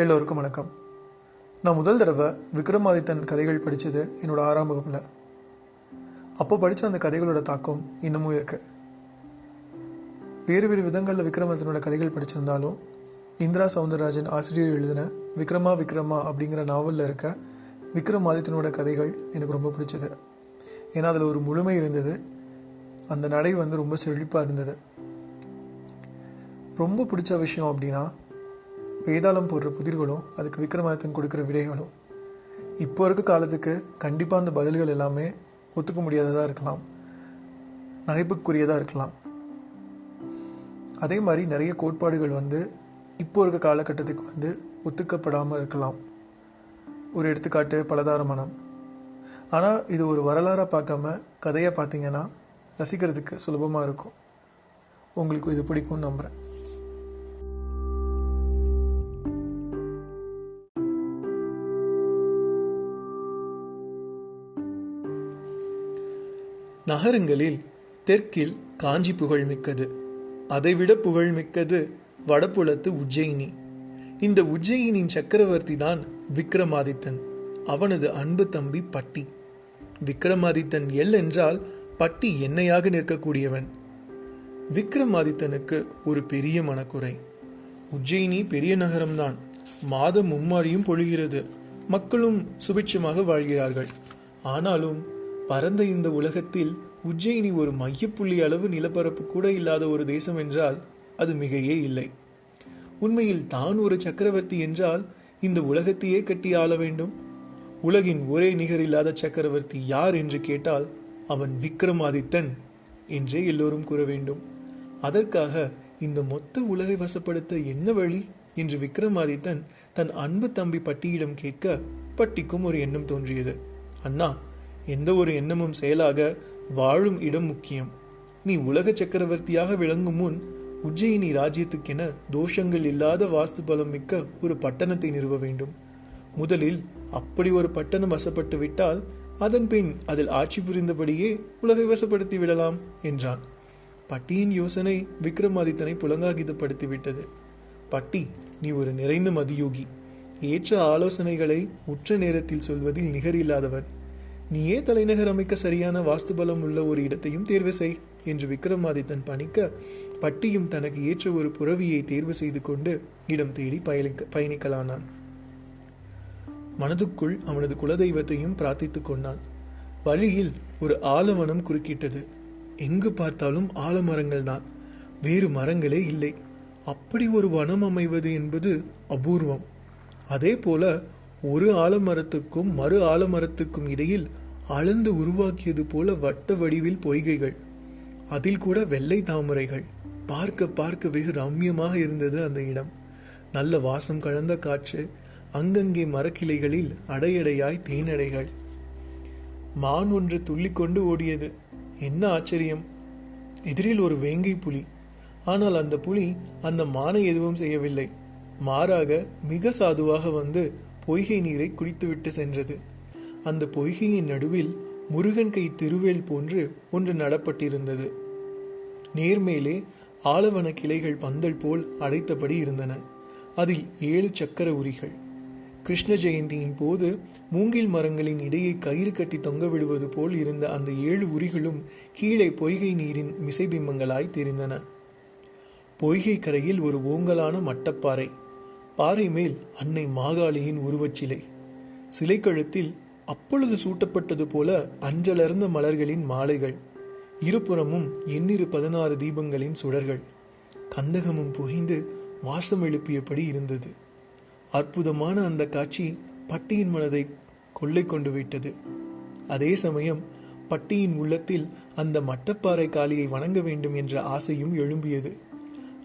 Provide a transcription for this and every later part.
எல்லோருக்கும் வணக்கம். நான் முதல் தடவை விக்ரமாதித்தன் கதைகள் படித்தது என்னோடய 6ஆம் வகுப்பில். அப்போ படித்த அந்த கதைகளோட தாக்கம் இன்னமும் இருக்குது. வேறு வேறு விதங்களில் விக்ரமாதித்தனோட கதைகள் படிச்சிருந்தாலும் இந்திரா சௌந்தரராஜன் ஆசிரியர் எழுதின விக்ரமா விக்ரமா அப்படிங்கிற நாவலில் இருக்க விக்ரமாதித்தனோட கதைகள் எனக்கு ரொம்ப பிடிச்சது. ஏன்னா அதில் ஒரு முழுமை இருந்தது. அந்த நடை ரொம்ப செழிப்பாக இருந்தது. ரொம்ப பிடிச்ச விஷயம் அப்படின்னா வேதாளம் போடுற புதிர்களும் அதுக்கு விக்ரமாதித்தன் கொடுக்குற விடைகளும். இப்போ இருக்க காலத்துக்கு கண்டிப்பாக அந்த பதில்கள் எல்லாமே ஒத்துக்க முடியாததாக இருக்கலாம், நகைப்புக்குரியதாக இருக்கலாம். அதே மாதிரி நிறைய கோட்பாடுகள் இப்போ இருக்க காலகட்டத்துக்கு ஒத்துக்கப்படாமல் இருக்கலாம். ஒரு எடுத்துக்காட்டு பலதார மனம். ஆனால் இது ஒரு வரலாறாக பார்க்காம கதையாக பார்த்தீங்கன்னா ரசிக்கிறதுக்கு சுலபமாக இருக்கும். உங்களுக்கு இது பிடிக்கும்னு நம்புகிறேன். நகரங்களில் தெற்கில் காஞ்சி புகழ்மிக்கது, அதைவிட புகழ்மிக்கது வடபுலத்து உஜ்ஜயினி. இந்த உஜ்ஜயினின் சக்கரவர்த்தி தான் விக்ரமாதித்தன். அவனது அன்பு தம்பி பட்டி. விக்ரமாதித்தன் எல் என்றால் பட்டி எண்ணெயாக நிற்கக்கூடியவன். விக்ரமாதித்தனுக்கு ஒரு பெரிய மனக்குறை. உஜ்ஜயினி பெரிய நகரம்தான், மாதம் மும்மாரியும் பொழிகிறது, மக்களும் சுபிட்சமாக வாழ்கிறார்கள். ஆனாலும் பரந்த இந்த உலகத்தில் உஜ்ஜயினி ஒரு மையப்புள்ளி அளவு நிலப்பரப்பு கூட இல்லாத ஒரு தேசம் என்றால் அது மிகையே இல்லை. உண்மையில் தான் ஒரு சக்கரவர்த்தி என்றால் இந்த உலகத்தையே கட்டி ஆள வேண்டும். உலகின் ஒரே நிகரில்லாத சக்கரவர்த்தி யார் என்று கேட்டால் அவன் விக்ரமாதித்தன் என்றே எல்லோரும் கூற வேண்டும். அதற்காக இந்த மொத்த உலகை வசப்படுத்த என்ன வழி என்று விக்ரமாதித்தன் தன் அன்பு தம்பி பட்டியிடம் கேட்க பட்டிக்கும் ஒரு எண்ணம் தோன்றியது. அண்ணா, எந்த ஒரு எண்ணமும் செயலாக வாழும் இடம் முக்கியம். நீ உலக சக்கரவர்த்தியாக விளங்கும் முன் உஜ்ஜயினி ராஜ்யத்துக்கென தோஷங்கள் இல்லாத வாஸ்து பலம் மிக்க ஒரு பட்டணத்தை நிறுவ வேண்டும். முதலில் அப்படி ஒரு பட்டணம் வசப்பட்டு விட்டால் அதன் பின் அதில் ஆட்சி புரிந்தபடியே உலகை வசப்படுத்தி விடலாம் என்றான். பட்டியின் யோசனை விக்ரமாதித்தனை புலங்காகிதப்படுத்திவிட்டது. பட்டி, நீ ஒரு நிறைந்த மதியோகி. ஏற்ற ஆலோசனைகளை உற்ற நேரத்தில் சொல்வதில் நிகரில்லாதவன். நீயே தலைநகர் அமைக்க சரியான வாஸ்துபலம் உள்ள ஒரு இடத்தையும் தேர்வு செய் என்று விக்ரமாதித்தன் பணிக்க பட்டியும் தனக்கு ஏற்ற ஒரு புறவியை தேர்வு செய்து கொண்டு இடம் தேடி பயணிக்கலானான். மனதுக்குள் அவனது குலதெய்வத்தையும் பிரார்த்தித்துக் கொண்டான். வழியில் ஒரு ஆலவனம் குறுக்கிட்டது. எங்கு பார்த்தாலும் ஆலமரங்கள் தான், வேறு மரங்களே இல்லை. அப்படி ஒரு வனம் அமைவது என்பது அபூர்வம். அதே போல ஒரு ஆலமரத்துக்கும் மறு ஆலமரத்துக்கும் இடையில் அளந்து உருவாக்கியது போல வட்ட வடிவில் பொய்கைகள், அதில் கூட வெள்ளை தாமரைகள். பார்க்க பார்க்க வெகு ரம்யமாக இருந்தது அந்த இடம். நல்ல வாசம் கலந்த காற்று, அங்கங்கே மரக்கிளைகளில் அடையடையாய் தேனடைகள். மான் ஒன்று துள்ளிக்கொண்டு ஓடியது. என்ன ஆச்சரியம்! எதிரில் ஒரு வேங்கை புலி. ஆனால் அந்த புலி அந்த மானை எதுவும் செய்யவில்லை. மாறாக மிக சாதுவாக பொய்கை நீரை குடித்துவிட்டு சென்றது. அந்த பொய்கையின் நடுவில் முருகன் கை திருவேல் போன்று ஒன்று நடப்பட்டிருந்தது. நேர்மேலே ஆலவன கிளைகள் பந்தல் போல் அடைத்தபடி இருந்தன. அதில் 7 சக்கர உரிகள். கிருஷ்ண ஜெயந்தியின் போது மூங்கில் மரங்களின் இடையே கயிறு கட்டி தொங்க விடுவது போல் இருந்த அந்த 7 உரிகளும் கீழே பொய்கை நீரின் மிசைபிம்பங்களாய் தெரிந்தன. பொய்கை கரையில் ஒரு ஓங்கலான மட்டப்பாறை. பாறை மேல் அன்னை மாகாளியின் உருவச்சிலை. சிலை கழுத்தில் அப்பொழுது சூட்டப்பட்டது போல அன்றலர்ந்த மலர்களின் மாலைகள். இருபுறமும் 16 தீபங்களின் சுடர்கள். கந்தகமும் புகைந்து வாசம் எழுப்பியபடி இருந்தது. அற்புதமான அந்த காட்சி பட்டியின் மனதை கொள்ளை கொண்டு விட்டது. அதே சமயம் பட்டியின் உள்ளத்தில் அந்த மட்டப்பாறை காளியை வணங்க வேண்டும் என்ற ஆசையும் எழும்பியது.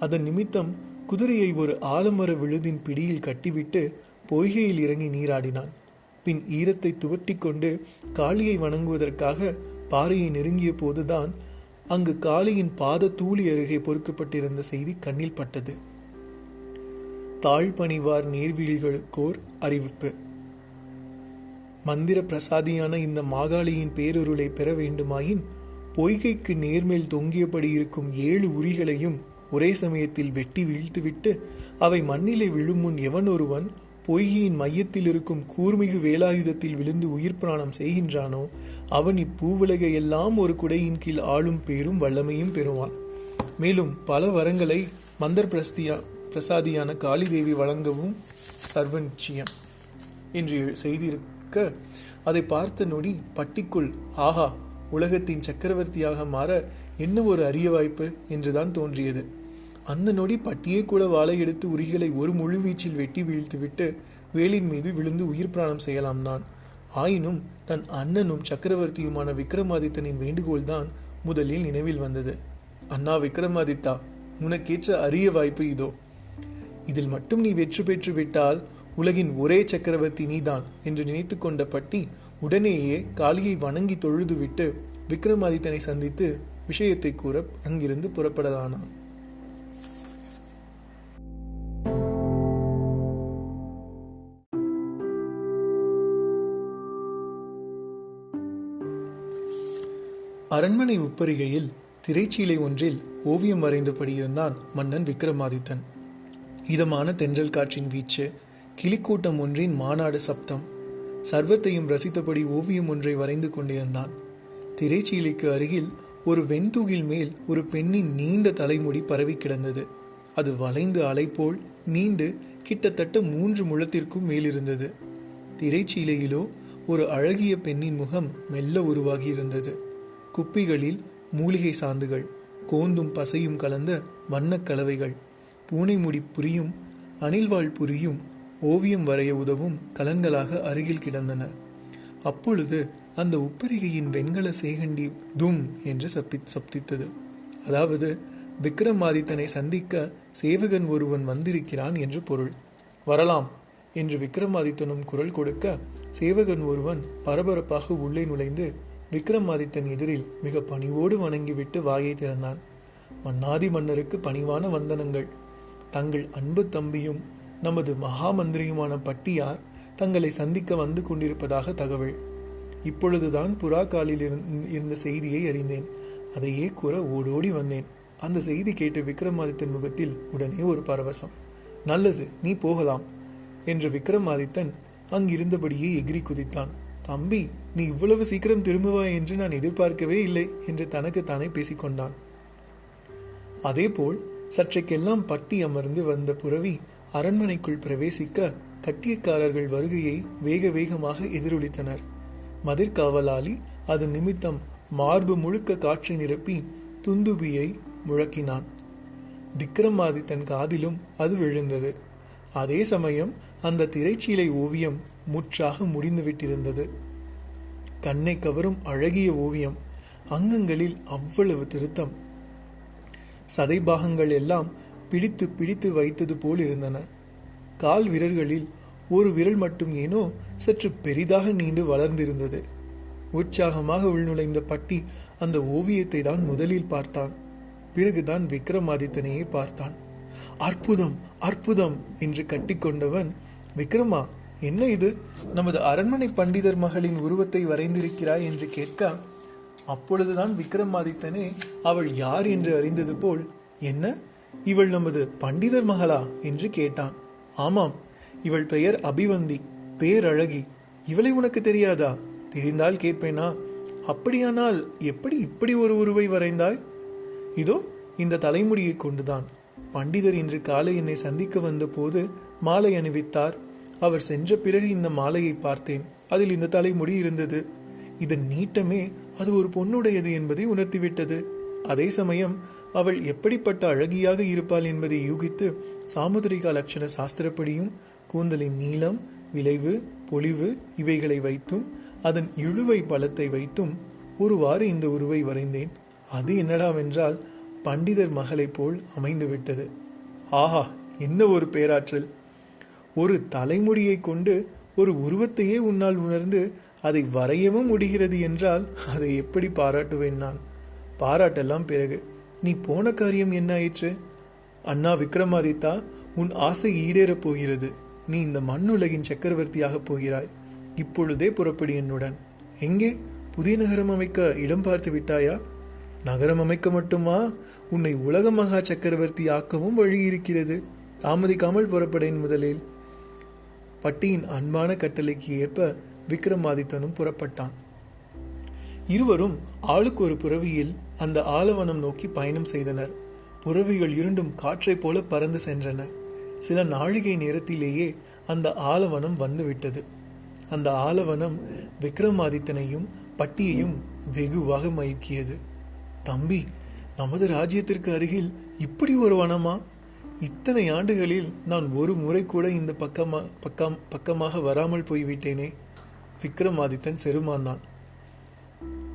அதன் நிமித்தம் குதிரையை ஒரு ஆலமர விழுதின் பிடியில் கட்டிவிட்டு பொய்கையில் இறங்கி நீராடினான். பின் ஈரத்தை துவட்டி கொண்டு காளியை வணங்குவதற்காக பாறையை நெருங்கிய போதுதான் அங்கு காளியின் பாத தூளி அருகே பொறுக்கப்பட்டிருந்த செய்தி கண்ணில் பட்டது. தாழ்பணிவார் நேர்விழிகளுக்கோர் அறிவிப்பு. மந்திர பிரசாதியான இந்த மாகாளியின் பேரொருளை பெற வேண்டுமாயின் பொய்கைக்கு நேர்மேல் தொங்கியபடி இருக்கும் 7 உரிகளையும் ஒரே சமயத்தில் வெட்டி வீழ்த்துவிட்டு அவை மண்ணிலே விழும் முன் எவனொருவன் பொய்யின் மையத்தில் இருக்கும் கூர்மிகு வேலாயுதத்தில் விழுந்து உயிர் பிராணம் செய்கின்றானோ அவன் இப்பூவுலகை எல்லாம் ஒரு குடையின் கீழ் ஆளும் பேரும் வல்லமையும் பெறுவான். மேலும் பல வரங்களை மந்தர் பிரசாதியான காளிதேவி வழங்கவும் சர்வ நிச்சயம் என்று செய்திருக்க, அதை பார்த்த நொடி பட்டிக்குள் ஆஹா, உலகத்தின் சக்கரவர்த்தியாக மாற என்ன ஒரு அரிய வாய்ப்பு என்றுதான் தோன்றியது. அந்த நொடி பட்டியே கூட வாளை எடுத்து உரிகளை ஒரு முழுவீச்சில் வெட்டி வீழ்த்துவிட்டு வேலின் மீது விழுந்து உயிர் பிராணம் செய்யலாம் தான். ஆயினும் தன் அண்ணனும் சக்கரவர்த்தியுமான விக்ரமாதித்தனின் வேண்டுகோள்தான் முதலில் நினைவில் வந்தது. அண்ணா விக்ரமாதித்தா, உனக்கேற்ற அரிய வாய்ப்பு இதோ. இதில் மட்டும் நீ வெற்றி பெற்று விட்டால் உலகின் ஒரே சக்கரவர்த்தி நீதான் என்று நினைத்து கொண்ட பட்டி உடனேயே காளியை வணங்கி தொழுதுவிட்டு விக்ரமாதித்தனை சந்தித்து விஷயத்தை கூற அங்கிருந்து புறப்படலானான். அரண்மனை உப்பரிகையில் திரைச்சீலை ஒன்றில் ஓவியம் வரைந்தபடி இருந்தான் மன்னன் விக்ரமாதித்தன். இதமான தென்றல் காற்றின் வீச்சு, கிளிக்கூட்டம் ஒன்றின் மாநாடு சப்தம், சர்வத்தையும் ரசித்தபடி ஓவியம் ஒன்றை வரைந்து கொண்டிருந்தான். திரைச்சீலைக்கு அருகில் ஒரு வெண்தூகில் மேல் ஒரு பெண்ணின் நீண்ட தலைமுடி பரவி கிடந்தது. அது வளைந்து அலை போல் நீண்டு கிட்டத்தட்ட 3 முழத்திற்கும் மேலிருந்தது. திரைச்சீலையிலோ ஒரு அழகிய பெண்ணின் முகம் மெல்ல உருவாகி இருந்தது. குப்பிகளில் மூலிகை சாந்துகள், கோந்தும் பசையும் கலந்த வண்ணக் கலவைகள், பூனைமுடி புரியும் அணில்வாள் புரியும் ஓவியம் வரைய உதவும் கலன்களாக அருகில் கிடந்தன. அப்பொழுது அந்த உப்பரிகையின் வெண்கல சேகண்டி தும் என்று சப்தித்தது. அதாவது விக்ரமாதித்தனை சந்திக்க சேவகன் ஒருவன் வந்திருக்கிறான் என்று பொருள். வரலாம் என்று விக்ரமாதித்தனும் குரல் கொடுக்க, சேவகன் ஒருவன் பரபரப்பாக உள்ளே நுழைந்து விக்ரமாதித்தன் எதிரில் மிக பணிவோடு வணங்கிவிட்டு வாயை திறந்தான். மன்னாதி மன்னருக்கு பணிவான வந்தனங்கள். தங்கள் அன்பு தம்பியும் நமது மகாமந்திரியுமான பட்டியார் தங்களை சந்திக்க வந்து கொண்டிருப்பதாக தகவல். இப்பொழுதுதான் புறாக்காலில் இருந்த செய்தியை அறிந்தேன். அதையே கூற ஓடோடி வந்தேன். அந்த செய்தி கேட்டு விக்ரமாதித்தன் முகத்தில் உடனே ஒரு பரவசம். நல்லது, நீ போகலாம் என்று விக்ரமாதித்தன் அங்கிருந்தபடியே எகிரி குதித்தான். தம்பி, நீ இவ்வளவு சீக்கிரம் திரும்புவாய் என்று நான் எதிர்பார்க்கவே இல்லை என்று தனக்குத்தானே பேசிக்கொண்டான். அதேபோல் சற்றைக்கெல்லாம் பட்டி அமர்ந்து வந்த புரவி அரண்மனைக்குள் பிரவேசிக்க கட்டியக்காரர்கள் வருகையை வேக வேகமாக எதிரொலித்தனர். மதிர்காவலாளி அது நிமித்தம் மார்பு முழுக்க காற்றை நிரப்பி துந்துபியை முழக்கினான். விக்ரமாதித்தன் காதிலும் அது விழுந்தது. அதே சமயம் அந்த திரைச்சீலை ஓவியம் முற்றாக முடிந்துவிட்டிருந்தது. கண்ணை கவரும் அழகிய ஓவியம். அங்கங்களில் அவ்வளவு திருத்தம். சதைபாகங்கள் எல்லாம் பிடித்து பிடித்து வைத்தது போல் இருந்தன. கால் விரல்களில் ஒரு விரல் மட்டும் ஏனோ சற்று பெரிதாக நீண்டு வளர்ந்திருந்தது. உற்சாகமாக உள்நுழைந்த பட்டி அந்த ஓவியத்தை தான் முதலில் பார்த்தான். பிறகுதான் விக்ரமாதித்தனையே பார்த்தான். அற்புதம், அற்புதம் என்று கட்டிக்கொண்டவன், விக்ரமா, என்ன இது? நமது அரண்மனை பண்டிதர் மகளின் உருவத்தை வரைந்திருக்கிறாய் என்று கேட்க, அப்பொழுதுதான் விக்ரமாதித்தனே அவள் யார் என்று அறிந்தது போல், என்ன, இவள் நமது பண்டிதர் மகளா என்று கேட்டான். ஆமாம், இவள் பெயர் அபிவந்தி, பேரழகி. இவளை உனக்கு தெரியாதா? தெரிந்தால் கேட்பேனா? அப்படியானால் எப்படி இப்படி ஒரு உருவை வரைந்தாய்? இதோ இந்த தலைமுடியை கொண்டுதான். பண்டிதர் இன்று காலை என்னை சந்திக்க வந்த போது மாலை அணிவித்தார். அவர் சென்ற பிறகு இந்த மாலையை பார்த்தேன். அதில் இந்த தலைமுடி இருந்தது. இதன் நீட்டமே அது ஒரு பொண்ணுடையது என்பதை உணர்த்திவிட்டது. அதே சமயம் அவள் எப்படிப்பட்ட அழகியாக இருப்பாள் என்பதை யூகித்து சாமுதிரிகா லட்சண சாஸ்திரப்படியும் கூந்தலின் நீளம், விளைவு, பொலிவு இவைகளை வைத்தும் அதன் இழுவை பலத்தை வைத்தும் ஒருவாறு இந்த உருவை வரைந்தேன். அது என்னடாவென்றால் பண்டிதர் மகளை போல் அமைந்துவிட்டது. ஆஹா, என்ன ஒரு பேராற்றல்! ஒரு தலைமுடியை கொண்டு ஒரு உருவத்தையே உன்னால் உணர்ந்து அதை வரையவும் முடிகிறது என்றால் அதை எப்படி பாராட்டுவேன் நான்? பாராட்டெல்லாம் பிறகு. நீ போன காரியம் என்ன ஆயிற்று? அண்ணா விக்ரமாதித்தா, உன் ஆசை ஈடேறப் போகிறது. நீ இந்த மண்ணுலகின் சக்கரவர்த்தியாக போகிறாய். இப்பொழுதே புறப்படி என்னுடன். எங்கே? புதிய நகரம் அமைக்க இடம் பார்த்து விட்டாயா? நகரம் அமைக்க மட்டுமா, உன்னை உலக மகா சக்கரவர்த்தி ஆக்கவும் வழி இருக்கிறது. தாமதிக்காமல் புறப்படேன் முதலில். பட்டியின் அன்பான கட்டளைக்கு ஏற்ப விக்ரமாதித்தனும் புறப்பட்டான். இருவரும் ஆளுக்கு ஒரு புறவியில் அந்த ஆலவனம் நோக்கி பயணம் செய்தனர். புறவிகள் இரண்டும் காற்றைப் போல பறந்து சென்றன. சில நாழிகை நேரத்திலேயே அந்த ஆலவனம் வந்துவிட்டது. அந்த ஆலவனம் விக்ரமாதித்தனையும் பட்டியையும் வெகுவாக மயக்கியது. தம்பி, நமது ராஜ்யத்திற்கு அருகில் இப்படி ஒரு வனமா? இத்தனை ஆண்டுகளில் நான் ஒரு முறை கூட இந்த பக்கமாக வராமல் போய்விட்டேனே. விக்ரமாதித்தன் செருமாந்தான்.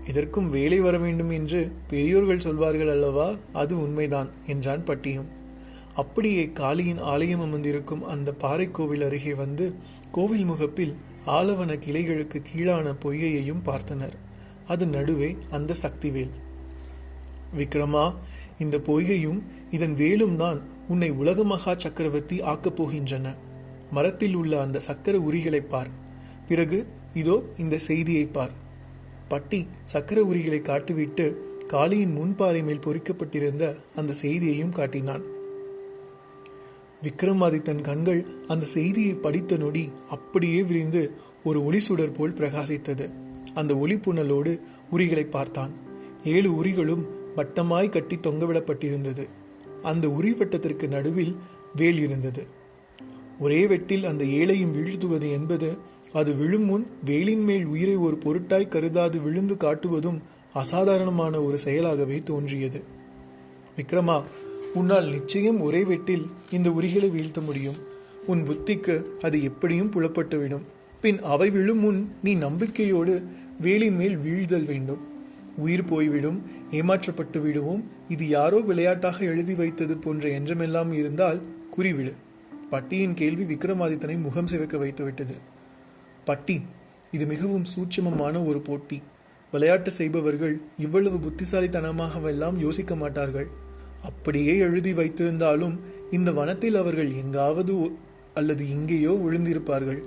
இதற்கும் வேலை வர வேண்டும் என்று பெரியோர்கள் சொல்வார்கள் அல்லவா, அது உண்மைதான் என்றான் பட்டியும். அப்படியே காளியின் ஆலயம் அமர்ந்திருக்கும் அந்த பாறை கோவில் அருகே வந்து கோவில் முகப்பில் ஆலவன கிளைகளுக்கு கீழான பொய்கையையும் பார்த்தனர். அது நடுவே அந்த சக்திவேல். விக்ரமா, இந்த பொய்கையும் இதன் வேலும் தான் உன்னை உலக மகா சக்கரவர்த்தி ஆக்கப் போகின்றன. மரத்தில் உள்ள அந்த சக்கர உரிகளை பார். பிறகு இதோ இந்த செய்தியை பார். பட்டி சக்கர உரிகளை காட்டிவிட்டு காளியின் முன்பாறை மேல் பொறிக்கப்பட்டிருந்த அந்த செய்தியையும் காட்டினான். விக்ரமாதித்தன் கண்கள் அந்த செய்தியை படித்த நொடி அப்படியே விரிந்து ஒரு ஒளி சுடர் போல் பிரகாசித்தது. அந்த ஒளிப்புணலோடு உரிகளை பார்த்தான். 7 உரிகளும் வட்டமாய் கட்டி தொங்கவிடப்பட்டிருந்தது. அந்த உரி வட்டத்திற்கு நடுவில் வேல் இருந்தது. ஒரே வெட்டில் அந்த ஏழையும் வீழ்த்துவது என்பது, அது விழும் முன் வேலின் மேல் உயிரை ஒரு பொருட்டாய் கருதாது விழுந்து காட்டுவதும் அசாதாரணமான ஒரு செயலாகவே தோன்றியது. விக்ரமா, உன்னால் நிச்சயம் ஒரே வெட்டில் இந்த உரிகளை வீழ்த்த முடியும். உன் புத்திக்கு அது எப்படியும் புலப்பட்டுவிடும். பின் அவை விழும் முன் நீ நம்பிக்கையோடு வேலின் மேல் வீழ்தல் வேண்டும். உயிர் போய்விடும், ஏமாற்றப்பட்டு விடுவோம், இது யாரோ விளையாட்டாக எழுதி வைத்தது போன்ற எண்ணமெல்லாம் இருந்தால் குறிவிடு. பட்டியின் கேள்வி விக்ரமாதித்தனை முகம் சிவக்க வைத்துவிட்டது. பட்டி, இது மிகவும் சூட்சமமான ஒரு போட்டி. விளையாட்டு செய்பவர்கள் இவ்வளவு புத்திசாலித்தனமாகவெல்லாம் யோசிக்க மாட்டார்கள். அப்படியே எழுதி வைத்திருந்தாலும் இந்த வனத்தில் அவர்கள் எங்காவது அல்லது இங்கேயோ விழுந்திருப்பார்கள்.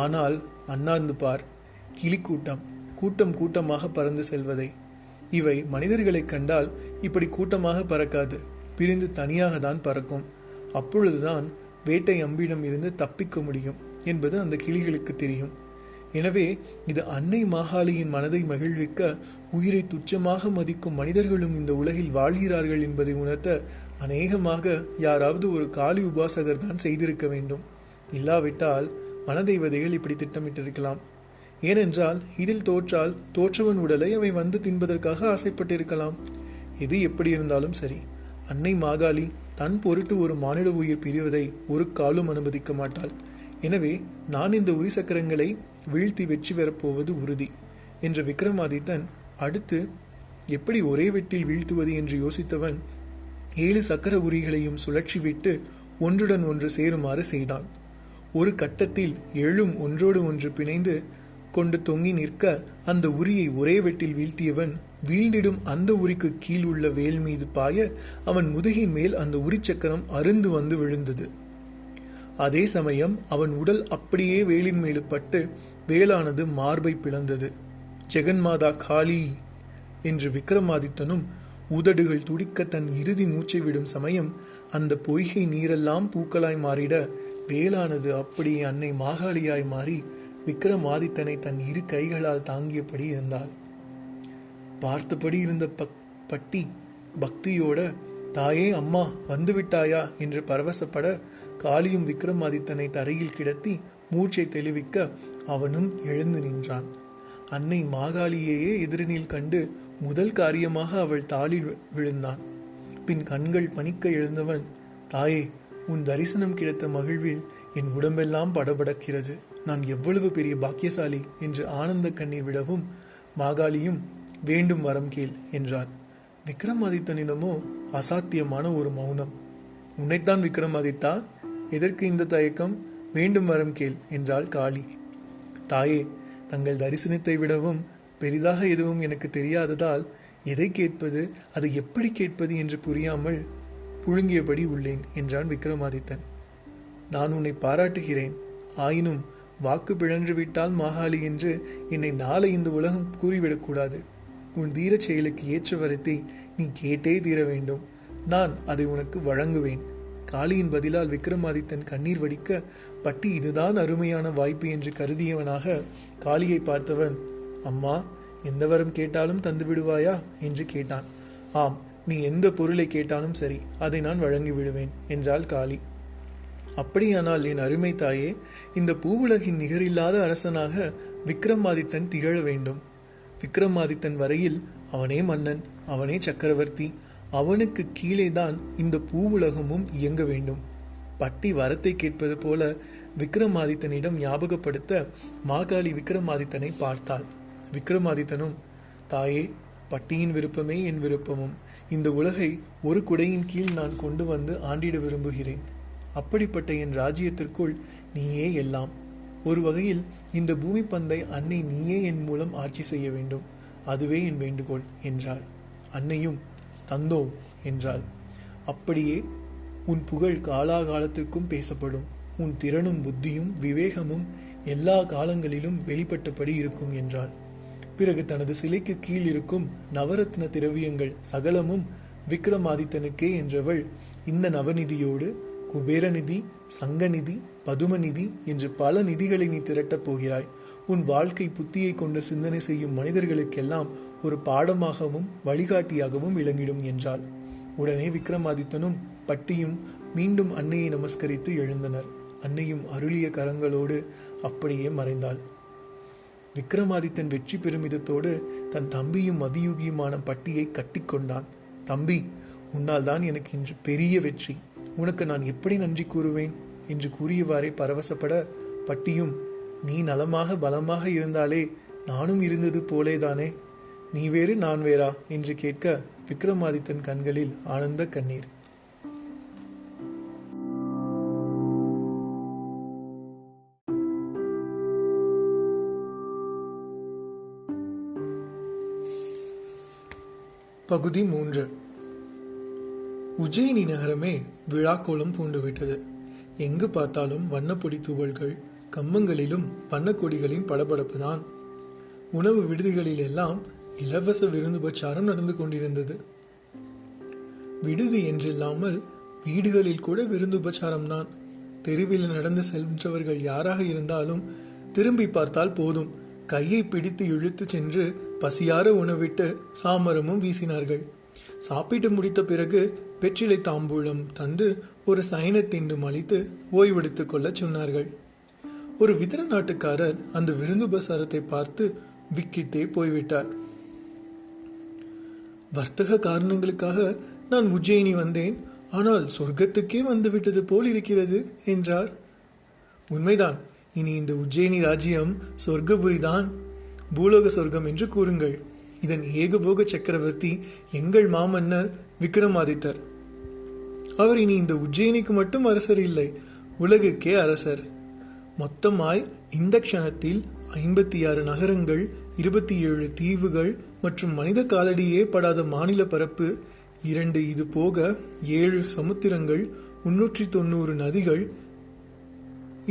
ஆனால் அண்ணாந்து பார், கிளிக்கூட்டம் கூட்டம் கூட்டமாக பறந்து செல்வதை. இவை மனிதர்களை கண்டால் இப்படி கூட்டமாக பறக்காது, பிரிந்து தனியாக தான் பறக்கும். அப்பொழுதுதான் வேட்டை அம்பிடம் இருந்து தப்பிக்க முடியும் என்பது அந்த கிளிகளுக்கு தெரியும். எனவே இது அன்னை மாகாளியின் மனதை மகிழ்விக்க உயிரை துச்சமாக மதிக்கும் மனிதர்களும் இந்த உலகில் வாழ்கிறார்கள் என்பதை உணர்த்த அநேகமாக யாராவது ஒரு காளி உபாசகர் தான் செய்திருக்க வேண்டும். இல்லாவிட்டால் வனதெய்வதைகள் இப்படி திட்டமிட்டிருக்கலாம். ஏனென்றால் இதில் தோற்றால் தோற்றவன் உடலை அவை வந்து தின்பதற்காக ஆசைப்பட்டிருக்கலாம். எது எப்படி இருந்தாலும் சரி, அன்னை மாகாளி தன் பொருட்டு ஒரு மானிட உயிர் பிரிவதை ஒரு காலும் அனுமதிக்க மாட்டாள். எனவே நான் இந்த உரி சக்கரங்களை வீழ்த்தி வெற்றி பெறப்போவது உறுதி என்ற விக்ரமாதித்தன் அடுத்து எப்படி ஒரே வெட்டில் வீழ்த்துவது என்று யோசித்தவன் 7 சக்கர உரிகளையும் சுழற்றி விட்டு ஒன்றுடன் ஒன்று சேருமாறு செய்தான். ஒரு கட்டத்தில் 7ம் ஒன்றோடு ஒன்று பிணைந்து கொண்டு தொங்கி நிற்க அந்த உரியை ஒரே வெட்டில் வீழ்த்தியவன் வீழ்ந்திடும் அந்த உரிக்கு கீழ் உள்ள வேல் மீது பாய அவன் முதுகின் மேல் அந்த உரிச்சக்கரம் அருந்து வந்து விழுந்தது. அதே சமயம் அவன் உடல் அப்படியே வேலின் மேலு பட்டு வேலானது மார்பை பிளந்தது. ஜெகன்மாதா காளி என்று விக்ரமாதித்தனும் உதடுகள் துடிக்க தன் இறுதி மூச்சை விடும் சமயம் அந்த பொய்கை நீரெல்லாம் பூக்களாய் மாறிட வேலானது அப்படியே அன்னை மாகாளியாய் மாறி விக்ரமாதித்தனை தன் 2 கைகளால் தாங்கியபடி இருந்தாள். பார்த்தபடி இருந்த பட்டி பக்தியோட, தாயே அம்மா வந்துவிட்டாயா என்று பரவசப்பட காளியும் விக்ரமாதித்தனை தரையில் கிடத்தி மூச்சை தெளிவிக்க அவனும் எழுந்து நின்றான். அன்னை மாகாளியையே எதிரினில் கண்டு முதல் காரியமாக அவள் தாளில் விழுந்தான். பின் கண்கள் பணிக்க எழுந்தவன், தாயே, உன் தரிசனம் கிடைத்த மகிழ்வில் என் உடம்பெல்லாம் படபடக்கிறது. நான் எவ்வளவு பெரிய பாக்கியசாலி என்று ஆனந்த கண்ணீர் விடவும் மாகாளியும் வேண்டும் வரம் கேள் என்றாள். விக்ரமாதித்தனிடமோ அசாத்தியமான ஒரு மௌனம். உன்னைத்தான் விக்ரமாதித்தா, எதற்கு இந்த தயக்கம்? வேண்டும் வரம் கேள் என்றாள் காளி. தாயே, தங்கள் தரிசனத்தை விடவும் பெரிதாக எதுவும் எனக்கு தெரியாததால் எதை கேட்பது, அதை எப்படி கேட்பது என்று புரியாமல் புழுங்கியபடி உள்ளேன் என்றான் விக்ரமாதித்தன். நான் உன்னை பாராட்டுகிறேன். ஆயினும் வாக்கு பிழன்று விட்டால் மாகாளி என்று என்னை நாளை இந்த உலகம் கூறிவிடக்கூடாது. உன் தீரச் செயலுக்கு ஏற்ற வரத்தை நீ கேட்டே தீர வேண்டும். நான் அதை உனக்கு வழங்குவேன். காளியின் பதிலால் விக்ரமாதித்தன் கண்ணீர் வடிக்க, பட்டி இதுதான் அருமையான வாய்ப்பு என்று கருதியவனாக காளியை பார்த்தவன், அம்மா, எந்த வரம் கேட்டாலும் தந்து விடுவாயா என்று கேட்டான். ஆம், நீ எந்த பொருளை கேட்டாலும் சரி, அதை நான் வழங்கி விடுவேன் என்றாள் காளி. அப்படியானால் என் அருமை தாயே, இந்த பூவுலகின் நிகரில்லாத அரசனாக விக்ரமாதித்தன் திகழ வேண்டும். விக்ரமாதித்தன் வரையில் அவனே மன்னன், அவனே சக்கரவர்த்தி. அவனுக்கு கீழே தான் இந்த பூவுலகமும் இயங்க வேண்டும். பட்டி வரத்தை கேட்பது போல விக்ரமாதித்தனிடம் ஞாபகப்படுத்த மாகாளி விக்ரமாதித்தனை பார்த்தாள். விக்ரமாதித்தனும், தாயே, பட்டியின் விருப்பமே என் விருப்பமும். இந்த உலகை ஒரு குடையின் கீழ் நான் கொண்டு வந்து ஆண்டிட விரும்புகிறேன். அப்படிப்பட்ட என் ராஜ்யத்திற்குள் நீயே எல்லாம். ஒரு வகையில் இந்த பூமி பந்தை அன்னை நீயே என் மூலம் ஆட்சி செய்ய வேண்டும். அதுவே என் வேண்டுகோள் என்றாள். அன்னையும் தந்தோம் என்றாள். அப்படியே உன் புகழ் காலாகாலத்திற்கும் பேசப்படும். உன் திறனும் புத்தியும் விவேகமும் எல்லா காலங்களிலும் வெளிப்பட்டபடி இருக்கும் என்றாள். பிறகு தனது சிலைக்கு கீழ் இருக்கும் நவரத்ன திரவியங்கள் சகலமும் விக்ரமாதித்தனுக்கே என்றவள், இந்த நவநிதியோடு குபேரநிதி, சங்கநிதி, பதுமநிதி என்று பல நிதிகளை நீ திரட்டப் போகிறாய். உன் வாழ்க்கை புத்தியை கொண்டு சிந்தனை செய்யும் மனிதர்களுக்கெல்லாம் ஒரு பாடமாகவும் வழிகாட்டியாகவும் விளங்கிடும் என்றாள். உடனே விக்ரமாதித்தனும் பட்டியும் மீண்டும் அன்னையை நமஸ்கரித்து எழுந்தனர். அன்னையும் அருளிய கரங்களோடு அப்படியே மறைந்தாள். விக்ரமாதித்தன் வெற்றி பெருமிதத்தோடு தன் தம்பியும் மதியுகியுமான பட்டியை கட்டிக்கொண்டான். தம்பி, உன்னால் தான் எனக்கு இன்று பெரிய வெற்றி. உனக்கு நான் எப்படி நன்றி கூறுவேன் என்று கூறியவாறே பரவசப்பட, பட்டியும், நீ நலமாக பலமாக இருந்தாலே நானும் இருந்தது போலேதானே, நீ வேறு நான் வேறா என்று கேட்க விக்ரமாதித்தன் கண்களில் ஆனந்த கண்ணீர். பகுதி 3. உஜ்ஜயினி நகரமே விழாக்கோலம் பூண்டுவிட்டது. எங்கு பார்த்தாலும் வண்ணப்பொடி தூவல்கள், கம்பங்களிலும் வண்ணக்கொடிகளின் படபடப்பு தான். உணவு விடுதிகளில் எல்லாம் இலவச விருந்துபச்சாரம் நடந்து கொண்டிருந்தது. விடுதி என்றில்லாமல் வீடுகளில் கூட விருந்துபச்சாரம்தான். தெருவில் நடந்து சென்றவர்கள் யாராக இருந்தாலும் திரும்பி பார்த்தால் போதும், கையை பிடித்து இழுத்து சென்று பசியார உணவிட்டு சாமரமும் வீசினார்கள். சாப்பிட்டு முடித்த பிறகு வெற்றிலை தாம்பூலம் தந்து ஒரு சயனத்திண்டும் அளித்து ஓய்வெடுத்துக் கொள்ள சொன்னார்கள். ஒரு விதர நாட்டுக்காரர் அந்த விருந்துபசாரத்தை பார்த்து விக்கித்தே போய்விட்டார். வர்த்தக காரணங்களுக்காக நான் உஜ்ஜயினி வந்தேன், ஆனால் சொர்க்கத்துக்கே வந்துவிட்டது போல் இருக்கிறது என்றார். உண்மைதான், இனி இந்த உஜ்ஜயினி ராஜ்யம் சொர்க்கபுரிதான், பூலோக சொர்க்கம் என்று கூறுங்கள். இதன் ஏகபோக சக்கரவர்த்தி எங்கள் மாமன்னர் விக்ரமாதித்தர். அவர் இனி இந்த உஜ்ஜயினிக்கு மட்டும் அரசர் இல்லை, உலகுக்கே அரசர். மொத்தமாய் இந்த க்ஷணத்தில் 56 நகரங்கள், 27 தீவுகள் மற்றும் மனித காலடியே படாத மாநில பரப்பு 2, இது போக 7 சமுத்திரங்கள், 390 நதிகள்,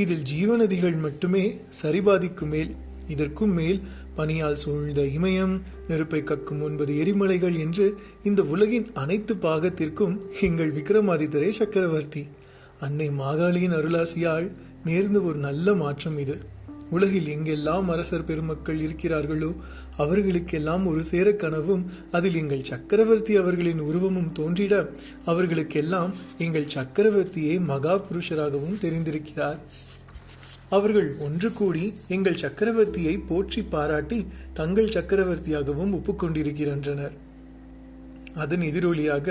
இதில் ஜீவநதிகள் மட்டுமே சரிபாதிக்கு மேல். இதற்கும் மேல் பனியால் சூழ்ந்த இமயம், நெருப்பை கக்கும் 9 எரிமலைகள் என்று இந்த உலகின் அனைத்து பாகத்திற்கும் எங்கள் விக்ரமாதித்தரே சக்கரவர்த்தி. அன்னை மாகாளியின் அருளாசியால் நேர்ந்த ஒரு நல்ல மாற்றம் இது. உலகில் எங்கெல்லாம் அரசர் பெருமக்கள் இருக்கிறார்களோ அவர்களுக்கெல்லாம் ஒரு சேர கனவும் அதில் எங்கள் சக்கரவர்த்தி அவர்களின் உருவமும் தோன்றிட அவர்களுக்கெல்லாம் எங்கள் சக்கரவர்த்தியே மகா புருஷராகவும் தெரிந்திருக்கிறார். அவர்கள் ஒன்று கூடி எங்கள் சக்கரவர்த்தியை போற்றி பாராட்டி தங்கள் சக்கரவர்த்தியாகவும் ஒப்புக்கொண்டிருக்கின்றனர். அதன் எதிரொலியாக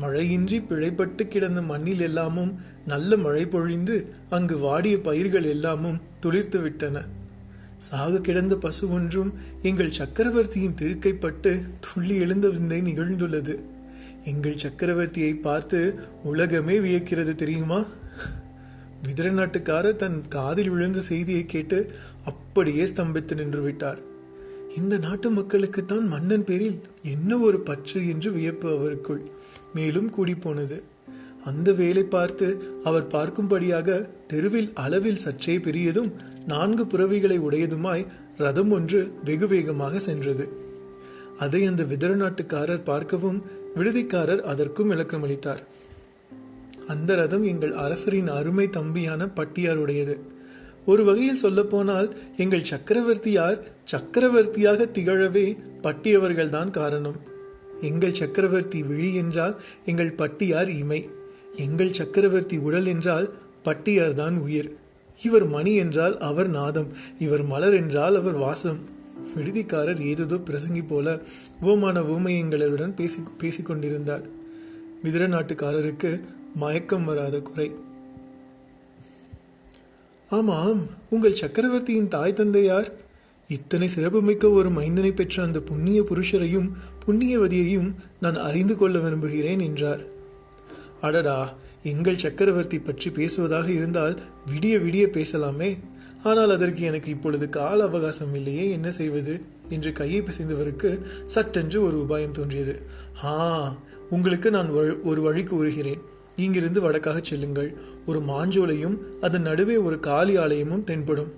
மழையின்றி பிழைப்பட்டு கிடந்த மண்ணில் எல்லாமும் நல்ல மழை பொழிந்து அங்கு வாடிய பயிர்கள் எல்லாமும் துளிர்த்து விட்டன. சாக கிடந்த பசு ஒன்றும் எங்கள் சக்கரவர்த்தியின் திருக்கைப்பட்டு துள்ளி எழுந்த விந்தை நிகழ்ந்துள்ளது. எங்கள் சக்கரவர்த்தியை பார்த்து உலகமே வியக்கிறது தெரியுமா? விதர நாட்டுக்காரர் தன் காதில் விழுந்த செய்தியை கேட்டு அப்படியே ஸ்தம்பித்து நின்று விட்டார். இந்த நாட்டு மக்களுக்குத்தான் மன்னன் பேரில் என்ன ஒரு பற்று என்று வியப்பு அவருக்குள் மேலும் கூடிப்போனது. அந்த வேலை பார்த்து அவர் பார்க்கும்படியாக தெருவில் அளவில் சற்றே பெரியதும் 4 புறவிகளை உடையதுமாய் ரதம் ஒன்று வெகு வேகமாக சென்றது. அதை அந்த விதர நாட்டுக்காரர் பார்க்கவும் விடுதிக்காரர் அதற்கும் விளக்கமளித்தார். அந்த ரதம் எங்கள் அரசரின் அருமை தம்பியான பட்டியாருடையது. ஒரு வகையில் சொல்லப்போனால் எங்கள் சக்கரவர்த்தியார் சக்கரவர்த்தியாக திகழவே பட்டியவர்கள்தான் காரணம். எங்கள் சக்கரவர்த்தி விழி என்றால் எங்கள் பட்டியார் இமை, எங்கள் சக்கரவர்த்தி உடல் என்றால் பட்டியார்தான் உயிர். இவர் மணி என்றால் அவர் நாதம், இவர் மலர் என்றால் அவர் வாசம். விடுதிக்காரர் ஏதேதோ பிரசங்கி போல ஓமான ஓமயங்களுடன் பேசிக்கொண்டிருந்தார். விதர நாட்டுக்காரருக்கு மயக்கம் வராத குறை. ஆமாம், உங்கள் சக்கரவர்த்தியின் தாய் தந்தையார்? இத்தனை சிறப்புமிக்க ஒரு மைந்தனை பெற்ற அந்த புண்ணிய புருஷரையும் புண்ணியவதியையும் நான் அறிந்து கொள்ள விரும்புகிறேன் என்றார். அடடா, எங்கள் சக்கரவர்த்தி பற்றி பேசுவதாக இருந்தால் விடிய விடிய பேசலாமே. ஆனால் அதற்கு எனக்கு இப்பொழுது கால அவகாசம் இல்லையே, என்ன செய்வது என்று கையை பிசைந்தவருக்கு சட்டென்று ஒரு உபாயம் தோன்றியது. உங்களுக்கு நான் ஒரு வழி கூறுகிறேன். இங்கிருந்து வடக்காக செல்லுங்கள். ஒரு மாஞ்சோலையும் அதன் நடுவே ஒரு காளி ஆலயமும் தென்படும்.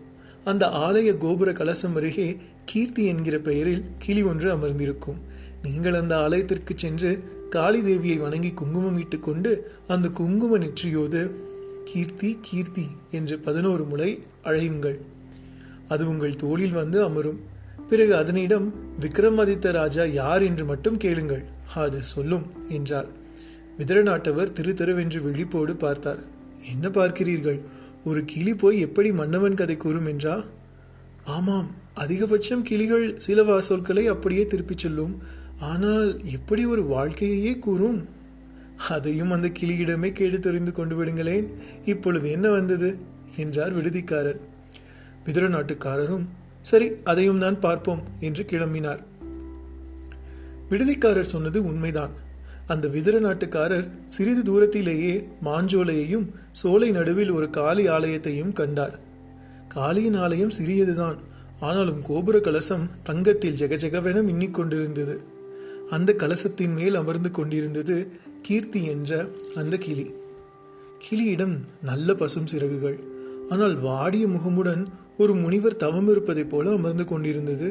அந்த ஆலய கோபுர கலசம் அருகே கீர்த்தி என்கிற பெயரில் கிளி ஒன்று அமர்ந்திருக்கும். நீங்கள் அந்த ஆலயத்திற்கு சென்று காளி தேவியை வணங்கி குங்குமம் இட்டுக் கொண்டு அந்த குங்கும நெற்றியோடு கீர்த்தி கீர்த்தி என்று 11 முறை அழையுங்கள். அது உங்கள் தோளில் வந்து அமரும். பிறகு அதனிடம் விக்ரமாதித்த ராஜா யார் என்று மட்டும் கேளுங்கள், அது சொல்லும் என்றார். விதர நாட்டவர் திரு திருவென்று விழிப்போடு பார்த்தார். என்ன பார்க்கிறீர்கள்? ஒரு கிளி போய் எப்படி மன்னவன் கதை கூறும் என்றா? ஆமாம், அதிகபட்சம் கிளிகள் சில சொற்களை அப்படியே திருப்பிச் சொல்லும். ஆனால் எப்படி ஒரு வாழ்க்கையையே கூறும்? அதையும் அந்த கிளியிடமே கேட்டு தெரிந்து கொண்டு விடுங்களேன். இப்பொழுது என்ன வந்தது என்றார் விடுதிக்காரர். விதர நாட்டுக்காரரும் சரி, அதையும் தான் பார்ப்போம் என்று கிளம்பினார். விடுதிக்காரர் சொன்னது உண்மைதான். அந்த விதர நாட்டுக்காரர் சிறிது தூரத்திலேயே மாஞ்சோலையையும் சோலை நடுவில் ஒரு காளி ஆலயத்தையும் கண்டார். காளியின் ஆலயம் சிறியதுதான், ஆனாலும் கோபுர கலசம் தங்கத்தில் ஜெகஜெகவென மின்னிக் கொண்டிருந்தது. அந்த கலசத்தின் மேல் அமர்ந்து கொண்டிருந்தது கீர்த்தி என்ற அந்த கிளி. கிளியிடம் நல்ல பசும் சிறகுகள், ஆனால் வாடிய முகமுடன் ஒரு முனிவர் தவம் இருப்பதைப் போல அமர்ந்து கொண்டிருந்தது.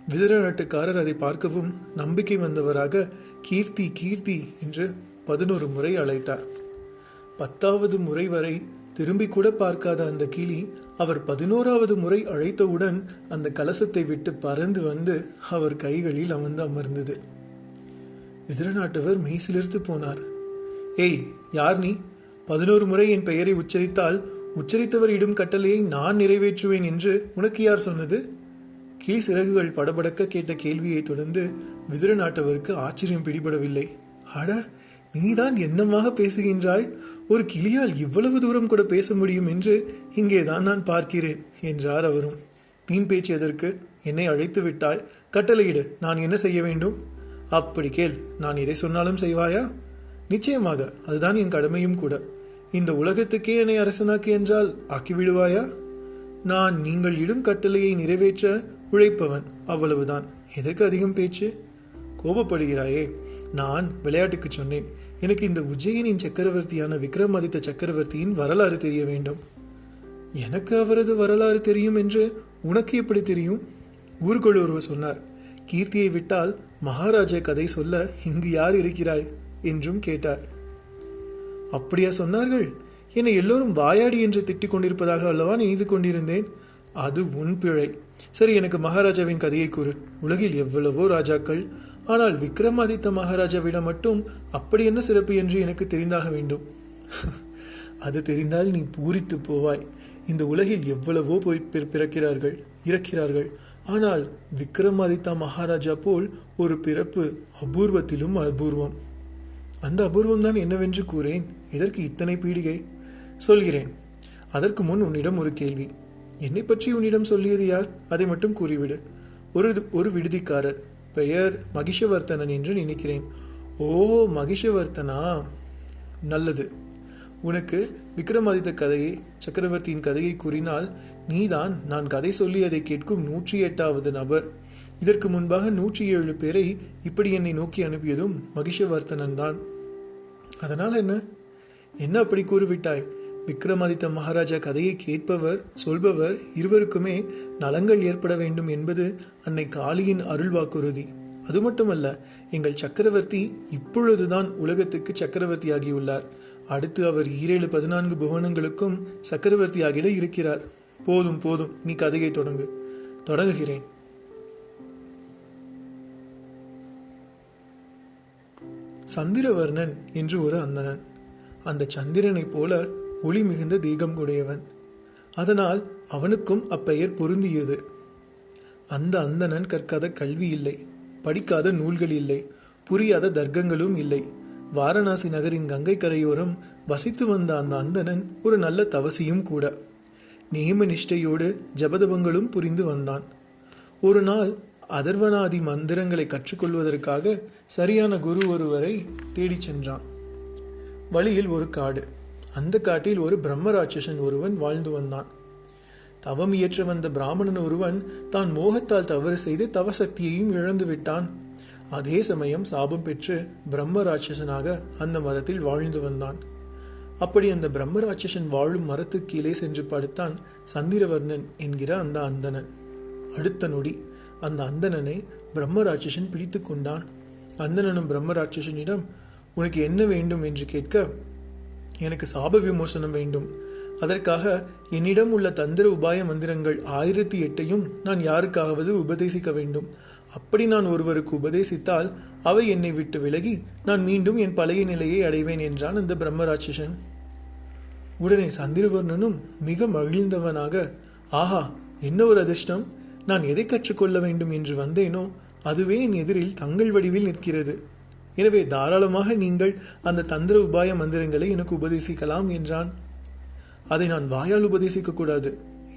விதர நாட்டுக்காரர் அதை பார்க்கவும் நம்பிக்கை வந்தவராக கீர்த்தி கீர்த்தி என்று 11 முறை அழைத்தார். 10வது முறை வரை திரும்பி கூட பார்க்காத அந்த கிளி அவர் 11வது முறை அழைத்தவுடன் அந்த கலசத்தை விட்டு பறந்து வந்து அவர் கைகளில் அமர்ந்தது. விதர நாட்டவர் மெய்சிலிர்த்து போனார். ஏய், யார் நீ? 11 முறை என் பெயரை உச்சரித்தால் உச்சரித்தவர் இடும் கட்டளையை நான் நிறைவேற்றுவேன் என்று உனக்கு யார் சொன்னது? கிளி சிறகுகள் படபடக்க கேட்ட கேள்வியை தொடர்ந்து விதர நாட்டவருக்கு ஆச்சரியம் பிடிபடவில்லை. அட, நீதான் என்னமாக பேசுகின்றாய்? ஒரு கிளியால் இவ்வளவு தூரம் கூட பேச முடியும் என்று இங்கேதான் நான் பார்க்கிறேன் என்றார் அவரும். வீண் பேச்சு எதற்கு? என்னை அழைத்து விட்டாய், கட்டளையிடு, நான் என்ன செய்ய வேண்டும்? அப்படி கேள், நான் எதை சொன்னாலும் செய்வாயா? நிச்சயமாக, அதுதான் என் கடமையும் கூட. இந்த உலகத்துக்கே என்னை அரசனாக்கி என்றால் ஆக்கிவிடுவாயா? நான் நீங்கள் இடும் கட்டளையை நிறைவேற்ற உழைப்பவன், அவ்வளவுதான். எதற்கு அதிகம் பேச்சு? கோபப்படுகிறாயே? நான் விளையாட்டுக்கு சொன்னேன். எனக்கு இந்த உஜ்ஜயினின் சக்கரவர்த்தியான விக்ரமாதித்த சக்கரவர்த்தியின் வரலாறு தெரிய வேண்டும். எனக்கு அவரது வரலாறு தெரியும் என்று உனக்கு எப்படி தெரியும்? ஊருக்குள் ஒருவர் சொன்னார். கீர்த்தியை விட்டால் மகாராஜா கதை சொல்ல இங்கு யார் இருக்கிறாய் என்றும் கேட்டார். அப்படியா சொன்னார்கள்? என்னை எல்லோரும் வாயாடி என்று திட்டிக் கொண்டிருப்பதாக அல்லவா நினைத்து கொண்டிருந்தேன். அது உன் பிழை. சரி, எனக்கு மகாராஜாவின் கதையை கூறு. உலகில் எவ்வளவோ ராஜாக்கள், ஆனால் விக்ரமாதித்த மகாராஜாவிடம் மட்டும் அப்படி என்ன சிறப்பு என்று எனக்கு தெரிந்தாக வேண்டும். அது தெரிந்தால் நீ பூரித்து போவாய். இந்த உலகில் எவ்வளவோ போய் பிறக்கிறார்கள், இறக்கிறார்கள். ஆனால் விக்ரமாதித்த மகாராஜா போல் ஒரு பிறப்பு அபூர்வத்திலும் அபூர்வம். அந்த அபூர்வம் தான் என்னவென்று கூறேன். எதற்கு இத்தனை பீடிகை? சொல்கிறேன். அதற்கு முன் உன்னிடம் ஒரு கேள்வி. என்னை பற்றி உன்னிடம் சொல்லியது யார்? அதை மட்டும் கூறிவிடு. ஒரு விடுதிக்காரர், பெயர் மகிஷவர்த்தனன் என்று நினைக்கிறேன். ஓ, மகிஷவர்த்தனா, நல்லது. உனக்கு விக்ரமாதித்த கதையை, சக்கரவர்த்தியின் கதையை கூறினால் நீதான் நான் கதை சொல்லியதை கேட்கும் 108வது நபர். இதற்கு முன்பாக 107 பேரை இப்படி என்னை நோக்கி அனுப்பியதும் மகிஷவர்த்தனன் தான். அதனால் என்ன? என்ன அப்படி கூறிவிட்டாய்? விக்ரமாதித்த மகாராஜா கதையை கேட்பவர் சொல்பவர் இருவருக்குமே நலங்கள் ஏற்பட வேண்டும் என்பது அன்னை காளியின் அருள் வாக்குறுதி. அது மட்டுமல்ல, எங்கள் சக்கரவர்த்தி இப்பொழுதுதான் உலகத்துக்கு சக்கரவர்த்தி ஆகியுள்ளார். அடுத்து அவர் 14 புவனங்களுக்கும் சக்கரவர்த்தி ஆகிட இருக்கிறார். போதும் போதும், நீ கதையை தொடங்குகிறேன். சந்திரவர்ணன் என்று ஒரு அந்தணன். அந்த சந்திரனைப் போல ஒளி மிகுந்த தேகம் உடையவன். அதனால் அவனுக்கும் அப்பெயர் பொருந்தியது. அந்த அந்தணன் கற்காத கல்வி இல்லை, படிக்காத நூல்கள் இல்லை, புரியாத தர்க்கங்களும் இல்லை. வாரணாசி நகரின் கங்கை கரையோரம் வசித்து வந்த அந்த அந்தணன் ஒரு நல்ல தவசியும் கூட. நியம நிஷ்டையோடு ஜபதபங்களும் புரிந்து வந்தான். ஒரு நாள் அதர்வனாதி மந்திரங்களை கற்றுக்கொள்வதற்காக சரியான குரு ஒருவரை தேடிச் சென்றான். வழியில் ஒரு காடு. அந்த காட்டில் ஒரு பிரம்மராட்சசன் ஒருவன் வாழ்ந்து வந்தான். தவம் இயற்ற வந்த பிராமணன் ஒருவன் தான் மோகத்தால் தவறு செய்து தவசக்தியையும் இழந்து விட்டான். அதே சமயம் சாபம் பெற்று பிரம்மராட்சசனாக அந்த மரத்தில் வாழ்ந்து வந்தான். அப்படி அந்த பிரம்மராட்சசன் வாழும் மரத்துக்கு கீழே சென்று படுத்தான் சந்திரவர்ணன் என்கிற அந்த அந்தணன். அடுத்த நொடி அந்த அந்தணனை பிரம்மராட்சசன் பிடித்து கொண்டான். அந்தணனும் பிரம்மராட்சசனிடம், உனக்கு என்ன வேண்டும் என்று கேட்க, எனக்கு சாப விமோசனம் வேண்டும். அதற்காக என்னிடம் உள்ள தந்திர உபாய மந்திரங்கள் 1008ஐயும் நான் யாருக்காவது உபதேசிக்க வேண்டும். அப்படி நான் ஒருவருக்கு உபதேசித்தால் அவை என்னை விட்டு விலகி நான் மீண்டும் என் பழைய நிலையை அடைவேன் என்றான் அந்த பிரம்மராட்சசன். உடனே சந்திரவர்ணனும் மிக மகிழ்ந்தவனாக, ஆஹா, என்ன ஒரு அதிர்ஷ்டம்! நான் எதை கற்றுக்கொள்ள வேண்டும் என்று வந்தேனோ அதுவே என் எதிரில் தங்கள் வடிவில் நிற்கிறது. எனவே தாராளமாக நீங்கள் அந்த தந்திர உபாய மந்திரங்களை எனக்கு உபதேசிக்கலாம் என்றான். அதை நான் வாயால் உபதேசிக்க கூடாது.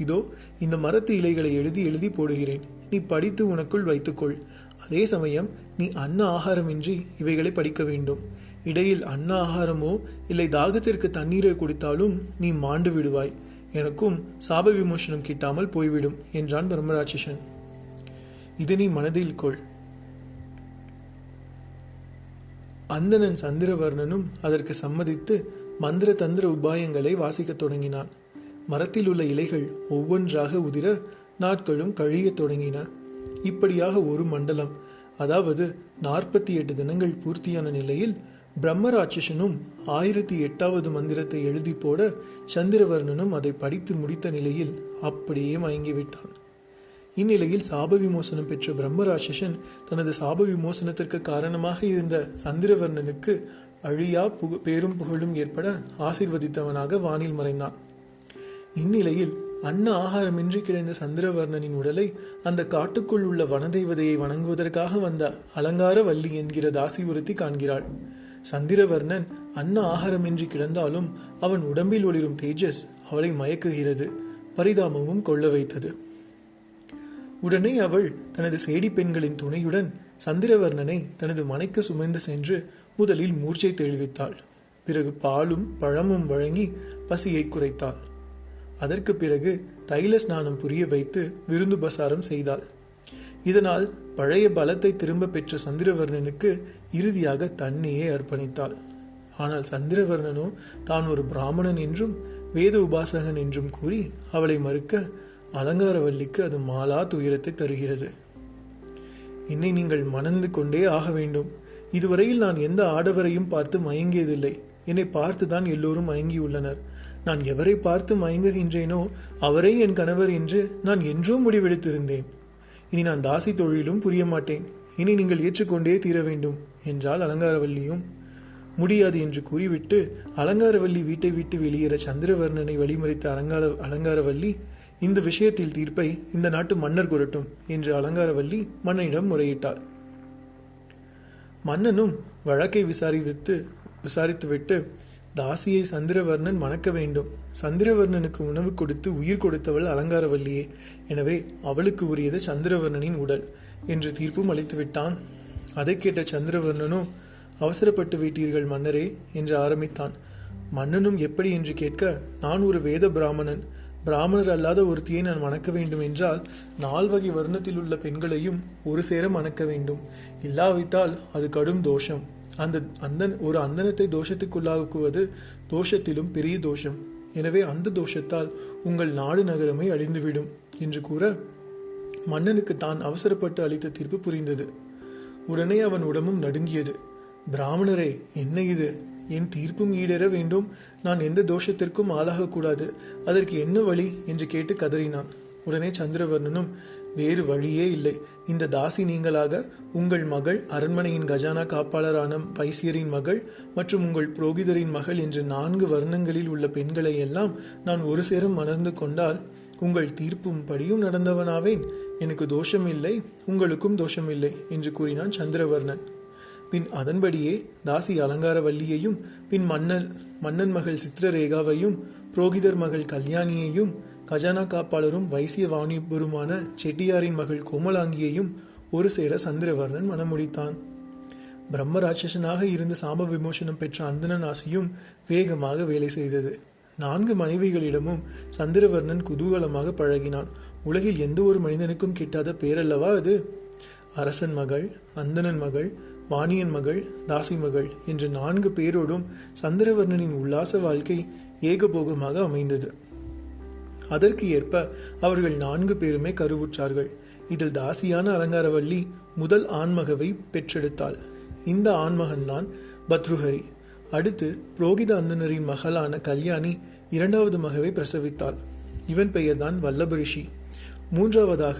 இதோ இந்த மரத்து இலைகளை எழுதி எழுதி போடுகிறேன். நீ படித்து உனக்குள் வைத்துக்கொள். அதே சமயம் நீ அன்ன ஆகாரமின்றி இவைகளை படிக்க வேண்டும். இடையில் அன்ன ஆகாரமோ இல்லை தாகத்திற்கு தண்ணீரை குடித்தாலும் நீ மாண்டு விடுவாய். எனக்கும் சாப விமோசனம் கிட்டாமல் போய்விடும் என்றான் பிரம்மராட்சசன். இதை நீ மனதில் கொள். அந்தணன் சந்திரவர்ணனும் அதற்கு சம்மதித்து மந்திர தந்திர உபாயங்களை வாசிக்கத் தொடங்கினான். மரத்தில் உள்ள இலைகள் ஒவ்வொன்றாக உதிர நாட்களும் கழியத் தொடங்கின. இப்படியாக ஒரு மண்டலம், அதாவது 48 தினங்கள் பூர்த்தியான நிலையில் பிரம்மராட்சசனும் 1008வது மந்திரத்தை எழுதி போட சந்திரவர்ணனும் அதை படித்து முடித்த நிலையில் அப்படியே மயங்கிவிட்டான். இந்நிலையில் சாப விமோசனம் பெற்ற பிரம்மராட்சசன் தனது சாப விமோசனத்திற்கு காரணமாக இருந்த சந்திரவர்ணனுக்கு அழியா பேரும் புகழும் ஏற்பட ஆசீர்வதித்தவனாக வானில் மறைந்தான். இந்நிலையில் அன்ன ஆகாரமின்றி கிடந்த சந்திரவர்ணனின் உடலை அந்த காட்டுக்குள் உள்ள வனதெய்வதையை வணங்குவதற்காக வந்த அலங்கார வள்ளி என்கிற தாசி ஒருத்தி காண்கிறாள். சந்திரவர்ணன் அன்ன ஆகாரமின்றி கிடந்தாலும் அவன் உடம்பில் ஒளிரும் தேஜஸ் அவளை மயக்குகிறது, பரிதாபமும் கொள்ள வைத்தது. உடனே அவள் தனது சேடி பெண்களின் துணையுடன் சந்திரவர்ணனை தனது மனைக்கு சுமந்து சென்று முதலில் மூர்ச்சை தெளிவித்தாள். பிறகு பாலும் பழமும் வழங்கி பசியை குறைத்தாள். அதற்கு பிறகு தைல ஸ்நானம் புரிய வைத்து விருந்து பசாரம் செய்தாள். இதனால் பழைய பலத்தை திரும்ப பெற்ற சந்திரவர்ணனுக்கு இறுதியாக தன்னையே அர்ப்பணித்தாள். ஆனால் சந்திரவர்ணனோ தான் ஒரு பிராமணன் என்றும் வேத உபாசகன் என்றும் கூறி அவளை மறுக்க அலங்காரவல்லிக்கு அது மாலா துயரத்தை தருகிறது. என்னை நீங்கள் மணந்து கொண்டே ஆக வேண்டும். இதுவரையில் நான் எந்த ஆடவரையும் பார்த்து மயங்கியதில்லை. என்னை பார்த்துதான் எல்லோரும் மயங்கியுள்ளனர். நான் எவரை பார்த்து மயங்குகின்றேனோ அவரே என் கணவர் என்று நான் என்றோ முடிவெடுத்திருந்தேன். இனி நான் தாசி தொழிலும் புரிய மாட்டேன். இனி நீங்கள் ஏற்றுக்கொண்டே தீர வேண்டும் என்றால் அலங்காரவல்லியும். முடியாது என்று கூறிவிட்டு அலங்காரவல்லி வீட்டை விட்டு வெளியேற சந்திரவர்ணனை வழிமறித்த அலங்காரவல்லி, இந்த விஷயத்தில் தீர்ப்பை இந்த நாட்டு மன்னர் கூறட்டும் என்று அலங்காரவல்லி மன்னனிடம் முறையிட்டாள். மன்னனும் வழக்கை விசாரித்துவிட்டு தாசியை சந்திரவர்ணன் மணக்க வேண்டும். சந்திரவர்ணனுக்கு உணவு கொடுத்து உயிர் கொடுத்தவள் அலங்காரவல்லியே, எனவே அவளுக்கு உரியது சந்திரவர்ணனின் உடல் என்று தீர்ப்பும் அளித்து விட்டான். அதை கேட்ட சந்திரவர்ணனோ, அவசரப்பட்டு விட்டீர்கள் மன்னரே என்று ஆரம்பித்தான். மன்னனும் எப்படி என்று கேட்க, நான் ஒரு வேத பிராமணர் அல்லாத ஒருத்தியை நான் மணக்க வேண்டும் என்றால் 4 வகை வர்ணத்தில் உள்ள பெண்களையும் ஒரு சேர மணக்க வேண்டும். இல்லாவிட்டால் அது கடும் தோஷம். ஒரு அந்தனத்தை தோஷத்துக்குள்ளாக்குவது தோஷத்திலும் பெரிய தோஷம் எனவே அந்த தோஷத்தால் உங்கள் நாடு நகரமே அழிந்துவிடும் என்று கூற மன்னனுக்கு தான் அவசரப்பட்டு அளித்த தீர்ப்பு புரிந்தது. உடனே அவன் உடம்பும் நடுங்கியது. பிராமணரே, என்ன இது? என் தீர்ப்பும் ஈடேற வேண்டும். நான் எந்த தோஷத்திற்கும் ஆளாகக்கூடாது. அதற்கு என்ன வழி என்று கேட்டு கதறினான். உடனே சந்திரவர்ணனும், வேறு வழியே இல்லை. இந்த தாசி நீங்களாக உங்கள் மகள், அரண்மனையின் கஜானா காப்பாளரான வைசியரின் மகள் மற்றும் உங்கள் புரோகிதரின் மகள் என்று 4 வர்ணங்களில் உள்ள பெண்களை எல்லாம் நான் ஒரு சேரம் மணந்து கொண்டால் உங்கள் தீர்ப்பும் படியும் நடந்தவனாவேன். எனக்கு தோஷமில்லை, உங்களுக்கும் தோஷமில்லை என்று கூறினான் சந்திரவர்ணன். பின் அதன்படியே தாசி அலங்காரவல்லியையும், பின் மன்னன் மகள் சித்திரரேகாவையும், புரோகிதர் மகள் கல்யாணியையும், கஜானா காப்பாளரும் வைசிய வாணிபருமான செட்டியாரின் மகள் கோமலாங்கியையும் ஒரு சேர சந்திரவர்ணன் மணமுடித்தான். பிரம்ம ராட்சசனாக இருந்து சாப விமோசனம் பெற்ற அந்தணன் ஆசையும் வேகமாக வேலை செய்தது. 4 மனைவிகளிடமும் சந்திரவர்ணன் குதூகலமாக பழகினான். உலகில் எந்த ஒரு மனிதனுக்கும் கிட்டாத பேரல்லவா அது. அரசன் மகள், அந்தணன் மகள், வாணியன் மகள், தாசி மகள் என்று 4 பேரோடும் சந்திரவர்ணனின் உல்லாச வாழ்க்கை ஏகபோகமாக அமைந்தது. அதற்கு ஏற்ப அவர்கள் 4 பேருமே கருவுற்றார்கள். இதில் தாசியான அலங்காரவல்லி முதல் ஆண்மகவை பெற்றெடுத்தாள். இந்த ஆண்மகன்தான் பத்ருஹரி. அடுத்து புரோகித அந்தனரின் மகளான கல்யாணி 2வது மகவை பிரசவித்தாள். இவன் பெயர்தான் வல்லபரிஷி. 3வதாக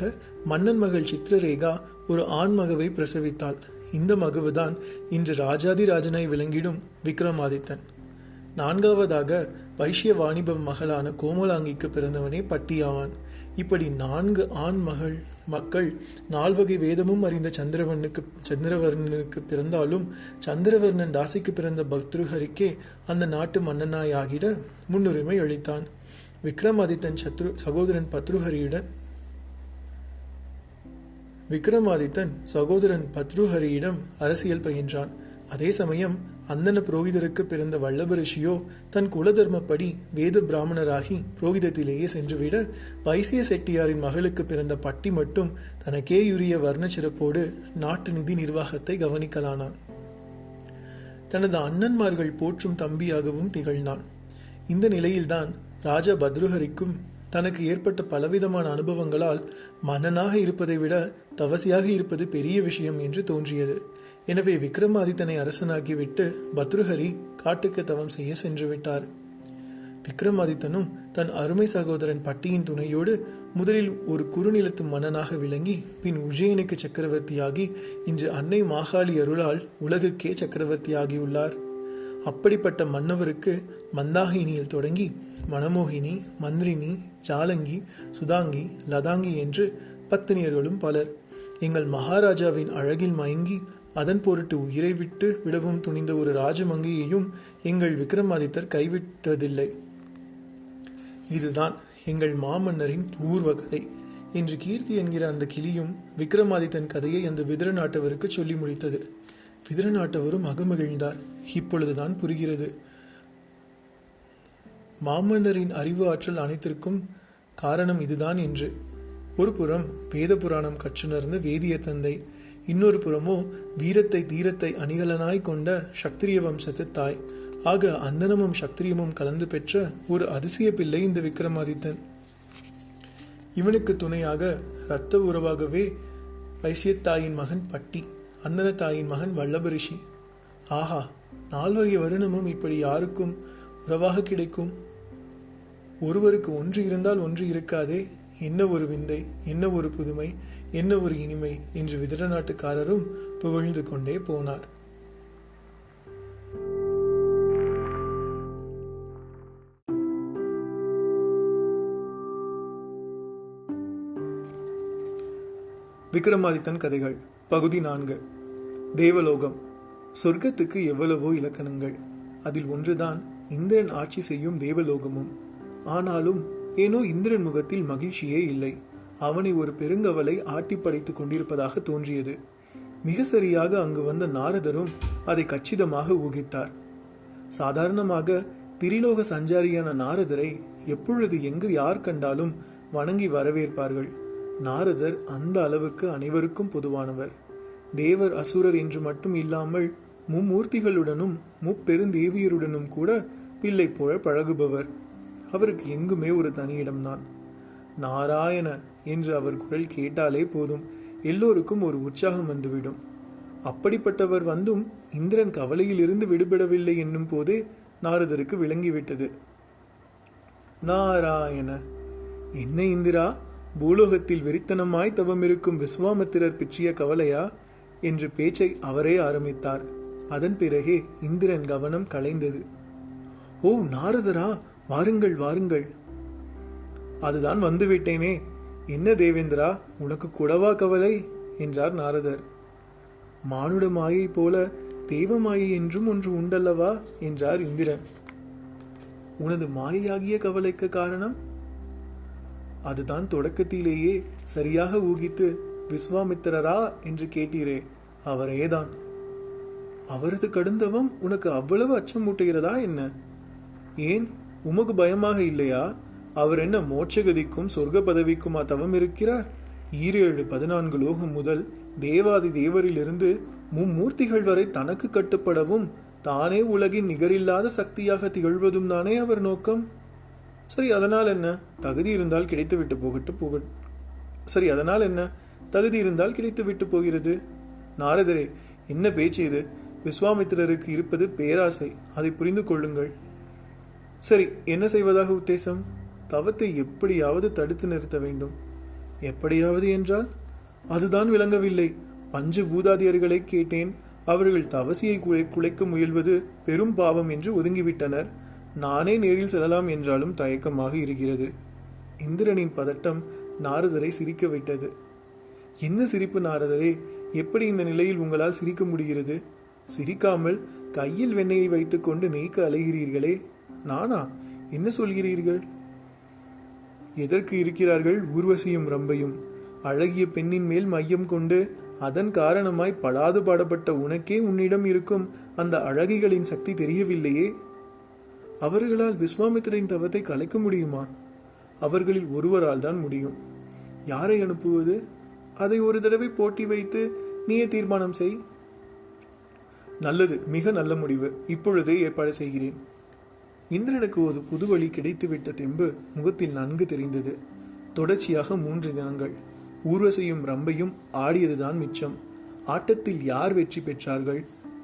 மன்னன் மகள் சித்திரரேகா ஒரு ஆண்மகவை பிரசவித்தாள். இந்த மகவுதான் இன்று ராஜாதி ராஜனாய் விளங்கிடும் விக்ரமாதித்தன். 4வதாக வைசிய வாணிப மகளான கோமலாங்கிக்கு பிறந்தவனே பட்டியாவான். இப்படி 4 ஆண் மக்கள் 4 வகை வேதமும் அறிந்த சந்திரவர்ணனுக்கு பிறந்தாலும் சந்திரவர்ணன் தாசிக்கு பிறந்த பத்ருஹரிக்கே அந்த நாட்டு மன்னனாயாகிட முன்னுரிமை அளித்தான். விக்ரமாதித்தன் சகோதரன் பத்ருஹரியிடம் அரசியல் பயின்றான். அதே சமயம் அந்தன புரோகிதருக்கு பிறந்த வல்லபரிஷியோ தன் குலதர்மப்படி வேத பிராமணராகி புரோகிதத்திலேயே சென்றுவிட, வைசிய செட்டியாரின் மகளுக்கு பிறந்த பட்டி மட்டும் தனக்கேயுரிய வர்ண சிறப்போடு நாட்டு நிதி நிர்வாகத்தை கவனிக்கலானான். தனது அண்ணன்மார்கள் போற்றும் தம்பியாகவும் திகழ்ந்தான். இந்த நிலையில்தான் ராஜா பத்ருஹரிக்கும் தனக்கு ஏற்பட்ட பலவிதமான அனுபவங்களால் மன்னனாக இருப்பதை விட தவசியாக இருப்பது பெரிய விஷயம் என்று தோன்றியது. எனவே விக்ரமாதித்தனை அரசனாக்கிவிட்டு பத்ருஹரி காட்டுக்கு தவம் செய்ய சென்று விட்டார். விக்ரமாதித்தனும் தன் அருமை சகோதரன் பட்டியின் துணையோடு முதலில் ஒரு குறுநிலத்து மன்னனாக விளங்கி பின் உஜ்ஜயினிக்கு சக்கரவர்த்தியாகி இன்று அன்னை மாகாளி அருளால் உலகுக்கே சக்கரவர்த்தியாகியுள்ளார். அப்படிப்பட்ட மன்னவருக்கு மந்தாகினியில் தொடங்கி மனமோகினி, மந்திரினி, ஜாலங்கி, சுதாங்கி, லதாங்கி என்று பத்தினியர்களும் பலர். எங்கள் மகாராஜாவின் அழகில் மயங்கி அதன் பொருட்டு உயிரை விட்டு விடவும் துணிந்த ஒரு ராஜமங்கையையும் எங்கள் விக்ரமாதித்தர் கைவிட்டதில்லை. இதுதான் எங்கள் மாமன்னரின் பூர்வ கதை என்று கீர்த்தி என்கிற அந்த கிளியும் விக்ரமாதித்தன் கதையை அந்த விதுர நாட்டவருக்கு சொல்லி முடித்தது. விதுர நாட்டவரும் அகமகிழ்ந்தார். இப்பொழுதுதான் புரிகிறது மாமன்னரின் அறிவு ஆற்றல் அனைத்திற்கும் காரணம் இதுதான் என்று. ஒரு புறம் வேத புராணம் கற்றுணர்ந்த வேதிய தந்தை, இன்னொரு புறமோ வீரத்தை தீரத்தை அணிகலனாய் கொண்ட சத்திரிய வம்சத்து தாய். ஆக அந்தனமும் சத்திரியமும் கலந்து பெற்ற ஒரு அதிசய பிள்ளை இந்த விக்ரமாதித்தன். இவனுக்கு துணையாக இரத்த உறவாகவே வைசியத்தாயின் மகன் பட்டி, அந்தன தாயின் மகன் வல்லபரிஷி. ஆஹா, 4 வகை வருணமும் இப்படி யாருக்கும் உறவாக கிடைக்கும்? ஒருவருக்கு ஒன்று இருந்தால் ஒன்று இருக்காதே. என்ன ஒரு விந்தை, என்ன ஒரு புதுமை, என்ன ஒரு இனிமை என்று விதுர நாட்டுக்காரரும் புகழ்ந்து கொண்டே போனார். விக்ரமாதித்தன் கதைகள் பகுதி 4. தேவலோகம். சொர்க்கத்துக்கு எவ்வளவோ இலக்கணங்கள். அதில் ஒன்றுதான் இந்திரன் ஆட்சி செய்யும் தேவலோகமும். ஆனாலும் ஏனோ இந்திரன் முகத்தில் மகிழ்ச்சியே இல்லை. அவனை ஒரு பெருங்கவலை ஆட்டி படைத்துக் கொண்டிருப்பதாக தோன்றியது. மிக சரியாக அங்கு வந்த நாரதரும் அதை கச்சிதமாக ஊகித்தார். சாதாரணமாக திரிலோக சஞ்சாரியான நாரதரை எப்பொழுது எங்கு யார் கண்டாலும் வணங்கி வரவேற்பார்கள். நாரதர் அந்த அளவுக்கு அனைவருக்கும் பொதுவானவர். தேவர் அசுரர் என்று மட்டும் இல்லாமல் மும்மூர்த்திகளுடனும் முப்பெருந்தேவியருடனும் கூட பிள்ளை போல பழகுபவர். அவருக்கு எங்குமே ஒரு தனியிடம்தான். நாராயண என்று அவர் குரல் கேட்டாலே போதும், எல்லோருக்கும் ஒரு உற்சாகம் வந்துவிடும். அப்படிப்பட்டவர் வந்தும் இந்திரன் கவலையில் இருந்து விடுபடவில்லை என்னும் போதே நாரதருக்கு விளங்கிவிட்டது. நாராயண, என்ன இந்திரா, பூலோகத்தில் வெறித்தனமாய் தவமிருக்கும் விஸ்வாமித்திரர் பிற்றிய கவலையா என்று பேச்சை அவரே ஆரம்பித்தார். அதன் பிறகே இந்திரன் கவனம் கலைந்தது. ஓ நாரதரா, வாருங்கள் வாருங்கள். அதுதான் வந்துவிட்டேனே. என்ன தேவேந்திரா, உனக்கு கூடவா கவலை என்றார் நாரதர். மானுட மாயை போல தெய்வ மாயை என்றும் ஒன்று உண்டல்லவா என்றார் இந்திரன். உனது மாயையாகிய கவலைக்கு காரணம்? அதுதான் தொடக்கத்திலேயே சரியாக ஊகித்து விஸ்வாமித்திரரா என்று கேட்டீரே, அவரேதான். அவரது கடுந்தவம் உனக்கு அவ்வளவு அச்சமூட்டுகிறதா என்ன? ஏன், உமக்கு பயமாக இல்லையா? அவர் என்ன மோட்சகதிக்கும் சொர்க்க பதவிக்குமா தவம் இருக்கிறார்? 7-14 லோகம் முதல் தேவாதி தேவரிலிருந்து மும்மூர்த்திகள் வரை தனக்கு கட்டுப்படவும் தானே உலகின் நிகரில்லாத சக்தியாக திகழ்வதும் தானே அவர் நோக்கம். சரி, அதனால் என்ன? தகுதி இருந்தால் கிடைத்து விட்டு போகிறது. நாரதரே, என்ன பேச்சு இது? விஸ்வாமித்திரருக்கு இருப்பது பேராசை, அதை புரிந்து கொள்ளுங்கள். சரி, என்ன செய்வதாக உத்தேசம்? தவத்தை எப்படியாவது தடுத்து நிறுத்த வேண்டும். எப்படியாவது என்றால்? அதுதான் விளங்கவில்லை. பஞ்ச பூதாதியர்களை கேட்டேன். அவர்கள் தவசியை குலைக்க முயல்வது பெரும் பாவம் என்று ஒதுங்கிவிட்டனர். நானே நேரில் செல்லலாம் என்றாலும் தயக்கமாக இருக்கிறது. இந்திரனின் பதட்டம் நாரதரை சிரிக்க விட்டது. என்ன சிரிப்பு நாரதரே, எப்படி இந்த நிலையில் உங்களால் சிரிக்க முடிகிறது? சிரிக்காமல் கையில் வெண்ணெயை வைத்துக்கொண்டு நெய்க்க அலைகிறீர்களே. நானா? என்ன சொல்கிறீர்கள்? எதற்கு இருக்கிறார்கள் ஊர்வசியும் ரம்பையும்? அழகிய பெண்ணின் மேல் மையம் கொண்டு அதன் காரணமாய் படாது பாடப்பட்ட உனக்கே உன்னிடம் இருக்கும் அந்த அழகிகளின் சக்தி தெரியவில்லையே. அவர்களால் விஸ்வாமித்திரின் தவத்தை கலைக்க முடியுமா? அவர்களில் ஒருவரால் தான் முடியும். யாரை அனுப்புவது? அதை ஒரு தடவை போட்டி வைத்து நீயே தீர்மானம் செய். நல்லது, மிக நல்ல முடிவு. இப்பொழுதே ஏற்பாடு செய்கிறேன். இந்திரனுக்கு ஒரு புது வழி கிடைத்துவிட்ட தெம்பு முகத்தில் நன்கு தெரிந்தது. தொடர்ச்சியாக 3 தினங்கள் ஊர்வசியும் ரம்பையும் ஆடியதுதான் மிச்சம். ஆட்டத்தில் யார் வெற்றி பெற்றார்கள்,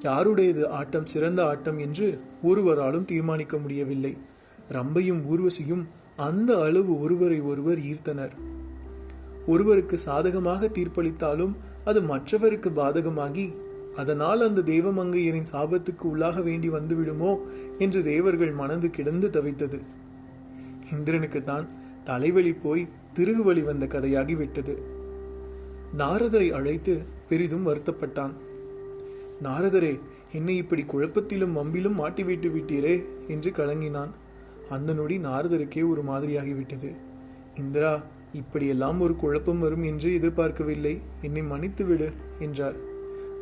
யாருடையது ஆட்டம் சிறந்த ஆட்டம் என்று ஒருவராலும் தீர்மானிக்க முடியவில்லை. ரம்பையும் ஊர்வசியும் அந்த அளவு ஒருவரை ஒருவர் ஈர்த்தனர். ஒருவருக்கு சாதகமாக தீர்ப்பளித்தாலும் அது மற்றவருக்கு பாதகமாகி அதனால் அந்த தேவமங்கையரின் சாபத்துக்கு உள்ளாக வேண்டி வந்துவிடுமோ என்று தேவர்கள் மனது கிடந்து தவித்தது. இந்திரனுக்கு தான் தலைவலி போய் திருகுவலி வந்த கதையாகிவிட்டது. நாரதரை அழைத்து பெரிதும் வருத்தப்பட்டான். நாரதரே, என்னை இப்படி குழப்பத்திலும் வம்பிலும் மாட்டிவிட்டு விட்டீரே என்று கலங்கினான். அந்த நொடி நாரதருக்கே ஒரு மாதிரியாகிவிட்டது. இந்திரா, இப்படியெல்லாம் ஒரு குழப்பம் வரும் என்று எதிர்பார்க்கவில்லை. என்னை மன்னித்து விடு என்றார்.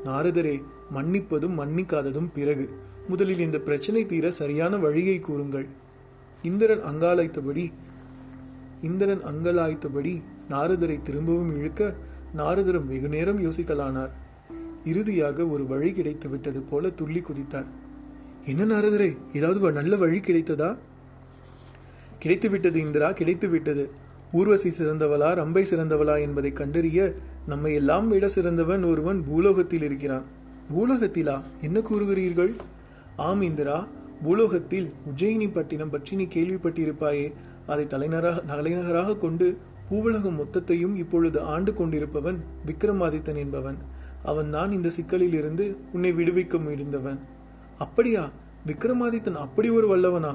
நாரதரே, மன்னிப்பதும் மன்னிக்காததும் பிறகு. முதலில் இந்த பிரச்சனை தீர சரியான வழியை கூறுங்கள். இந்திரன் அங்கலாய்த்தபடி நாரதரை திரும்பவும் இழுக்க நாரதரும் வெகு நேரம் யோசிக்கலானார். இறுதியாக ஒரு வழி கிடைத்து விட்டது போல துள்ளி குதித்தார். என்ன நாரதரே, ஏதாவது நல்ல வழி கிடைத்ததா? கிடைத்துவிட்டது இந்திரா, கிடைத்துவிட்டது. ஊர்வசி சிறந்தவளா ரம்பை சிறந்தவளா என்பதை கண்டறிய நம்மை எல்லாம் விட சிறந்தவன் ஒருவன் பூலோகத்தில் இருக்கிறான். பூலோகத்திலா? என்ன கூறுகிறீர்கள்? ஆம் இந்திரா, பூலோகத்தில் உஜ்ஜயினி பட்டினம் பற்றி நீ கேள்விப்பட்டிருப்பாயே. அதை தலைநகராக கொண்டு பூவுலகம் மொத்தத்தையும் இப்பொழுது ஆண்டு கொண்டிருப்பவன் விக்ரமாதித்தன் என்பவன். அவன்தான் இந்த சிக்கலில் இருந்து உன்னை விடுவிக்க முடிந்தவன். அப்படியா? விக்ரமாதித்தன் அப்படி ஒரு வல்லவனா?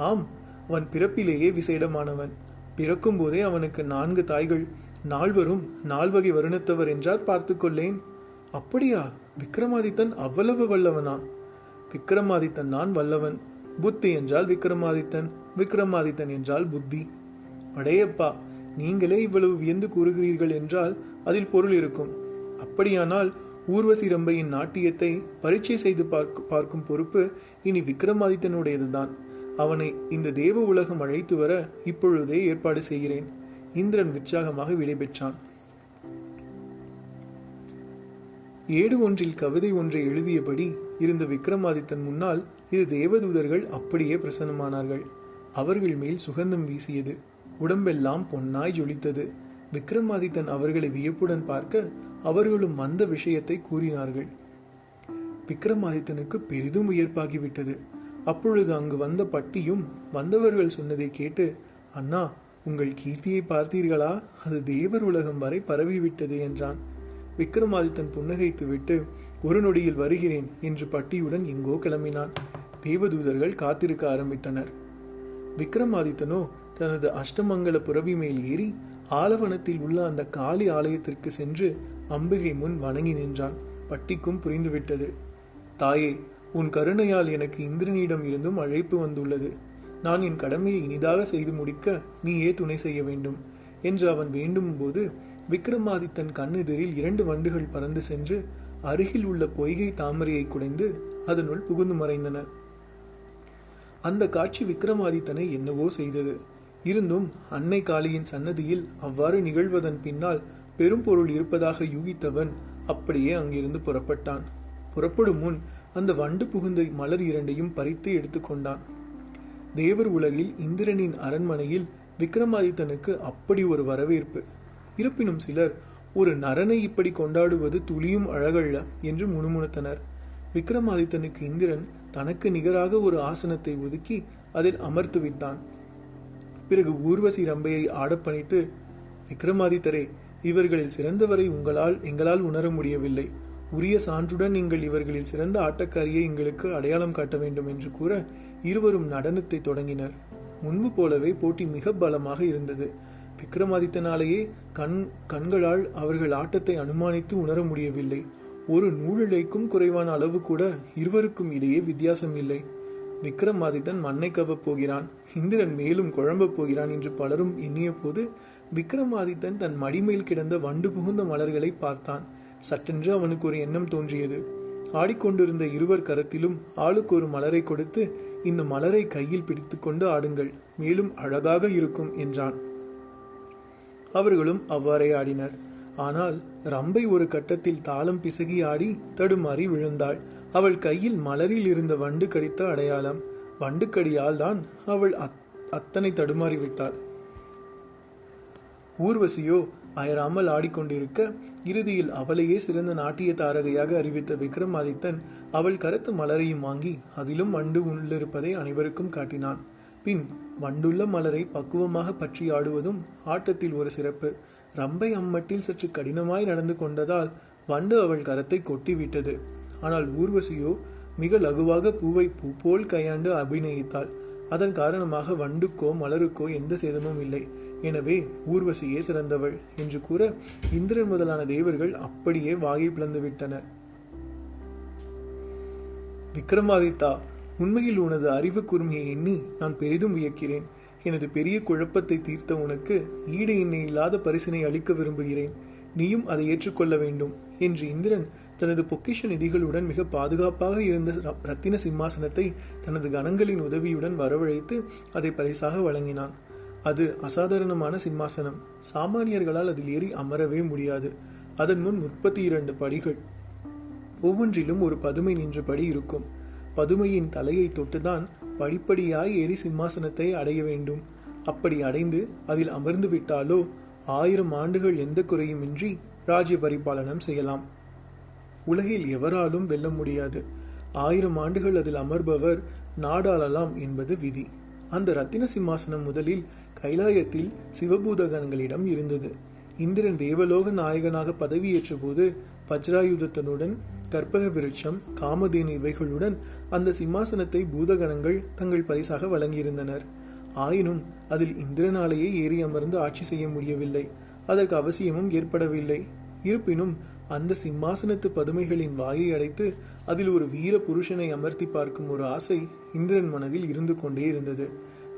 ஆம், அவன் பிறப்பிலேயே விசேடமானவன். பிறக்கும் போதே அவனுக்கு 4 தாய்கள், 4வரும் 4 வகை வருணத்தவர் என்றால் பார்த்து கொள்ளேன். அப்படியா? விக்ரமாதித்தன் அவ்வளவு வல்லவனா? விக்ரமாதித்தன் தான் வல்லவன். புத்தி என்றால் விக்ரமாதித்தன், விக்ரமாதித்தன் என்றால் புத்தி. அடேயப்பா, நீங்களே இவ்வளவு வியந்து கூறுகிறீர்கள் என்றால் அதில் பொருள் இருக்கும். அப்படியானால் ஊர்வசி ரம்பையின் நாட்டியத்தை பரீட்சை செய்து பார்க்கும் பொறுப்பு இனி விக்ரமாதித்தனுடையதுதான். அவனை இந்த தேவ உலகம் அழைத்து வர இப்பொழுதே ஏற்பாடு செய்கிறேன். இந்திரன் உற்சாகமாக விடைபெற்றான். ஏடு ஒன்றில் கவிதை ஒன்றை எழுதியபடி இருந்த விக்ரமாதித்தன் முன்னால் இது தேவதூதர்கள் அப்படியே பிரசன்னமானார்கள். அவர்கள் மேல் சுகந்தம் வீசியது. உடம்பெல்லாம் பொன்னாய் ஜொலித்தது. விக்ரமாதித்தன் அவர்களை வியப்புடன் பார்க்க அவர்களும் வந்த விஷயத்தை கூறினார்கள். விக்ரமாதித்தனுக்கு பெரிதும் வியப்பாகிவிட்டது. அப்பொழுது அங்கு வந்த பட்டியும் வந்தவர்கள் சொன்னதை கேட்டு, அண்ணா, உங்கள் கீர்த்தியை பார்த்தீர்களா? அது தேவர் உலகம் வரை பரவிவிட்டது என்றான். விக்ரமாதித்தன் புன்னகைத்துவிட்டு, ஒரு நொடியில் வருகிறேன் என்று பட்டியுடன் எங்கோ கிளம்பினான். தேவதூதர்கள் காத்திருக்க ஆரம்பித்தனர். விக்ரமாதித்தனோ தனது அஷ்டமங்கல புரவி மேல் ஏறி ஆலவனத்தில் உள்ள அந்த காளி ஆலயத்திற்கு சென்று அம்பிகை முன் வணங்கி நின்றான். பட்டிக்கும் புரிந்துவிட்டது. தாயே, உன் கருணையால் எனக்கு இந்திரனிடம் இருந்தும் அழைப்பு வந்துள்ளது. நான் என் கடமையை இனிதாக செய்து முடிக்க நீயே துணை செய்ய வேண்டும் என்று அவன் வேண்டும் போது விக்ரமாதித்தன் கண்ணெதிரில் 2 வண்டுகள் பறந்து சென்று அருகில் உள்ள பொய்கை தாமரையை குடைந்து அதனுள் புகுந்து மறைந்தன. அந்த காட்சி விக்ரமாதித்தனை என்னவோ செய்தது. இருந்தும் அன்னை காளியின் சன்னதியில் அவ்வாறு நிகழ்வதன் பின்னால் பெரும் பொருள் இருப்பதாக யூகித்தவன் அப்படியே அங்கிருந்து புறப்பட்டான். புறப்படும் முன் அந்த வண்டு புகுந்த மலர் 2ஐயும் பறித்து எடுத்துக்கொண்டான். தேவர் உலகில் இந்திரனின் அரண்மனையில் விக்ரமாதித்தனுக்கு அப்படி ஒரு வரவேற்பு. இருப்பினும் சிலர் ஒரு நரனை இப்படி கொண்டாடுவது துளியும் அழகல்ல என்று முணுமுணுத்தனர். விக்ரமாதித்தனுக்கு இந்திரன் தனக்கு நிகராக ஒரு ஆசனத்தை ஒதுக்கி அதில் அமர்த்து விட்டான். பிறகு ஊர்வசி ரம்பையை ஆடப்பணித்து, விக்ரமாதித்தரே, இவர்களில் சிறந்தவரை எங்களால் உணர முடியவில்லை. உரிய சான்றுடன் நீங்கள் இவர்களில் சிறந்த ஆட்டக்காரியை எங்களுக்கு அடையாளம் காட்ட வேண்டும் என்று கூற இருவரும் நடனத்தை தொடங்கினர். முன்பு போலவே போட்டி மிக பலமாக இருந்தது. விக்ரமாதித்தனாலேயே கண்களால் அவர்கள் ஆட்டத்தை அனுமானித்து உணர முடியவில்லை. ஒரு நூலிழைக்கும் குறைவான அளவு கூட இருவருக்கும் இடையே வித்தியாசம் இல்லை. விக்ரமாதித்தன் மண்ணை கவப் போகிறான், இந்திரன் மேலும் குழம்பப் போகிறான் என்று பலரும் எண்ணிய போது விக்ரமாதித்தன் தன் மடிமேல் கிடந்த வண்டு புகுந்த மலர்களை பார்த்தான். சட்டென்று அவனுக்கு ஒரு எண்ணம் தோன்றியது. ஆடிக்கொண்டிருந்த இருவர் கரத்திலும் ஆளுக்கு ஒரு மலரை கொடுத்து, இந்த மலரை கையில் பிடித்துக்கொண்டு ஆடுங்கள், மேலும் அழகாக இருக்கும் என்றான். அவர்களும் அவ்வாறே ஆடினர். ஆனால் ரம்பை ஒரு கட்டத்தில் தாளம் பிசகி ஆடி தடுமாறி விழுந்தாள். அவள் கையில் மலரில் இருந்த வண்டு கடித்த அடையாளம். வண்டு கடியால் தான் அவள் அத்தனை தடுமாறிவிட்டாள். ஊர்வசியோ அயராமல் ஆடிக்கொண்டிருக்க இறுதியில் அவளையே சிறந்த நாட்டிய தாரகையாக அறிவித்த விக்ரமாதித்தன் அவள் கருத்து மலரையும் வாங்கி அதிலும் வண்டு உள்ளிருப்பதை அனைவருக்கும் காட்டினான். பின் வண்டுள்ள மலரை பக்குவமாக பற்றி ஆடுவதும் ஆட்டத்தில் ஒரு சிறப்பு. ரம்பை அம்மட்டில் சற்று கடினமாய் நடந்து கொண்டதால் வண்டு அவள் கரத்தை கொட்டிவிட்டது. ஆனால் ஊர்வசியோ மிக லகுவாக பூவை பூ போல் கையாண்டு அபிநயித்தாள். அதன் காரணமாக வண்டுக்கோ மலருக்கோ எந்த சேதமும் இல்லை. எனவே ஊர்வசியே சிறந்தவள் என்று கூற இந்திரன் முதலான தேவர்கள் அப்படியே வாயை பிளந்து விட்டனர். விக்ரமாதித்தா, உண்மையில் உனது அறிவு கூர்மையை எண்ணி நான் பெரிதும் வியக்கிறேன். எனது பெரிய குழப்பத்தை தீர்த்த உனக்கு ஈடு இணை இல்லாத பரிசினை அளிக்க விரும்புகிறேன். நீயும் அதை ஏற்றுக்கொள்ள வேண்டும் என்று இந்திரன் தனது பொக்கிஷ நிதிகளுடன் மிக பாதுகாப்பாக இருந்த ரத்தின சிம்மாசனத்தை தனது கணங்களின் உதவியுடன் வரவழைத்து அதை பரிசாக வழங்கினான். அது அசாதாரணமான சிம்மாசனம். சாமானியர்களால் அதில் ஏறி அமரவே முடியாது. அதன் முன் 32 படிகள், ஒவ்வொன்றிலும் ஒரு பதுமை நின்றபடி இருக்கும். பதுமையின் தலையை தொட்டுதான் படிப்படியாய் ஏறி சிம்மாசனத்தை அடைய வேண்டும். அப்படி அடைந்து அதில் அமர்ந்து விட்டாலோ 1000 ஆண்டுகள் எந்த குறையுமின்றி ராஜ்ய பரிபாலனம் செய்யலாம். உலகில் எவராலும் வெல்ல முடியாது. 1000 ஆண்டுகள் அதில் அமர்பவர் நாடாளலாம் என்பது விதி. அந்த ரத்தின சிம்மாசனம் முதலில் கைலாயத்தில் சிவபூதகணங்களிடம் இருந்தது. இந்திரன் தேவலோக நாயகனாக பதவியேற்ற போது வஜ்ராயுதத்தனுடன் கற்பக விருட்சம், காமதேனு இவைகளுடன் அந்த சிம்மாசனத்தை பூதகணங்கள் தங்கள் பரிசாக வழங்கியிருந்தனர். ஆயினும் அதில் இந்திரனாலேயே ஏறி அமர்ந்து ஆட்சி செய்ய முடியவில்லை. அதற்கு அவசியமும் ஏற்படவில்லை. இருப்பினும் அந்த சிம்மாசனத்து பதுமைகளின் வாயை அடைத்து அதில் ஒரு வீர புருஷனை அமர்த்தி பார்க்கும் ஒரு ஆசை இந்திரன் மனதில் இருந்து கொண்டே இருந்தது.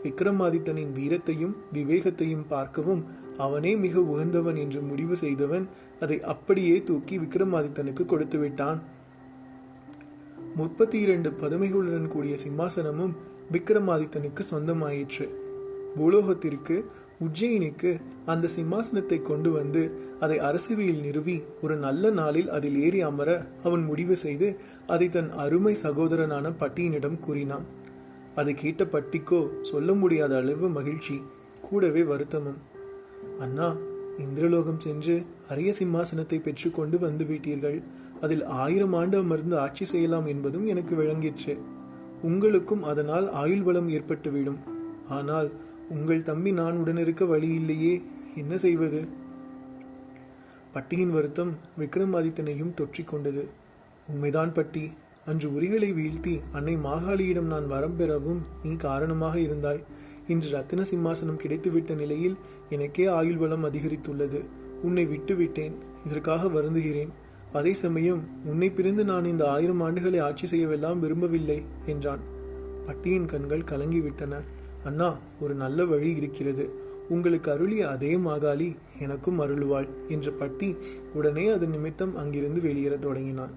விக்ரமாதித்தனின் வீரத்தையும் விவேகத்தையும் பார்க்கவும் அவனே மிக உகந்தவன் என்று முடிவு செய்தவன் அதை அப்படியே தூக்கி விக்ரமாதித்தனுக்கு கொடுத்து விட்டான். 32 பதுமைகளுடன் கூடிய சிம்மாசனமும் விக்ரமாதித்தனுக்கு சொந்தமாயிற்று. பூலோகத்திற்கு உஜ்ஜயினிக்கு அந்த சிம்மாசனத்தை கொண்டு வந்து அதை அரசவையில் நிறுவி ஒரு நல்ல நாளில் அதில் ஏறி அமர அவன் முடிவு செய்து அதை தன் அருமை சகோதரனான பட்டியனிடம் கூறினான். அதை கேட்ட பட்டிக்கோ சொல்ல முடியாத அளவு மகிழ்ச்சி, கூடவே வருத்தமும். அண்ணா, இந்திரலோகம் சென்று அரிய சிம்மாசனத்தை பெற்றுக்கொண்டு வந்து விட்டீர்கள். அதில் 1000 ஆண்டு அமர்ந்து ஆட்சி செய்யலாம் என்பதும் எனக்கு விளங்கிற்று. உங்களுக்கும் அதனால் ஆயுள் பலம் ஏற்பட்டுவிடும். ஆனால் உங்கள் தம்பி நான் உடனிருக்க வழி இல்லையே, என்ன செய்வது? பட்டியின் வருத்தம் விக்ரமாதித்தனையும் தொற்றிக்கொண்டது. உண்மைதான் பட்டி, அன்று உரிகளை வீழ்த்தி அன்னை மாகாளியிடம் நான் வரம் பெறவும் நீ காரணமாக இருந்தாய். இன்று ரத்தின சிம்மாசனம் கிடைத்துவிட்ட நிலையில் எனக்கே ஆயுள் பலம் அதிகரித்துள்ளது. உன்னை விட்டுவிட்டேன், இதற்காக வருந்துகிறேன். அதே சமயம் உன்னை பிரிந்து நான் இந்த 1000 ஆண்டுகளை ஆட்சி செய்யவெல்லாம் விரும்பவில்லை என்றான். பட்டியின் கண்கள் கலங்கிவிட்டன. அண்ணா, ஒரு நல்ல வழி இருக்கிறது. உங்களுக்கு அருளிய அதே மாகாளி எனக்கும் அருளுவாள் என்ற பட்டி உடனே அதன் நிமித்தம் அங்கிருந்து வெளியேறத் தொடங்கினான்.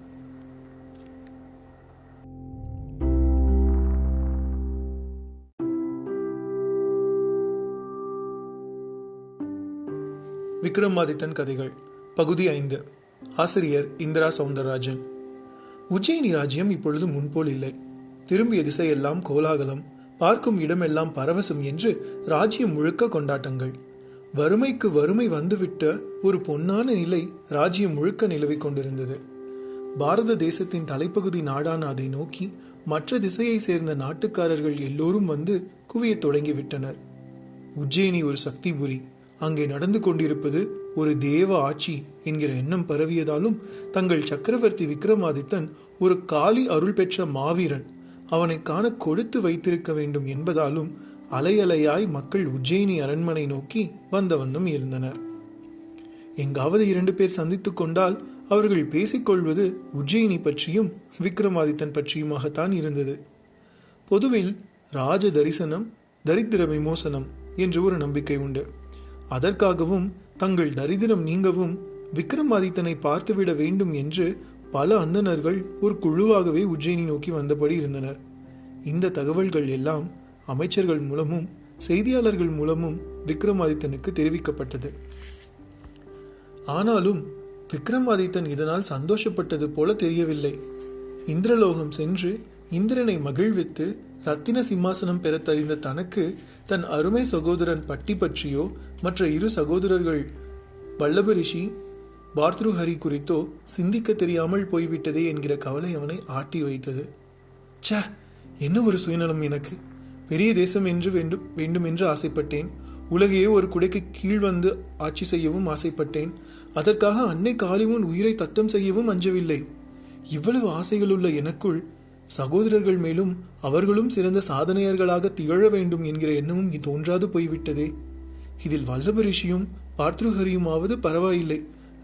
விக்ரமாதித்தன் கதைகள் பகுதி 5. ஆசிரியர் இந்திரா சௌந்தரராஜன். உஜ்ஜயினி ராஜ்யம் இப்பொழுது முன்போல் இல்லை. திரும்பிய திசையெல்லாம் கோலாகலம், பார்க்கும் இடமெல்லாம் பரவசம் என்று ராஜ்யம் முழுக்க கொண்டாட்டங்கள். வறுமைக்கு வறுமை வந்துவிட்ட ஒரு பொன்னான நிலை ராஜ்யம் முழுக்க நிலவிக் கொண்டிருந்தது. பாரத தேசத்தின் தலைப்பகுதி நாடான அதை நோக்கி மற்ற திசையை சேர்ந்த நாட்டுக்காரர்கள் எல்லோரும் வந்து குவிய தொடங்கிவிட்டனர். உஜ்ஜயினி ஒரு சக்திபுரி, அங்கே நடந்து கொண்டிருப்பது ஒரு தேவ ஆட்சி என்கிற எண்ணம் பரவியதாலும் தங்கள் சக்கரவர்த்தி விக்ரமாதித்தன் ஒரு காளி அருள் பெற்ற மாவீரன், அவனை காண கொடுத்து வைத்திருக்க வேண்டும் என்பதாலும் அலையலையாய் மக்கள் உஜ்ஜயினி அரண்மனை நோக்கி வந்த வண்ணம் இருந்தனர். எங்காவது 2 பேர் சந்தித்துக் கொண்டால் அவர்கள் பேசிக்கொள்வது உஜ்ஜயினி பற்றியும் விக்ரமாதித்தன் பற்றியுமாகத்தான் இருந்தது. பொதுவில் ராஜ தரிசனம் தரித்திர விமோசனம் என்று ஒரு நம்பிக்கை உண்டு. அதற்காகவும் தங்கள் தரித்திரம் நீங்கவும் விக்ரமாதித்தனை பார்த்துவிட வேண்டும் என்று பல அந்தணர்கள் ஒரு குழுவாகவே உஜ்ஜயினி நோக்கி வந்தபடி இருந்தனர். இந்த தகவல்கள் எல்லாம் அமைச்சர்கள் மூலமும் செய்தியாளர்கள் மூலமும் விக்ரமாதித்தனுக்கு தெரிவிக்கப்பட்டது. ஆனாலும் விக்ரமாதித்தன் இதனால் சந்தோஷப்பட்டது போல தெரியவில்லை. இந்திரலோகம் சென்று இந்திரனை மகிழ்வித்து ரத்தின சிம்மாசனம் பெற தெரிந்த தனக்கு தன் அருமை சகோதரன் பட்டி பற்றியோ மற்ற 2 சகோதரர்கள் வல்லப ரிஷி பார்த்ருஹரி குறித்தோ சிந்திக்க தெரியாமல் போய்விட்டதே என்கிற கவலை அவனை ஆட்டி வைத்தது. ச, என்ன ஒரு சுயநலம் எனக்கு! பெரிய தேசம் என்று வேண்டும் என்று ஆசைப்பட்டேன். உலகையே ஒரு குடைக்கு கீழ் வந்து ஆட்சி செய்யவும் ஆசைப்பட்டேன். அதற்காக அன்னை காளிமுன் உயிரை தத்தம் செய்யவும் அஞ்சவில்லை. இவ்வளவு ஆசைகளுள்ள எனக்குள் சகோதரர்கள் மேலும் அவர்களும் சிறந்த சாதனையர்களாக திகழ வேண்டும் என்கிற எண்ணமும் தோன்றாது போய்விட்டதே. இதில் வல்லப ரிஷியும் பார்த்ருஹரியுமாவது பரவாயில்லை.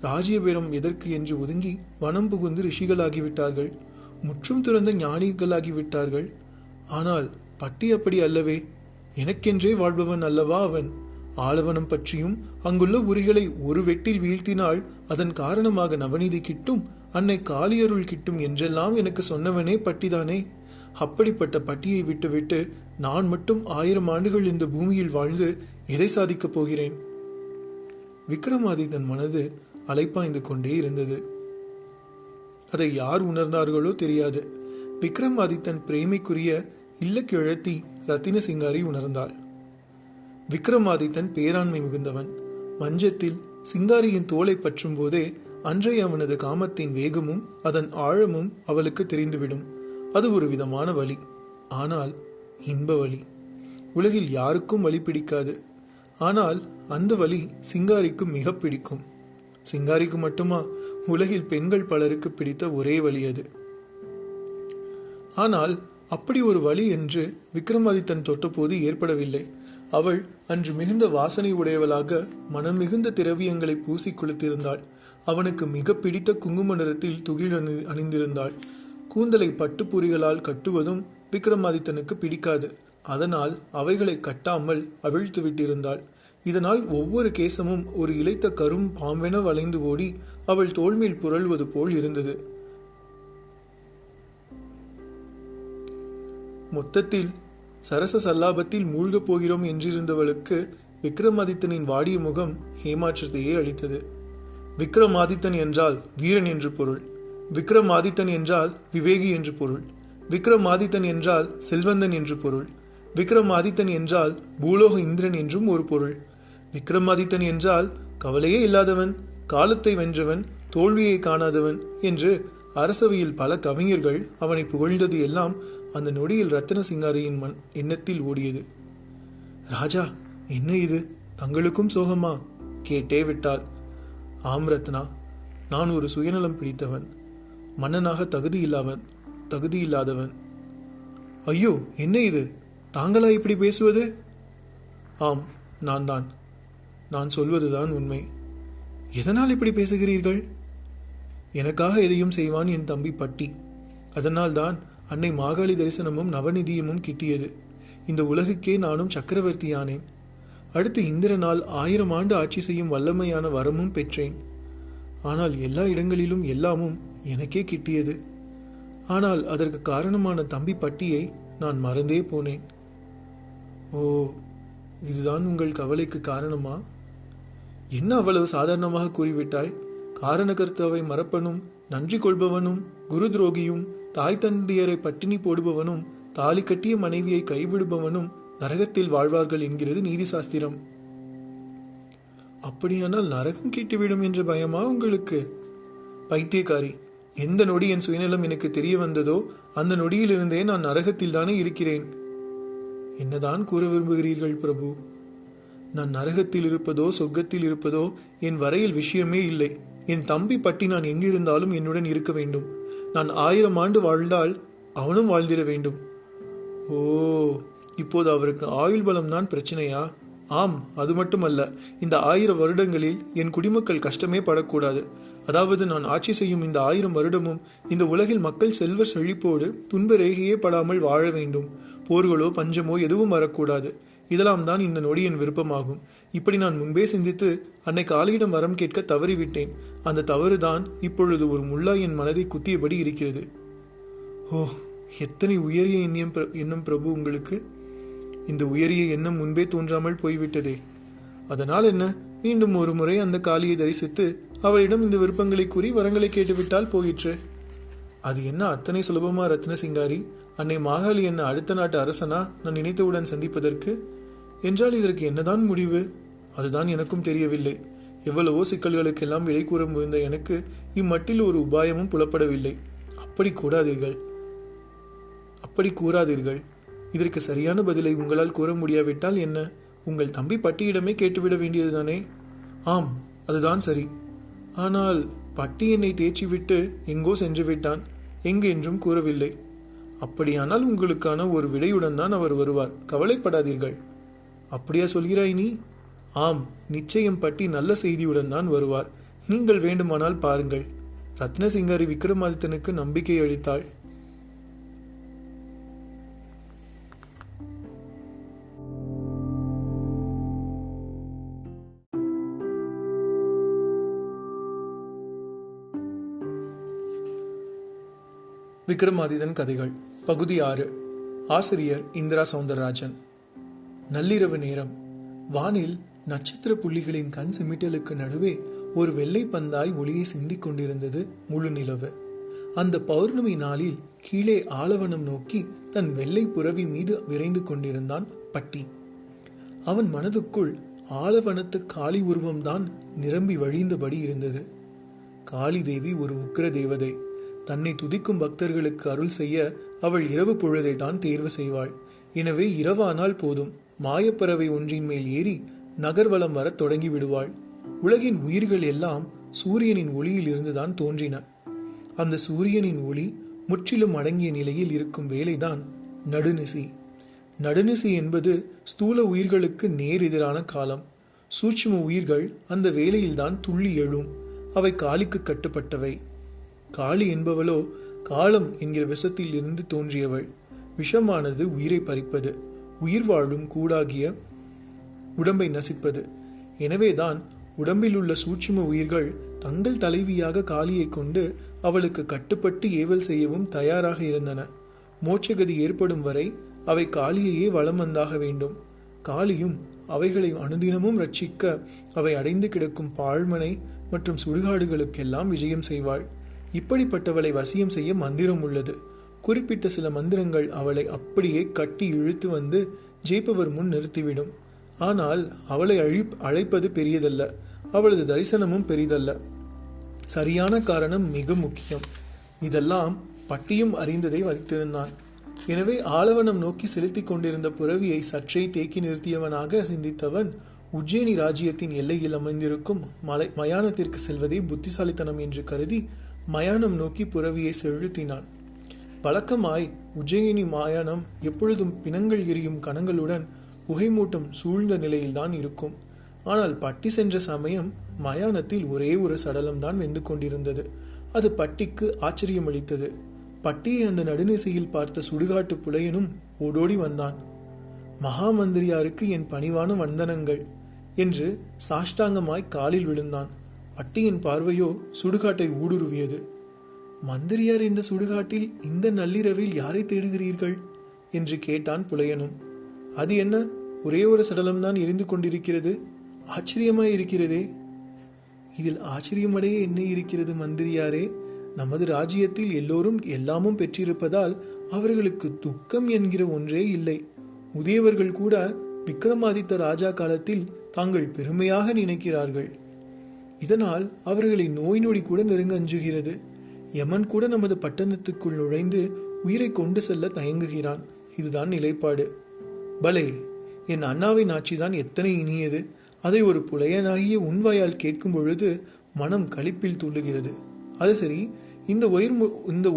ராஜ்யபேரம் எதற்கு என்று ஒதுங்கி வனம் புகுந்து ரிஷிகளாகிவிட்டார்கள், முற்றும் துறந்த ஞானிகளாகிவிட்டார்கள். ஆனால் பட்டி அப்படி அல்லவே. எனக்கென்றே வாழ்பவன் அல்லவா அவன். ஆலவனம் பற்றியும் அங்குள்ள உரிகளை ஒரு வெட்டில் வீழ்த்தினால் அதன் காரணமாக நவநீதி கிட்டும், அன்னை காளியருள் கிட்டும் என்றெல்லாம் எனக்கு சொன்னவனே பட்டிதானே. அப்படிப்பட்ட பட்டியை விட்டுவிட்டு நான் மட்டும் 1000 ஆண்டுகள் இந்த பூமியில் வாழ்ந்து எதை சாதிக்கப் போகிறேன்? விக்ரமாதித்தன் மனது அலைப்பாய்ந்து கொண்டே இருந்தது. அதை யார் உணர்ந்தார்களோ தெரியாது. விக்ரமாதித்தன் பிரேமைக்குரிய இல்லக்கிழத்தி ரத்தின சிங்காரி உணர்ந்தாள். விக்ரமாதித்தன் பேராண்மை மிகுந்தவன். மஞ்சத்தில் சிங்காரியின் தோலை பற்றும் போதே அன்றைய அவனது காமத்தின் வேகமும் அதன் ஆழமும் அவளுக்கு தெரிந்துவிடும். அது ஒரு விதமான வலி, ஆனால் இன்ப வலி. உலகில் யாருக்கும் வலி பிடிக்காது. ஆனால் அந்த வலி சிங்காரிக்கு மிக பிடிக்கும். சிங்காரிக்கு மட்டுமா? உலகில் பெண்கள் பலருக்கு பிடித்த ஒரே வலி அது. ஆனால் அப்படி ஒரு வலி என்று விக்ரமாதித்தன் தொட்டபோது ஏற்படவில்லை. அவள் அன்று மிகுந்த வாசனை உடையவளாக மனம் மிகுந்த திரவியங்களை பூசி குளித்திருந்தாள். அவனுக்கு மிக பிடித்த குங்கும நிறத்தில் துகில் அணிந்திருந்தாள். கூந்தலை பட்டுப்பூரிகளால் கட்டுவதும் விக்ரமாதித்தனுக்கு பிடிக்காது. அதனால் அவைகளை கட்டாமல் அவிழ்த்து விட்டிருந்தாள். இதனால் ஒவ்வொரு கேசமும் ஒரு இளைத்த கரும் பாம்பென வளைந்து ஓடி அவள் தோள்மேல் புரள்வது போல் இருந்தது. மொத்தத்தில் சரச சல்லாபத்தில் மூழ்கப் போகிறோம் என்றிருந்தவளுக்கு விக்ரமாதித்தனின் வாடிய முகம் ஏமாற்றத்தையே அளித்தது. விக்ரமாதித்தன் என்றால் வீரன் என்று பொருள். விக்ரமாதித்தன் என்றால் விவேகி என்று பொருள். விக்ரமாதித்தன் என்றால் செல்வந்தன் என்று பொருள். விக்ரமாதித்தன் என்றால் பூலோக இந்திரன் என்றும் ஒரு பொருள். விக்ரமாதித்தன் என்றால் கவலையே இல்லாதவன், காலத்தை வென்றவன், தோல்வியை காணாதவன் என்று அரசவையில் பல கவிஞர்கள் அவனை புகழ்ந்தது எல்லாம் அந்த நொடியில் ரத்ன சிங்காரியின் எண்ணத்தில் ஓடியது. ராஜா, என்ன இது, தங்களுக்கும் சோகமா? கேட்டே விட்டாள். ஆம் ரத்னா, நான் ஒரு சுயநலம் பிடித்தவன், மன்னனாக தகுதியில்லாதவன். ஐயோ, என்ன இது, தாங்களா இப்படி பேசுவது? ஆம், நான் சொல்வதுதான் உண்மை. எதனால் இப்படி பேசுகிறீர்கள்? எனக்காக எதையும் செய்வான் என் தம்பி பட்டி. அதனால்தான் அன்னை மாகாளி தரிசனமும் நவநிதியமும் கிட்டியது. இந்த உலகுக்கே நானும் சக்கரவர்த்தியானேன். அடுத்து இந்திரனால் 1000 ஆண்டு ஆட்சி செய்யும் வல்லமையான வரமும் பெற்றேன். ஆனால் எல்லா இடங்களிலும் எல்லாமும் எனக்கே கிட்டியது. ஆனால் அதற்கு காரணமான தம்பி பட்டியை நான் மறந்தே போனேன். ஓ, இதுதான் உங்கள் கவலைக்கு காரணமா? என்ன அவ்வளவு சாதாரணமாக கூறிவிட்டாய்? காரணகர்த்தாவை மறப்பனும், நன்றி கொள்பவனும், குரு துரோகியும், தாய் தந்தையரை பட்டினி போடுபவனும், தாலி கட்டிய மனைவியை கைவிடுபவனும் நரகத்தில் வாழ்வார்கள் என்கிறது நீதி சாஸ்திரம். அப்படியானால் நரகம் கேட்டுவிடும் என்ற பயமா உங்களுக்கு? பைத்தியக்காரி, எந்த நொடி என் சுயநலம் எனக்கு தெரிய வந்ததோ அந்த நொடியிலிருந்தே நான் நரகத்தில் தானே இருக்கிறேன். என்னதான் கூற விரும்புகிறீர்கள் பிரபு? நான் நரகத்தில் இருப்பதோ சொர்க்கத்தில் இருப்பதோ என் வரையில் விஷயமே இல்லை. என் தம்பி பட்டி நான் எங்கிருந்தாலும் என்னுடன் இருக்க வேண்டும். நான் 1000 ஆண்டு வாழ்ந்தால் அவனும் வாழ்ந்திட வேண்டும். ஓ, இப்போது அவருக்கு ஆயுள் பலம் தான் பிரச்சனையா? ஆம், அது மட்டுமல்ல, இந்த 1000 வருடங்களில் என் குடிமக்கள் கஷ்டமே படக்கூடாது. அதாவது நான் ஆட்சி செய்யும் இந்த 1000 வருடமும் இந்த உலகில் மக்கள் செல்வ செழிப்போடு துன்ப ரேகையே படாமல் வாழ வேண்டும். போர்களோ பஞ்சமோ எதுவும் வரக்கூடாது. இதெல்லாம் தான் இந்த நொடியின் விருப்பமாகும். இப்படி நான் முன்பே சிந்தித்து அன்னை காளியிடம் வரம் கேட்க தவறிவிட்டேன். அந்த தவறுதான் இப்பொழுது ஒரு முள்ளா என் மனதை குத்தியபடி இருக்கிறது. ஓ, எத்தனை உயரிய எண்ணம் பிரபு உங்களுக்கு! இந்த உயரிய எண்ணம் முன்பே தோன்றாமல் போய்விட்டதே. அதனால் என்ன, மீண்டும் ஒரு முறை அந்த காளியை தரிசித்து அவளிடம் இந்த விருப்பங்களை கூறி வரங்களை கேட்டுவிட்டால் போயிற்று. அது என்ன அத்தனை சுலபமா ரத்ன சிங்காரி? அன்னை மாகாளி என்ன அடுத்த நாட்டு அரசனா நான் நினைத்தவுடன் சந்திப்பதற்கு? என்றால் இதற்கு என்னதான் முடிவு? அதுதான் எனக்கும் தெரியவில்லை. எவ்வளவோ சிக்கல்களுக்கெல்லாம் விடை கூற முடிந்த எனக்கு இம்மட்டில் ஒரு உபாயமும் புலப்படவில்லை. அப்படி கூறாதீர்கள். இதற்கு சரியான பதிலை உங்களால் கூற முடியாவிட்டால் என்ன, உங்கள் தம்பி பட்டியிடமே கேட்டுவிட வேண்டியதுதானே? ஆம், அதுதான் சரி. ஆனால் பட்டி என்னை தேய்ச்சிவிட்டு எங்கோ சென்று விட்டான். எங்கு என்றும் கூறவில்லை. அப்படியானால் உங்களுக்கான ஒரு விடையுடன் தான் அவர் வருவார், கவலைப்படாதீர்கள். அப்படியா சொல்கிறாய் நீ? ஆம், நிச்சயம் பட்டி நல்ல செய்தியுடன் தான் வருவார். நீங்கள் வேண்டுமானால் பாருங்கள். ரத்னசிங்காரி விக்ரமாதித்தனுக்கு நம்பிக்கை அளித்தாள். விக்ரமாதித்தன் கதைகள் பகுதி 6. ஆசிரியர் இந்திரா சௌந்தரராஜன். நள்ளிரவு நேரம். வானில் நட்சத்திர புள்ளிகளின் கண் சிமிட்டலுக்கு நடுவே ஒரு வெள்ளை பந்தாய் ஒளியை சிந்திக் கொண்டிருந்தது முழு நிலவு. அந்த பௌர்ணமி நாளில் கீழே ஆலவனம் நோக்கி தன் வெள்ளை புரவி மீது விரைந்து கொண்டிருந்தான் பட்டி. அவன் மனதுக்குள் ஆலவனத்து காளி உருவம்தான் நிரம்பி வழிந்தபடி இருந்தது. காளி தேவி ஒரு உக்கிர தேவதை. தன்னை துதிக்கும் பக்தர்களுக்கு அருள் செய்ய அவள் இரவு பொழுதை தான் தேர்வு செய்வாள். எனவே இரவானால் போதும், மாயப்பறவை ஒன்றின் மேல் ஏறி நகர்வலம் வர தொடங்கி விடுவாள். உலகின் உயிர்கள் எல்லாம் சூரியனின் ஒளியில் இருந்துதான் தோன்றின. அந்த சூரியனின் ஒளி முற்றிலும் அடங்கிய நிலையில் இருக்கும் வேளைதான் நடுநிசி. நடுநிசி என்பது ஸ்தூல உயிர்களுக்கு நேர் எதிரான காலம். சூட்சும உயிர்கள் அந்த வேளையில்தான் துள்ளி எழும். அவை காளிக்கு கட்டுப்பட்டவை. காளி என்பவளோ காலம் என்கிற விஷத்தில் இருந்து தோன்றியவள். விஷமானது உயிரை பறிப்பது, உயிர் வாழும் கூடாகிய உடம்பை நசிப்பது. எனவேதான் உடம்பில் உள்ள சூட்சும உயிர்கள் தங்கள் தலைவியாக காளியை கொண்டு அவளுக்கு கட்டுப்பட்டு ஏவல் செய்யவும் தயாராக இருந்தன. மோட்சகதி ஏற்படும் வரை அவை காளியையே வலம் வந்தாக வேண்டும். காளியும் அவைகளை அனுதினமும் ரட்சிக்க அவை அடைந்து கிடக்கும் பாழ்மனை மற்றும் சுடுகாடுகளுக்கெல்லாம் விஜயம் செய்வாள். இப்படிப்பட்டவளை வசியம் செய்ய மந்திரம் உள்ளது. குறிப்பிட்ட சில மந்திரங்கள் அவளை அப்படியே கட்டி இழுத்து வந்து ஜெயிப்பவர் முன் நிறுத்திவிடும். ஆனால் அவளை அழைப்பது பெரியதல்ல, அவளது தரிசனமும் பெரிதல்ல. சரியான காரணம் மிக முக்கியம். இதெல்லாம் பட்டியும் அறிந்ததை வைத்திருந்தான். எனவே ஆலவனம் நோக்கி செலுத்தி கொண்டிருந்த புரவியை சற்றே தேக்கி நிறுத்தியவனாக சிந்தித்தவன் உஜ்ஜயினி ராஜ்யத்தின் எல்லையில் அமைந்திருக்கும் மயானத்திற்கு செல்வதே புத்திசாலித்தனம் என்று கருதி மயானம் நோக்கி புரவியை செலுத்தினான். வழக்கமாய் உஜ்ஜயினி மயானம் எப்பொழுதும் பிணங்கள் எரியும் கணங்களுடன் புகைமூட்டம் சூழ்ந்த நிலையில்தான் இருக்கும். ஆனால் பட்டி சென்ற சமயம் மயானத்தில் ஒரே ஒரு சடலம்தான் வெந்து கொண்டிருந்தது. அது பட்டிக்கு ஆச்சரியமளித்தது. பட்டியை அந்த நடுநிசையில் பார்த்த சுடுகாட்டு புலையனும் ஓடோடி வந்தான். மகாமந்திரியாருக்கு என் பணிவான வந்தனங்கள் என்று சாஷ்டாங்கமாய் காலில் விழுந்தான். பட்டியின் பார்வையோ சுடுகாட்டை ஊடுருவியது. மந்திரியார் இந்த சுடுகாட்டில் இந்த நள்ளிரவில் யாரை தேடுகிறீர்கள் என்று கேட்டான் புலையனும். அது என்ன, ஒரே ஒரு சடலம்தான் எரிந்து கொண்டிருக்கிறது, ஆச்சரியமாய் இருக்கிறதே. இதில் ஆச்சரியமடைய என்ன இருக்கிறது மந்திரியாரே? நமது ராஜ்யத்தில் எல்லோரும் எல்லாமும் பெற்றிருப்பதால் அவர்களுக்கு துக்கம் என்கிற ஒன்றே இல்லை. முதியவர்கள் கூட விக்ரமாதித்த ராஜா காலத்தில் தாங்கள் பெருமையாக நினைக்கிறார்கள். இதனால் அவர்களை நோய் நொடி கூட நெருங்க அஞ்சுகிறது. யமன் கூட நமது பட்டணத்துக்குள் நுழைந்து உயிரை கொண்டு செல்ல தயங்குகிறான். இதுதான் நிலைப்பாடு. பலே, என் அண்ணாவின் ஆட்சிதான் எத்தனை இனியது. அதை ஒரு புலையனாகிய உன்வாயால் கேட்கும் பொழுது மனம் களிப்பில் துள்ளுகிறது. அது சரி, இந்த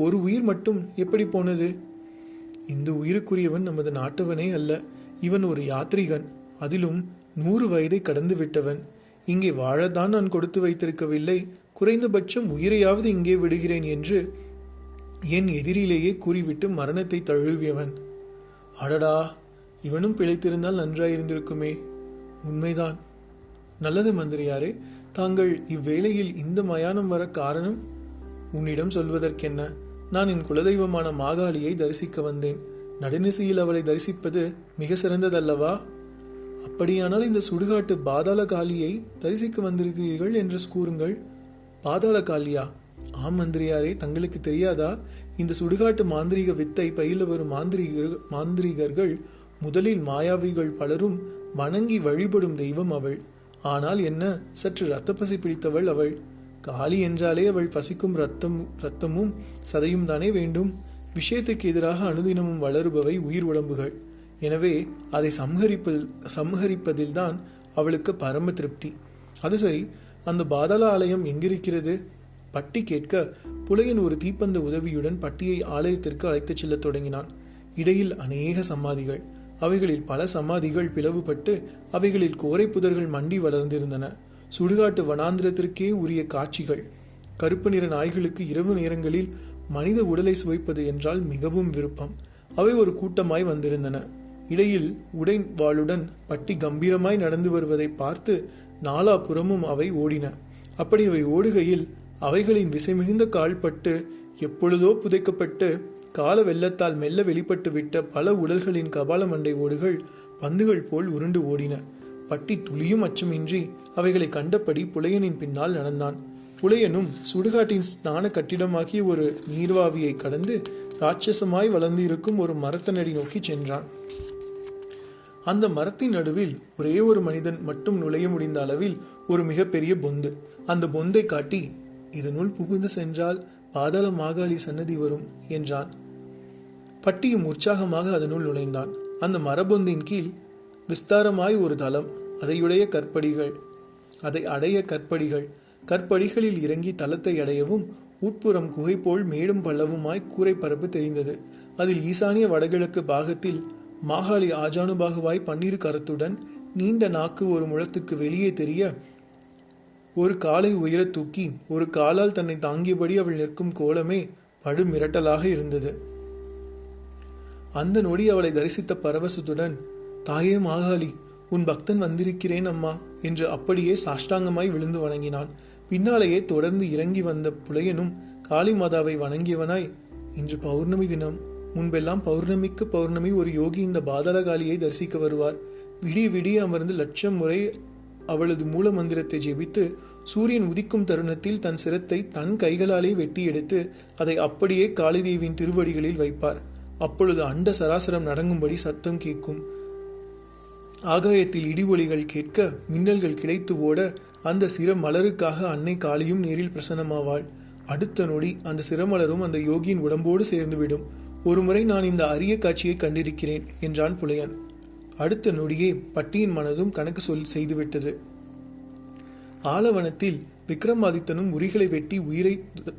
ஒரு உயிர் மட்டும் எப்படி போனது? இந்த உயிருக்குரியவன் நமது நாட்டவனே அல்ல. இவன் ஒரு யாத்ரிகன், அதிலும் 100 வயதை கடந்து விட்டவன். இங்கே வாழத்தான் நான் கொடுத்து வைத்திருக்கவில்லை, குறைந்தபட்சம் உயிரையாவது இங்கே விடுகிறேன் என்று என் எதிரிலேயே கூறிவிட்டு மரணத்தை தழுவியவன். அடடா, இவனும் பிழைத்திருந்தால் நன்றாயிருந்திருக்குமே. உண்மைதான். நல்லது மந்திரியாரே, தாங்கள் இவ்வேளையில் இந்த மயானம் வர காரணம்? உன்னிடம் சொல்வதற்கென்ன? நான் என் குலதெய்வமான மாகாளியை தரிசிக்க வந்தேன். நடுநிசையில் அவளை தரிசிப்பது மிக சிறந்ததல்லவா? அப்படியானால் இந்த சுடுகாட்டு பாதாள காளியை தரிசிக்க வந்திருக்கிறீர்கள் என்று கூறுங்கள். பாதாள காளியா? ஆம் மந்திரியாரே, தங்களுக்கு தெரியாதா? இந்த சுடுகாட்டு மாந்திரிக வித்தை பயில வரும் மாந்திரிகர்கள் முதலில் மாயாவிகள் பலரும் வணங்கி வழிபடும் தெய்வம் அவள். ஆனால் என்ன, சற்று இரத்தப்பசி பிடித்தவள் அவள். காளி என்றாலே அவள் பசிக்கும் இரத்தமும் சதையும் தானே வேண்டும். விஷயத்துக்கு எதிராக அனுதினமும் வளருபவை உயிர் உடம்புகள். எனவே அதை சம்ஹரிப்பதில்தான் அவளுக்கு பரம திருப்தி. அது சரி, அந்த பாதாள ஆலயம் எங்கிருக்கிறது? பட்டி கேட்க புலையன் ஒரு தீப்பந்த உதவியுடன் பட்டியை ஆலயத்திற்கு அழைத்துச் செல்லத் தொடங்கினான். இடையில் அநேக சமாதிகள், அவைகளில் பல சமாதிகள் பிளவுபட்டு அவைகளில் கோரை புதர்கள் மண்டி வளர்ந்திருந்தன. சுடுகாட்டு வனாந்திரத்திற்கே உரிய காட்சிகள். கருப்பு நிற நாய்களுக்கு இரவு நேரங்களில் மனித உடலை சுவைப்பது என்றால் மிகவும் விருப்பம். அவை ஒரு கூட்டமாய் வந்திருந்தன. இடையில் உடைவாளுடன் பட்டி கம்பீரமாய் நடந்து வருவதை பார்த்து நாலாபுறமும் அவை ஓடின. அப்படி அவை ஓடுகையில் அவைகளின் விசை மிகுந்த கால்பட்டு எப்பொழுதோ புதைக்கப்பட்டு கால வெள்ளத்தால் மெல்ல வெளிப்பட்டு விட்ட பல உடல்களின் கபால மண்டை ஓடுகள் பந்துகள் போல் உருண்டு ஓடின. பட்டி துளியும் அச்சமின்றி அவைகளை கண்டபடி புலையனின் பின்னால் நடந்தான். புலையனும் சுடுகாட்டின் ஸ்நான கட்டிடமாகிய ஒரு நீர்வாவியை கடந்து ராட்சசமாய் வளர்ந்து இருக்கும் ஒரு மரத்தனடி நோக்கி சென்றான். அந்த மரத்தின் நடுவில் ஒரே ஒரு மனிதன் மட்டும் நுழைய முடிந்த அளவில் ஒரு மிகப்பெரிய பொந்து. அந்த பொந்தை காட்டி, இதனுள் புகுந்து சென்றால் பாதாள மாகாளி சன்னதி வரும் என்றான். பட்டியும் உற்சாகமாக அதனுள் நுழைந்தான். அந்த மரபொந்தின் கீழ் விஸ்தாரமாய் ஒரு தளம், அதை அடைய கற்படிகள், கற்படிகளில் இறங்கி தளத்தை அடையவும் உட்புறம் குகை போல் மேடும் பள்ளவுமாய் கூரை பரப்பு தெரிந்தது. அதில் ஈசானிய வடகிழக்கு பாகத்தில் மாகாளி ஆஜானுபாகுவாய் 12 கரத்துடன் நீண்ட நாக்கு ஒரு முழத்துக்கு வெளியே தெரிய ஒரு காலை உயர தூக்கி ஒரு காலால் தன்னை தாங்கியபடி அவள் நிற்கும் கோலமே படு மிரட்டலாக இருந்தது. அந்த நொடி அவளை தரிசித்த பரவசத்துடன், தாயே மாகாளி, உன் பக்தன் வந்திருக்கிறேன் அம்மா என்று அப்படியே சாஷ்டாங்கமாய் விழுந்து வணங்கினான். பின்னாலேயே தொடர்ந்து இறங்கி வந்த புலையனும் காளி மாதாவை வணங்கியவனாய், இன்று பௌர்ணமி தினம். முன்பெல்லாம் பௌர்ணமிக்கு பௌர்ணமி ஒரு யோகி இந்த பாதாள காளியை தரிசிக்க வருவார். விடிய விடிய அமர்ந்து லட்சம் முறை அவளது மூல மந்திரத்தை ஜெபித்து சூரியன் உதிக்கும் தருணத்தில் தன் சிரத்தை தன் கைகளாலே வெட்டி எடுத்து அதை அப்படியே காளிதேவியின் திருவடிகளில் வைப்பார். அப்பொழுது அண்ட சராசரம் நடங்கும்படி சத்தம் கேட்கும். ஆகாயத்தில் இடி ஒலிகள் கேட்க, மின்னல்கள் கிடைத்து ஓட, அந்த சிரமலருக்காக அன்னை காளியும் நேரில் பிரசன்னமாவாள். அடுத்த நொடி அந்த சிரமலரும் அந்த யோகியின் உடம்போடு சேர்ந்துவிடும். ஒருமுறை நான் இந்த அரிய காட்சியை கண்டிருக்கிறேன் என்றான் புலையன். அடுத்த நொடியே பட்டியின் மனதும் கணக்கு செய்துவிட்டது. ஆலவனத்தில் விக்ரமாதித்தனும் உரிகளை வெட்டி உயிரை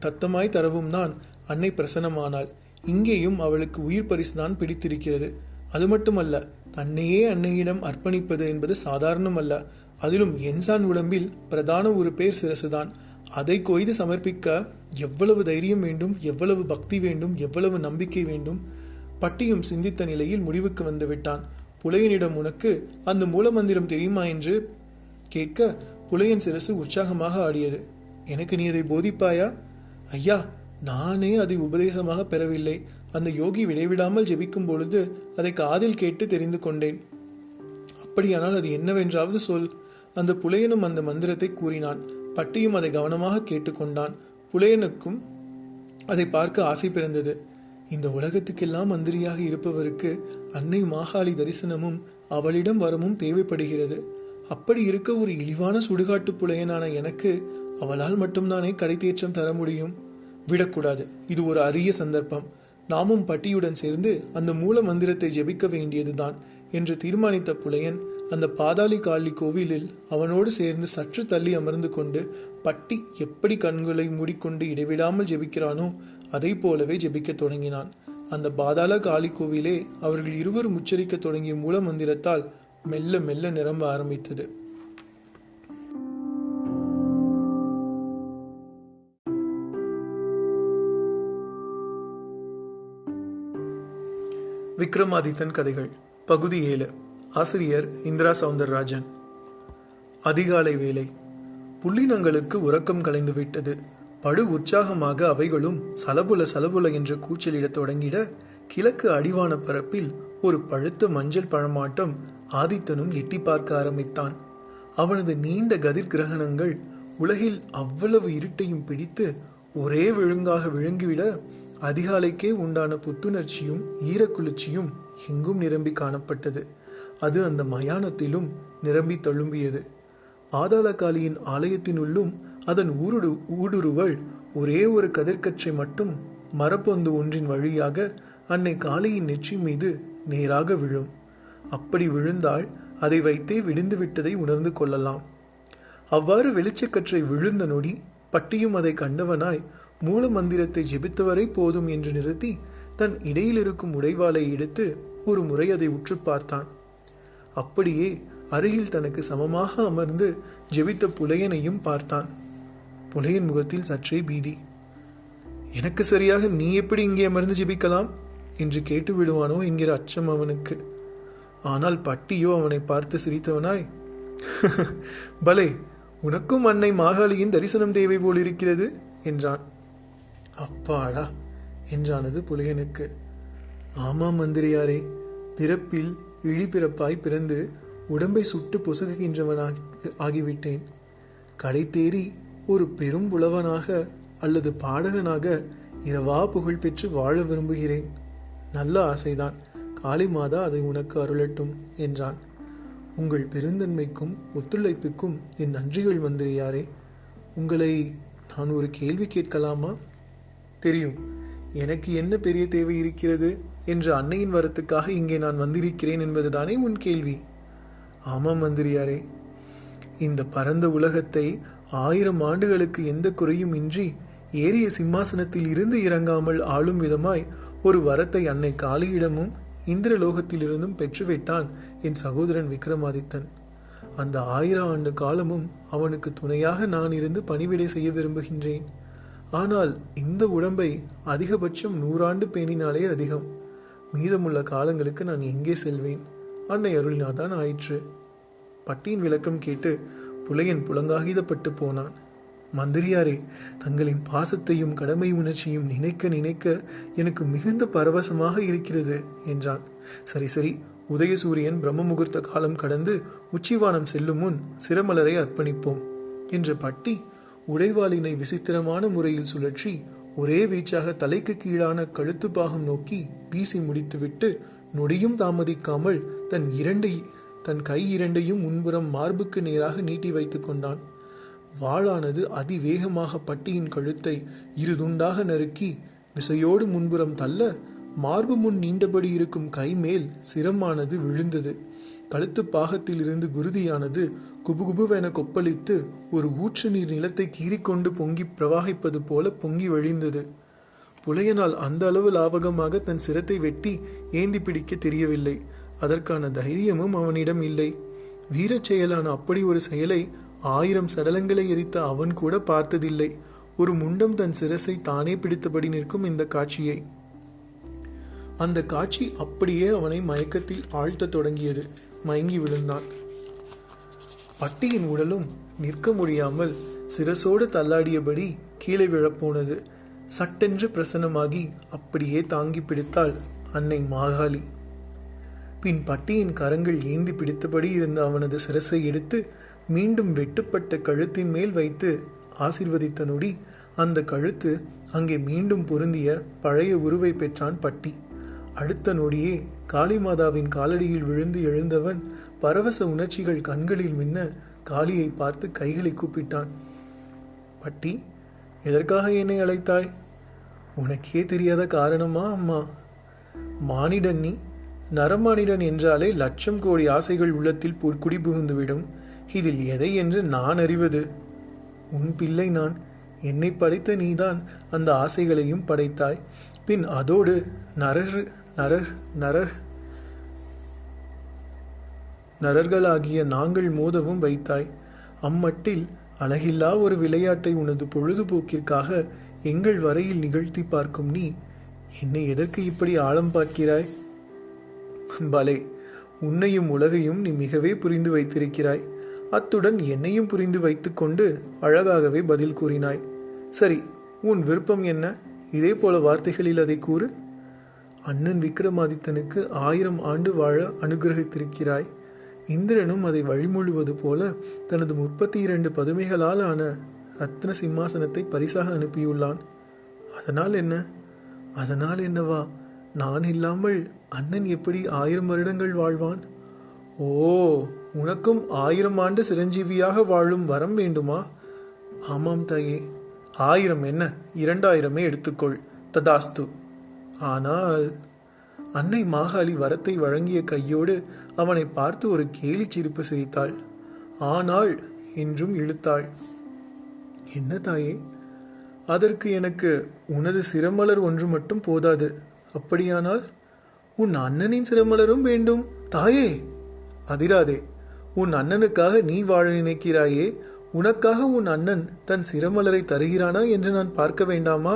தத்தமாய் தரவும் தான் அன்னை பிரசன்னமானாள். இங்கேயும் அவளுக்கு உயிர் பரிசுதான் பிடித்திருக்கிறது. அது மட்டுமல்ல, தன்னையே அன்னையிடம் அர்ப்பணிப்பது என்பது சாதாரணமல்ல. அதிலும் என்சான் உடம்பில் பிரதான ஒரு பேர் சிரசுதான். அதை கொய்து சமர்ப்பிக்க எவ்வளவு தைரியம் வேண்டும், எவ்வளவு பக்தி வேண்டும், எவ்வளவு நம்பிக்கை வேண்டும். பட்டியும் சிந்தித்த நிலையில் முடிவுக்கு வந்து விட்டான். புலையனிடம் உனக்கு அந்த மூலமந்திரம் தெரியுமா என்று கேட்க, புலையன் சிரசு உற்சாகமாக ஆடியது. எனக்கு நீ அதை போதிப்பாயா? ஐயா, நானே அதை உபதேசமாக பெறவில்லை. அந்த யோகி விடைவிடாமல் ஜெபிக்கும் பொழுது அதை காதில் கேட்டு தெரிந்து கொண்டேன். அப்படியானால் அது என்னவென்றாவது சொல். அந்த புலையனும் அந்த மந்திரத்தை கூறினான். பட்டியும் அதை கவனமாக கேட்டுக்கொண்டான். புலையனுக்கும் அதை பார்க்க ஆசை பிறந்தது. இந்த உலகத்துக்கெல்லாம் மந்திரியாக இருப்பவருக்கு அன்னை மாகாளி தரிசனமும் அவளிடம் வரமும் தேவைப்படுகிறது. அப்படி இருக்க ஒரு இழிவான சுடுகாட்டு புலையனான எனக்கு அவளால் மட்டும்தானே கடைத்தேற்றம் தர முடியும். விடக்கூடாது. இது ஒரு அரிய சந்தர்ப்பம். நாமும் பட்டியுடன் சேர்ந்து அந்த மூல மந்திரத்தை ஜெபிக்க வேண்டியதுதான் என்று தீர்மானித்த புலையன் அந்த பாதாளி காளி கோவிலில் அவனோடு சேர்ந்து சற்று தள்ளி அமர்ந்து கொண்டு பட்டி எப்படி கண்களை மூடிக்கொண்டு இடைவிடாமல் ஜெபிக்கிறானோ அதை போலவே ஜெபிக்க தொடங்கினான். அந்த பாதாள காளி கோவிலே அவர்கள் இருவரும் உச்சரிக்க தொடங்கிய மூல மந்திரத்தால் மெல்ல மெல்ல நிரம்ப ஆரம்பித்தது. விக்ரமாதித்தன் கதைகள் பகுதி 7. ஆசிரியர் இந்திரா சௌந்தரராஜன். அதிகாலை வேளை. புள்ளினங்களுக்கு உறக்கம் கலைந்துவிட்டது. படு உற்சாகமாக அவைகளும் சலபுல சலபுல என்ற கூச்சலிடத் தொடங்கிட, கிழக்கு அடிவான பரப்பில் ஒரு பழுத்த மஞ்சள் பழமாட்டம் ஆதித்தனும் எட்டி பார்க்க ஆரம்பித்தான். அவனது நீண்ட கதிர் கிரகணங்கள் உலகில் அவ்வளவு இருட்டையும் பிடித்து ஒரே விழுங்காக விழுங்கிவிட, அதிகாலைக்கே உண்டான புத்துணர்ச்சியும் ஈரக்குளிர்ச்சியும் எங்கும் நிரம்பி காணப்பட்டது. அது அந்த மயானத்திலும் நிரம்பி தழும்பியது. பாதாளகாளியின் ஆலயத்தினுள்ளும் அதன் ஊடுருவல் ஒரே ஒரு கதிர்கற்றை மட்டும் மரப்பொந்து ஒன்றின் வழியாக அன்னை காளியின் நெற்றி மீது நேராக விழும். அப்படி விழுந்தால் அதை வைத்தே விடிந்து விட்டதை உணர்ந்து கொள்ளலாம். அவ்வாறு வெளிச்சக்கற்றை விழுந்த நொடி பட்டியும் அதை கண்டவனாய் மூல மந்திரத்தை ஜெபித்தவரை போதும் என்று நிறுத்தி தன் இடையில் இருக்கும் உடைவாளை எடுத்து ஒரு முறை அதை உற்று பார்த்தான். அப்படியே அருகில் தனக்கு சமமாக அமர்ந்து ஜெபித்த புலையனையும் பார்த்தான். புலையன் முகத்தில் சற்றே பீதி. எனக்கு சரியாக நீ எப்படி இங்கே அமர்ந்து ஜெபிக்கலாம் என்று கேட்டு விடுவானோ என்கிற அச்சம் அவனுக்கு. ஆனால் பட்டியோ அவனை பார்த்து சிரித்தவனாய், பலே, உனக்கும் அன்னை மாகாளியின் தரிசனம் தேவை போலிருக்கிறது என்றான். அப்பாடா என்றானது புலையனுக்கு. ஆமாம் மந்திரியாரே, பிறப்பில் இழிபிறப்பாய் பிறந்து உடம்பை சுட்டு பொசுகுகின்றவனாக ஆகிவிட்டேன். கடை தேறி ஒரு பெரும் புலவனாக அல்லது பாடகனாக இரவா புகழ் பெற்று வாழ விரும்புகிறேன். நல்ல ஆசைதான். காளி மாதா அதை உனக்கு அருளட்டும் என்றான். உங்கள் பெருந்தன்மைக்கும் ஒத்துழைப்புக்கும் என் நன்றிகள் மந்திரியாரே. உங்களை நான் ஒரு கேள்வி கேட்கலாமா? தெரியும், எனக்கு என்ன பெரிய தேவை இருக்கிறது என்று அன்னையின் வரத்துக்காக இங்கே நான் வந்திருக்கிறேன் என்பதுதானே உன் கேள்வி? ஆமாம் மந்திரியாரே. இந்த பரந்த உலகத்தை 1000 ஆண்டுகளுக்கு எந்த குறையும் இன்றி ஏறிய சிம்மாசனத்தில் இருந்து இறங்காமல் ஆளும் விதமாய் ஒரு வரத்தை அன்னை காளியிடமும் இந்திரலோகத்திலிருந்தும் பெற்றுவிட்டான் என் சகோதரன் விக்ரமாதித்தன். அந்த 1000 ஆண்டு காலமும் அவனுக்கு துணையாக நான் இருந்து பணிவிடை செய்ய விரும்புகின்றேன். ஆனால் இந்த உடம்பை அதிகபட்சம் 100 ஆண்டு பேணினாலே அதிகம். மீதமுள்ள காலங்களுக்கு நான் எங்கே செல்வேன்? அன்னை அருளினாதான் ஆயிற்று. பட்டியின் விளக்கம் கேட்டு புலையன் புலங்காகிதப்பட்டு போனான். மந்திரியாரே, தங்களின் பாசத்தையும் கடமை உணர்ச்சியும் நினைக்க நினைக்க எனக்கு மிகுந்த பரவசமாக இருக்கிறது என்றான். சரி சரி, உதயசூரியன் பிரம்ம முகூர்த்த காலம் கடந்து உச்சிவானம் செல்லும் முன் சிரமலரை அர்ப்பணிப்போம் என்ற பட்டி உடைவாளினை விசித்திரமான முறையில் சுழற்றி ஒரே வீச்சாக தலைக்கு கீழான கழுத்து பாகம் நோக்கி வீசி முடித்துவிட்டு நொடியும் தாமதிக்காமல் தன் கை இரண்டையும் முன்புறம் மார்புக்கு நேராக நீட்டி வைத்துக் கொண்டான். வாளானது அதிவேகமாக பட்டியின் கழுத்தை இரு துண்டாக நறுக்கி விசையோடு முன்புறம் தள்ள மார்பு முன் நீண்டபடி இருக்கும் கை மேல் சிரமானது விழுந்தது. கழுத்து பாகத்தில் இருந்து குருதியானது குபுகுபுவென கொப்பளித்து ஒரு ஊற்று நீர் நிலத்தை கீறிக்கொண்டு பொங்கி பிரவாகிப்பது போல பொங்கி வழிந்தது. புலையனால் அந்த அளவு லாபகமாக தன் சிரத்தை வெட்டி ஏந்தி பிடிக்க தெரியவில்லை. அதற்கான தைரியமும் அவனிடம் இல்லை. வீரச் செயலான அப்படி ஒரு செயலை 1000 சடலங்களை எரித்த அவன் கூட பார்த்ததில்லை. ஒரு முண்டம் தன் சிரசை தானே பிடித்தபடி நிற்கும் இந்த காட்சியை. அந்த காட்சி அப்படியே அவனை மயக்கத்தில் ஆழ்த்த தொடங்கியது. மயங்கி விழுந்தான். பட்டியின் உடலும் நிற்க முடியாமல் சிரசோடு தள்ளாடியபடி கீழே விழப்போனது. சட்டென்று பிரசன்னமாகி அப்படியே தாங்கி பிடித்தாள் அன்னை மாகாளி. பின் பட்டியின் கரங்கள் ஏந்தி பிடித்தபடி இருந்த அவனது சிரசை எடுத்து மீண்டும் வெட்டுப்பட்ட கழுத்தின் மேல் வைத்து ஆசீர்வதித்த நொடி அந்த கழுத்து அங்கே மீண்டும் பொருந்திய பழைய உருவை பெற்றான் பட்டி. அடுத்த நொடியே காளிமாதாவின் காலடியில் விழுந்து எழுந்தவன் பரவச உணர்ச்சிகள் கண்களில் மின்ன காளியை பார்த்து கைகளை கூப்பிட்டான். பட்டி, எதற்காக என்னை அழைத்தாய்? உனக்கே தெரியாத காரணமா அம்மா? மானிடன் நீ. நரமானிடன் என்றாலே 1,00,000 கோடி ஆசைகள் உள்ளத்தில் குடிபுகுந்துவிடும். இதில் எதை என்று நான் அறிவது? உன் பிள்ளை நான். என்னை படைத்த நீதான் அந்த ஆசைகளையும் படைத்தாய். பின் அதோடு நரர்களாகிய நாங்கள் மோதவும் வைத்தாய். அம்மட்டில் அழகில்லா ஒரு விளையாட்டை உனது பொழுதுபோக்கிற்காக எங்கள் வரையில் நிகழ்த்தி பார்க்கும் நீ என்னை எதற்கு இப்படி ஆழம் பார்க்கிறாய்? பலே, உன்னையும் உலகையும் நீ மிகவே புரிந்து வைத்திருக்கிறாய். அத்துடன் என்னையும் புரிந்து வைத்துக்கொண்டு அழகாகவே பதில் கூறினாய். சரி, உன் விருப்பம் என்ன? இதே போல வார்த்தைகளில் அதை கூறு. அண்ணன் விக்ரமாதித்தனுக்கு 1000 ஆண்டு வாழ அனுகிரகித்திருக்கிறாய். இந்திரனும் அதை வழிமொழிவது போல தனது 32 பதுமைகளால் ஆன ரத்ன சிம்மாசனத்தை பரிசாக அனுப்பியுள்ளான். அதனால் என்ன? அதனால் என்னவா? நான் இல்லாமல் அண்ணன் எப்படி 1000 வருடங்கள் வாழ்வான்? ஓ, உனக்கும் 1000 ஆண்டு சிரஞ்சீவியாக வாழும் வரம் வேண்டுமா? ஆமாம் தாயே. 1000 என்ன, 2000 எடுத்துக்கொள். ததாஸ்து. ஆனால் அன்னை மாகாளி வரத்தை வழங்கிய கையோடு அவனை பார்த்து ஒரு கேலி சிரிப்பு சிரித்தாள். ஆனால் என்றும் இழுத்தாள். என்ன தாயே? அதற்கு எனக்கு உனது சிரமலர் ஒன்று மட்டும் போதாது. அப்படியானால் உன் அண்ணனின் சிரமலரும் வேண்டும் தாயே. அதிராதே. உன் அண்ணனுக்காக நீ வாழ நினைக்கிறாயே, உனக்காக உன் அண்ணன் தன் சிரமலரை தருகிறானா என்று நான் பார்க்க வேண்டாமா?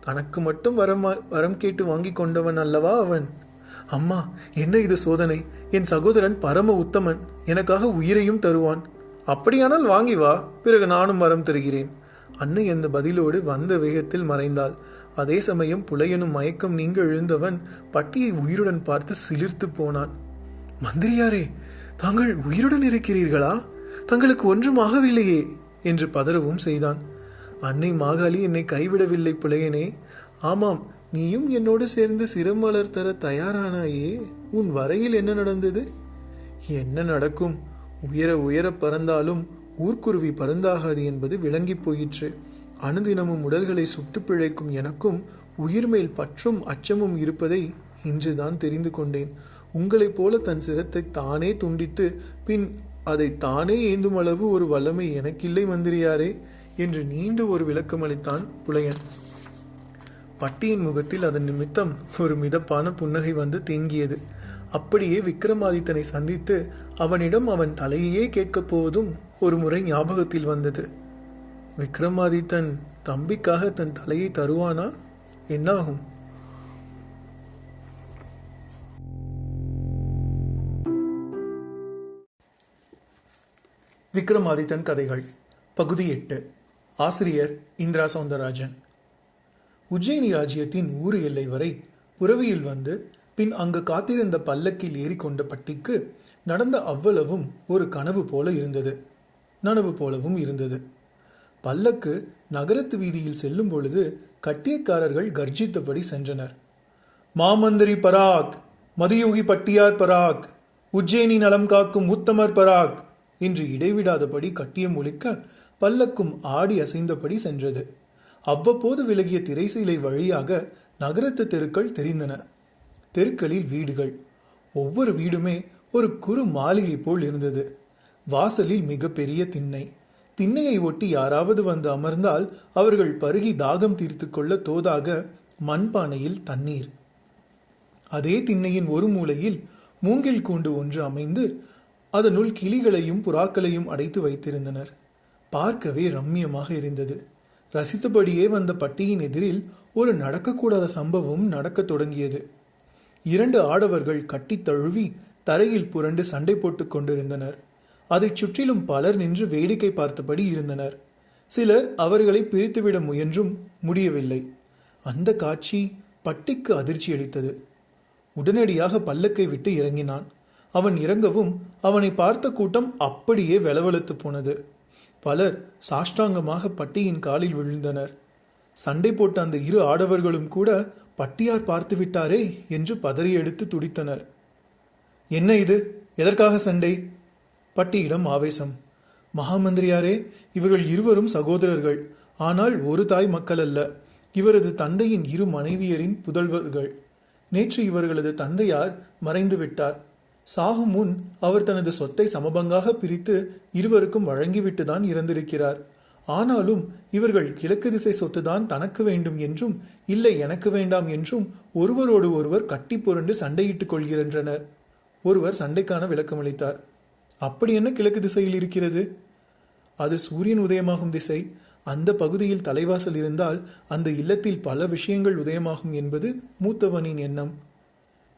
தனக்கு மட்டும் வரம் கேட்டு வாங்கி கொண்டவன் அல்லவா அவன்? அம்மா, என்ன இது சோதனை? என் சகோதரன் பரம உத்தமன், எனக்காக உயிரையும் தருவான். அப்படியானால் வாங்கி வா, பிறகு நானும் வரம் தருகிறேன். அன்னை அந்த பதிலோடு வந்த வேகத்தில் மறைந்தாள். அதே சமயம் புலையனும் மயக்கம் நீங்க எழுந்தவன் பட்டியை உயிருடன் பார்த்து சிலிர்த்து போனான். மந்திரியாரே, தாங்கள் உயிருடன் இருக்கிறீர்களா? தங்களுக்கு ஒன்றும் ஆகவில்லையே என்று பதறவும் செய்தான். அன்னை மாகாளி என்னை கைவிடவில்லை புலையனே. ஆமாம், நீயும் என்னோடு சேர்ந்து சிரமலர் தர தயாரானாயே. உன் வரையில் என்ன நடந்தது? என்ன நடக்கும்? உயர உயர பறந்தாலும் ஊர்க்குருவி பறந்தாகாது என்பது விளங்கி போயிற்று. அனுதினமும் உடல்களை சுட்டு பிழைக்கும் எனக்கும் உயிர்மேல் பற்றும் அச்சமும் இருப்பதை இன்றுதான் தெரிந்து கொண்டேன். உங்களைப் போல தன் சிரத்தை தானே துண்டித்து பின் அதை தானே ஏந்தும் அளவு ஒரு வல்லமை எனக்கில்லை மந்திரியாரே என்று நீண்ட ஒரு விளக்கமளித்தான் புலையன். பட்டியின் முகத்தில் அதன் நிமித்தம் ஒரு மிதப்பான புன்னகை வந்து தேங்கியது. அப்படியே விக்ரமாதித்தனை சந்தித்து அவனிடம் அவன் தலையையே கேட்கப் போவதும் ஒரு முறை ஞாபகத்தில் வந்தது. விக்ரமாதித்தன் தம்பிக்காக தன் தலையை தருவானா? என்னாகும்? விக்ரமாதித்தன் கதைகள் பகுதி 8. ஆசிரியர் இந்திரா சௌந்தரராஜன். உஜ்ஜயினி ராஜ்யத்தின் ஊரு எல்லை வரை புறவியில் வந்து பின் அங்கு காத்திருந்த பல்லக்கில் ஏறிக்கொண்ட பட்டிக்கு நடந்த அவ்வளவும் ஒரு கனவு போலவும் இருந்தது. பல்லக்கு நகரத்து வீதியில் செல்லும் பொழுது கட்டியக்காரர்கள் கர்ஜித்தபடி சென்றனர். மாமந்திரி பராக், மதியோகி பட்டியார் பராக், உஜ்ஜயினி நலம் காக்கும் உத்தமர் பராக் என்று இடைவிடாதபடி கட்டியம் ஒலிக்க பல்லக்கும் ஆடி அசைந்தபடி சென்றது. அவ்வப்போது விலகிய திரைசீலை வழியாக நகரத்து தெருக்கள் தெரிந்தன. தெருக்களில் வீடுகள், ஒவ்வொரு வீடுமே ஒரு குறு மாளிகை போல் இருந்தது. வாசலில் மிக பெரிய திண்ணை. திண்ணையை ஒட்டி யாராவது வந்து அமர்ந்தால் அவர்கள் பருகி தாகம் தீர்த்து கொள்ள தோதாக மண்பானையில் தண்ணீர். அதே திண்ணையின் ஒரு மூலையில் மூங்கில் கூண்டு ஒன்று அமைந்து அதனுள் கிளிகளையும் புறாக்களையும் அடைத்து வைத்திருந்தனர். பார்க்கவே ரம்மியமாக இருந்தது. ரசித்தபடியே வந்த பட்டியின் எதிரில் ஒரு நடக்கக்கூடாத சம்பவம் நடக்கத் தொடங்கியது. 2 ஆடவர்கள் கட்டி தழுவி தரையில் புரண்டு சண்டை போட்டுக் கொண்டிருந்தனர். அதைச் சுற்றிலும் பலர் நின்று வேடிக்கை பார்த்தபடி இருந்தனர். சிலர் அவர்களை பிரித்துவிட முயன்றும் முடியவில்லை. அந்த காட்சி பட்டிக்கு அதிர்ச்சி அளித்தது. உடனடியாக பல்லக்கை விட்டு இறங்கினான். அவன் இறங்கவும் அவனை பார்த்த கூட்டம் அப்படியே வெலவெலத்து போனது. பலர் சாஷ்டாங்கமாக பட்டியின் காலில் விழுந்தனர். சண்டை போட்ட அந்த 2 ஆடவர்களும் கூட பட்டியார் பார்த்து விட்டாரே என்று பதறி எடுத்து துடித்தனர். என்ன இது? எதற்காக சண்டை? பட்டியிடம் ஆவேசம். மகாமந்திரியாரே, இவர்கள் இருவரும் சகோதரர்கள். ஆனால் ஒரு தாய் மக்கள் அல்ல. இவரது தந்தையின் 2 மனைவியரின் புதல்வர்கள். நேற்று இவர்களது தந்தையார் மறைந்து விட்டார். சாகும் முன் அவர் தனது சொத்தை சமபங்காக பிரித்து இருவருக்கும் வழங்கிவிட்டுதான் இறந்திருக்கிறார். ஆனாலும் இவர்கள் கிழக்கு திசை சொத்துதான் தனக்கு வேண்டும் என்றும் இல்லை எனக்கு வேண்டாம் என்றும் ஒருவரோடு ஒருவர் கட்டி புரண்டு சண்டையிட்டுக் கொள்கின்றனர். ஒருவர் சண்டைக்கான விளக்கமளித்தார். அப்படி என்ன கிழக்கு திசையில் இருக்கிறது? அது சூரியன் உதயமாகும் திசை. அந்த பகுதியில் தலைவாசல் இருந்தால் அந்த இல்லத்தில் பல விஷயங்கள் உதயமாகும் என்பது மூத்தவனின் எண்ணம்.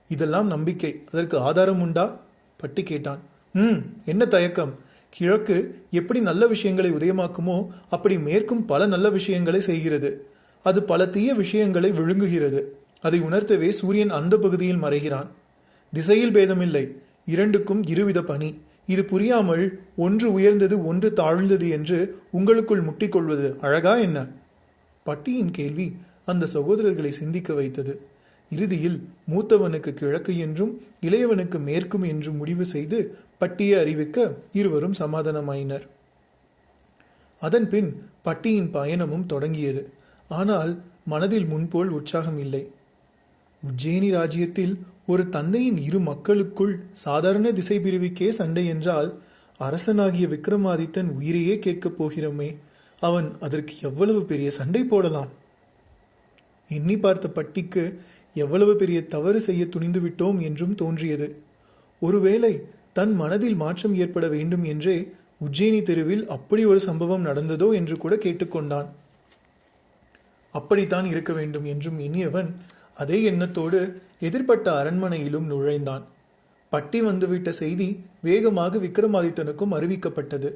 இதெல்லாம் நம்பிக்கை. அதற்கு ஆதாரம் உண்டா? பட்டி கேட்டான். என்ன தயக்கம்? கிழக்கு எப்படி நல்ல விஷயங்களை உதயமாக்குமோ அப்படி மேற்கும் பல நல்ல விஷயங்களை செய்கிறது. அது பல தீய விஷயங்களை விழுங்குகிறது. அதை உணர்த்தவே சூரியன் அந்த பகுதியில் மறைகிறான். திசையில் பேதமில்லை. 2க்கும் இருவித பணி. இது புரியாமல் ஒன்று உயர்ந்தது ஒன்று தாழ்ந்தது என்று உங்களுக்குள் முட்டிக்கொள்வது அழகா என்ன? பட்டியின் கேள்வி அந்த சகோதரர்களை சிந்திக்க வைத்தது. இறுதியில் மூத்தவனுக்கு கிழக்கு என்றும் இளையவனுக்கு மேற்கும் என்றும் முடிவு செய்து பட்டியை அறிவிக்க இருவரும் சமாதானமாயினர். அதன் பின் பட்டியின் பயணமும் தொடங்கியது. ஆனால் மனதில் முன்போல் உற்சாகம் இல்லை. உஜ்ஜயினி ராஜ்யத்தில் ஒரு தந்தையின் 2 மக்களுக்குள் சாதாரண திசை பிரிவுக்கே சண்டை என்றால் அரசனாகிய விக்ரமாதித்தன் உயிரையே கேட்கப் போகிறோமே, அவன் அதற்கு எவ்வளவு பெரிய சண்டை போடலாம்? எண்ணி பார்த்த பட்டிக்கு எவ்வளவு பெரிய தவறு செய்ய துணிந்து விட்டோம் என்றும் தோன்றியது. ஒருவேளை தன் மனதில் மாற்றம் ஏற்பட வேண்டும் என்றே உஜ்ஜயினி தெருவில் அப்படி ஒரு சம்பவம் நடந்ததோ என்று கூட கேட்டுக்கொண்டான். அப்படித்தான் இருக்க வேண்டும் என்றும் எண்ணியவன் அதே எண்ணத்தோடு எதிர்ப்பட்ட அரண்மனையிலும் நுழைந்தான். பட்டி வந்துவிட்ட செய்தி வேகமாக விக்ரமாதித்தனுக்கும் அறிவிக்கப்பட்டது.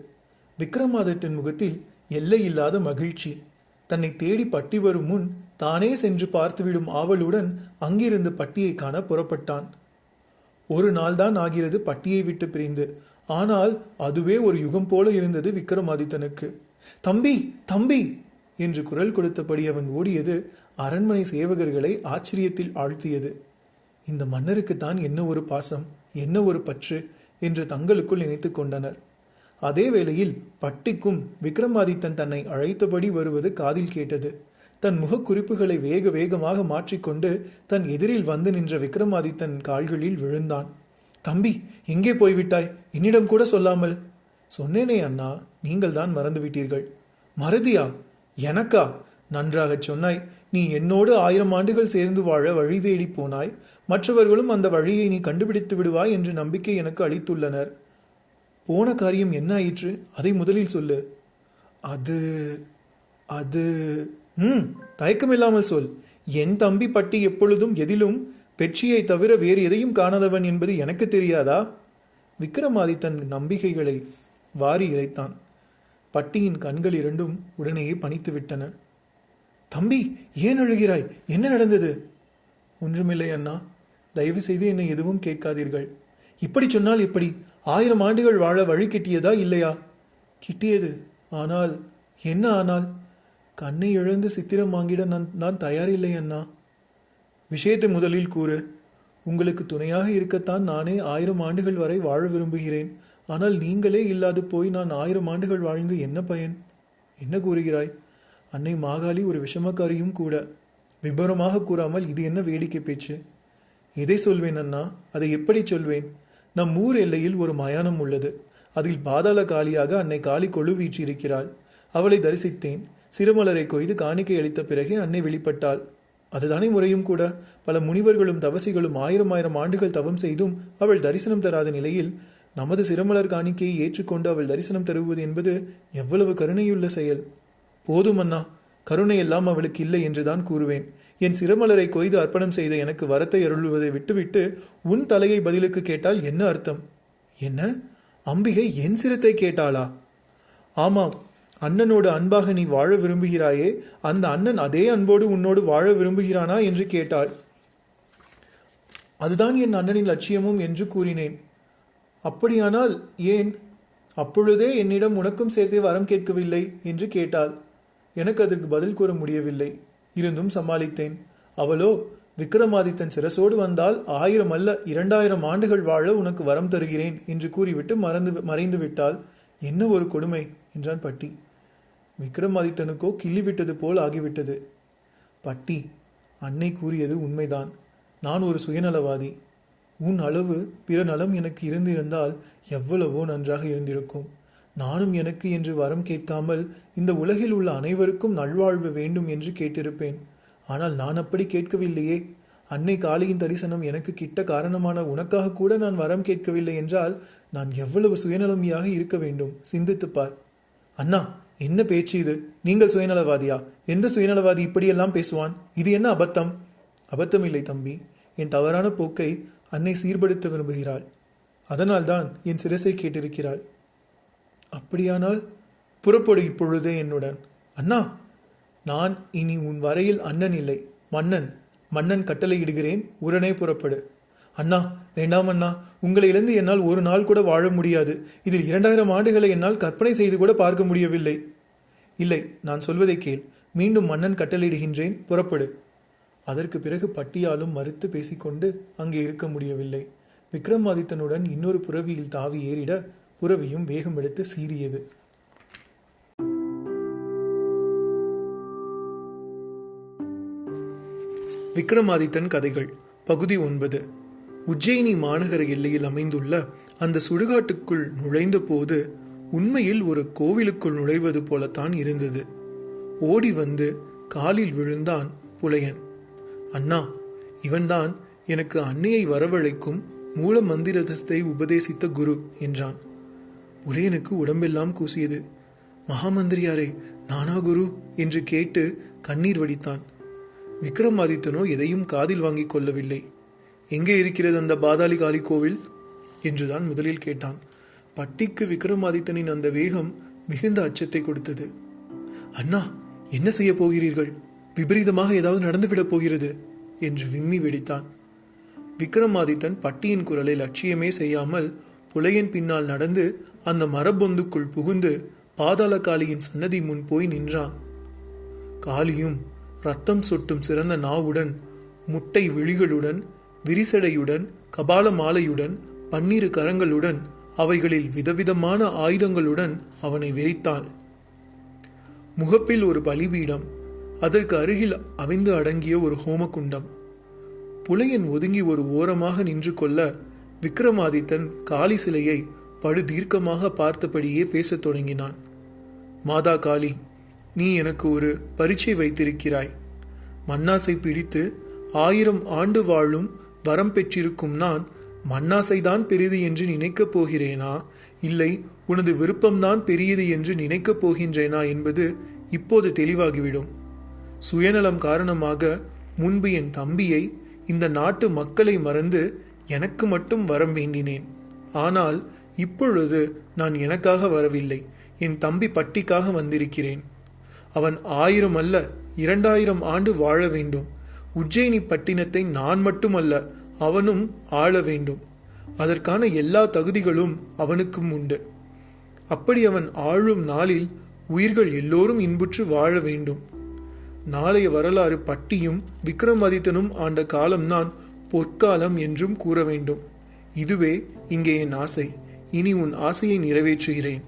விக்ரமாதித்தன் முகத்தில் எல்லையில்லாத மகிழ்ச்சி. தன்னை தேடி பட்டி வரும் முன் தானே சென்று பார்த்துவிடும் ஆவலுடன் அங்கிருந்து பட்டியை காண புறப்பட்டான். ஒரு நாள்தான் ஆகிறது பட்டியை விட்டு பிரிந்து. ஆனால் அதுவே ஒரு யுகம் போல இருந்தது விக்ரமாதித்தனுக்கு. தம்பி தம்பி என்று குரல் கொடுத்தபடி அவன் ஓடியது அரண்மனை சேவகர்களை ஆச்சரியத்தில் ஆழ்த்தியது. இந்த மன்னருக்குத்தான் என்ன ஒரு பாசம், என்ன ஒரு பற்று என்று தங்களுக்குள் நினைத்து கொண்டனர். அதே வேளையில் பட்டிக்கும் விக்ரமாதித்தன் தன்னை அழைத்தபடி வருவது காதில் கேட்டது. தன் முகக்குறிப்புகளை வேக வேகமாக மாற்றிக்கொண்டு தன் எதிரில் வந்து நின்ற விக்ரமாதித்தன் கால்களில் விழுந்தான். தம்பி, எங்கே போய்விட்டாய்? என்னிடம் கூட சொல்லாமல். சொன்னேனே அண்ணா, நீங்கள் தான் மறந்துவிட்டீர்கள். மறதியா? எனக்கா? நன்றாகச் சொன்னாய். நீ என்னோடு 1000 ஆண்டுகள் சேர்ந்து வாழ வழி தேடி போனாய். மற்றவர்களும் அந்த வழியை நீ கண்டுபிடித்து விடுவாய் என்று நம்பிக்கை எனக்கு அளித்துள்ளனர். போன காரியம் என்ன ஆயிற்று? அதை முதலில் சொல்லு. அது அது தயக்கமில்லாமல் சொல். என் தம்பி பட்டி எப்பொழுதும் எதிலும் வெற்றியை தவிர வேறு எதையும் காணாதவன் என்பது எனக்கு தெரியாதா? விக்ரமாதித்தன் நம்பிக்கைகளை வாரி இறைத்தான். பட்டியின் கண்கள் 2ம் உடனேயே பனித்து விட்டன. தம்பி, ஏன் அழுகிறாய்? என்ன நடந்தது? ஒன்றுமில்லை அண்ணா. தயவு செய்து என்னை எதுவும் கேட்காதீர்கள். இப்படி சொன்னால் எப்படி? 1000 ஆண்டுகள் வாழ வழி கிட்டியதா இல்லையா? கிட்டியது. ஆனால் என்ன ஆனால்? கண்ணை இழந்து சித்திரம் வாங்கிட நான் தயாரில்லை அண்ணா. விஷயத்தை முதலில் கூறு. உங்களுக்கு துணையாக இருக்கத்தான் நானே 1000 ஆண்டுகள் வரை வாழ விரும்புகிறேன். ஆனால் நீங்களே இல்லாது போய் நான் 1000 ஆண்டுகள் வாழ்ந்து என்ன பயன்? என்ன கூறுகிறாய்? அன்னை மாகாளி ஒரு விஷமக்காரியும் கூட. விபரமாக கூறாமல் இது என்ன வேடிக்கை பேச்சு? எதை சொல்வேன் அண்ணா? அதை எப்படி சொல்வேன்? நம் ஊர் எல்லையில் ஒரு மயானம் உள்ளது. அதில் பாதாள காளியாக அன்னை காளி கொழு வீற்றிருக்கிறாள். அவளை தரிசித்தேன். சிறுமலரை கொய்து காணிக்கை அளித்த பிறகே அன்னை வெளிப்பட்டாள். அதுதானே முறையும் கூட. பல முனிவர்களும் தவசிகளும் 1000 ஆண்டுகள் தவம் செய்தும் அவள் தரிசனம் தராத நிலையில் நமது சிறுமலர் காணிக்கையை ஏற்றுக்கொண்டு அவள் தரிசனம் தருவது என்பது எவ்வளவு கருணையுள்ள செயல்! போதும் அண்ணா, கருணையெல்லாம் அவளுக்கு இல்லை என்றுதான் கூறுவேன். என் சிறுமலரை கொய்து அர்ப்பணம் செய்த எனக்கு வரத்தை அருள்வதை விட்டுவிட்டு உன் தலையை பதிலுக்கு கேட்டால் என்ன அர்த்தம்? என்ன? அம்பிகை என் சிரத்தை கேட்டாளா? ஆமாம், அண்ணனோடு அன்பாக நீ வாழ விரும்புகிறாயே, அந்த அண்ணன் அதே அன்போடு உன்னோடு வாழ விரும்புகிறானா என்று கேட்டாள். அதுதான் என் அண்ணனின் லட்சியமும் என்று கூறினேன். அப்படியானால் ஏன் அப்பொழுதே என்னிடம் உனக்கும் சேர்த்தே வரம் கேட்கவில்லை என்று கேட்டாள். எனக்கு அதற்கு பதில் கூற முடியவில்லை. இருந்தும் சமாளித்தேன். அவளோ, விக்ரமாதித்தன் சிரசோடு வந்தால் 1000 அல்ல 2000 ஆண்டுகள் வாழ உனக்கு வரம் தருகிறேன் என்று கூறிவிட்டு மறைந்து விட்டாள். என்ன ஒரு கொடுமை என்றான் பட்டி. விக்ரமாதித்தனுக்கோ கிள்ளிவிட்டது போல் ஆகிவிட்டது. பட்டி, அன்னை கூறியது உண்மைதான். நான் ஒரு சுயநலவாதி. உன் அளவு பிற நலம் எனக்கு இருந்திருந்தால் எவ்வளவோ நன்றாக இருந்திருக்கும். நானும் எனக்கு என்று வரம் கேட்காமல் இந்த உலகில் உள்ள அனைவருக்கும் நல்வாழ்வு வேண்டும் என்று கேட்டிருப்பேன். ஆனால் நான் அப்படி கேட்கவில்லையே. அன்னை காளியின் தரிசனம் எனக்கு கிட்ட காரணமான உனக்காக கூட நான் வரம் கேட்கவில்லை என்றால் நான் எவ்வளவு சுயநலமியாக இருக்க வேண்டும், சிந்தித்துப்பார். அண்ணா, என்ன பேச்சு இது? நீங்கள் சுயநலவாதியா? எந்த சுயநலவாதி இப்படியெல்லாம் பேசுவான்? இது என்ன அபத்தம்? அபத்தம் இல்லை தம்பி. என் தவறான போக்கை அன்னை சீர்படுத்த விரும்புகிறாள். அதனால்தான் என் சிரசை கேட்டிருக்கிறாள். அப்படியானால் புறப்படு இப்பொழுதே என்னுடன். அண்ணா, நான் இனி உன் வரையில் அண்ணன் இல்லை, மன்னன். மன்னன் கட்டளையிடுகிறேன், உடனே புறப்படு. அண்ணா, வேண்டாம் அண்ணா. உங்களை இழந்து என்னால் ஒரு நாள் கூட வாழ முடியாது. இதில் 2000 ஆண்டுகளை என்னால் கற்பனை செய்து கூட பார்க்க முடியவில்லை. இல்லை, நான் சொல்வதை கேள். மீண்டும் மன்னன் கட்டளையிடுகின்றேன், புறப்படு. அதற்கு பிறகு பட்டியாலும் மறுத்து பேசிக்கொண்டு அங்கே இருக்க முடியவில்லை. விக்ரமாதித்தனுடன் இன்னொரு புறவியில் தாவி ஏறிட புறவியும் வேகம் எடுத்து சீறியது. விக்ரமாதித்தன் கதைகள் பகுதி 9. உஜ்ஜயினி மாநகர எல்லையில் அமைந்துள்ள அந்த சுடுகாட்டுக்குள் நுழைந்த போது உண்மையில் ஒரு கோவிலுக்குள் நுழைவது போலத்தான் இருந்தது. ஓடி வந்து காலில் விழுந்தான் புலையன். அண்ணா, இவன்தான் எனக்கு அன்னையை வரவழைக்கும் மூல மந்திரத்தை உபதேசித்த குரு என்றான். புலையனுக்கு உடம்பெல்லாம் கூசியது. மகாமந்திரியாரே, நானா குரு என்று கேட்டு கண்ணீர் வடித்தான். விக்ரமாதித்தனோ எதையும் காதில் வாங்கிக் கொள்ளவில்லை. எங்கே இருக்கிறது அந்த பாதாளி காளி கோவில் என்றுதான் முதலில் கேட்டான். பட்டிக்கு விக்ரமாதித்தனின் அந்த வேகம் மிகுந்த அச்சத்தை கொடுத்தது. அண்ணா, என்ன செய்ய போகிறீர்கள்? விபரீதமாக ஏதாவது நடந்துவிடப் போகிறது என்று விம்மி வெடித்தான். விக்ரமாதித்தன் பட்டியின் குரலை லட்சியமே செய்யாமல் புலையன் பின்னால் நடந்து அந்த மரப்பொந்துக்குள் புகுந்து பாதாள காளியின் சன்னதி முன் போய் நின்றான். காளியும் ரத்தம் சொட்டும் சிறந்த நாவுடன், முட்டை விழிகளுடன், விரிசடையுடன், கபால மாலையுடன், 12 கரங்களுடன், அவைகளில் விதவிதமான ஆயுதங்களுடன் அவனை வெறித்தாள். முகப்பில் ஒரு பலிபீடம், அதற்கு அருகில் அவிந்து அடங்கிய ஒரு ஹோமகுண்டம். புலையன் ஒதுங்கி ஒரு ஓரமாக நின்று கொள்ள விக்ரமாதித்தன் காளி சிலையை படு தீர்க்கமாக பார்த்தபடியே பேசத் தொடங்கினான். மாதா காளி, நீ எனக்கு ஒரு பரீட்சை வைத்திருக்கிறாய். மண்ணாசை பிடித்து 1000 ஆண்டு வாழும் வரம் பெற்றிருக்கும் நான் மண்ணாசைதான் பெரிது என்று நினைக்கப் போகிறேனா, இல்லை உனது விருப்பம்தான் பெரியது என்று நினைக்கப் போகின்றேனா என்பது இப்போது தெளிவாகிவிடும். சுயநலம் காரணமாக முன்பு என் தம்பியை, இந்த நாட்டு மக்களை மறந்து எனக்கு மட்டும் வரம் வேண்டினேன். ஆனால் இப்பொழுது நான் எனக்காக வரவில்லை, என் தம்பி பட்டிக்காக வந்திருக்கிறேன். அவன் 1000 அல்ல 2000 ஆண்டு வாழ வேண்டும். உஜ்ஜயினி பட்டினத்தை நான் மட்டுமல்ல அவனும் ஆள வேண்டும். அதற்கான எல்லா தகுதிகளும் அவனுக்கும் உண்டு. அப்படி அவன் ஆளும் நாளில் உயிர்கள் எல்லோரும் இன்புற்று வாழ வேண்டும். நாளைய வரலாறு பட்டியும் விக்ரமாதித்தனும் ஆண்ட காலம்தான் பொற்காலம் என்றும் கூற வேண்டும். இதுவே இங்கே என் ஆசை. இனி உன் ஆசையை நிறைவேற்றுகிறேன்.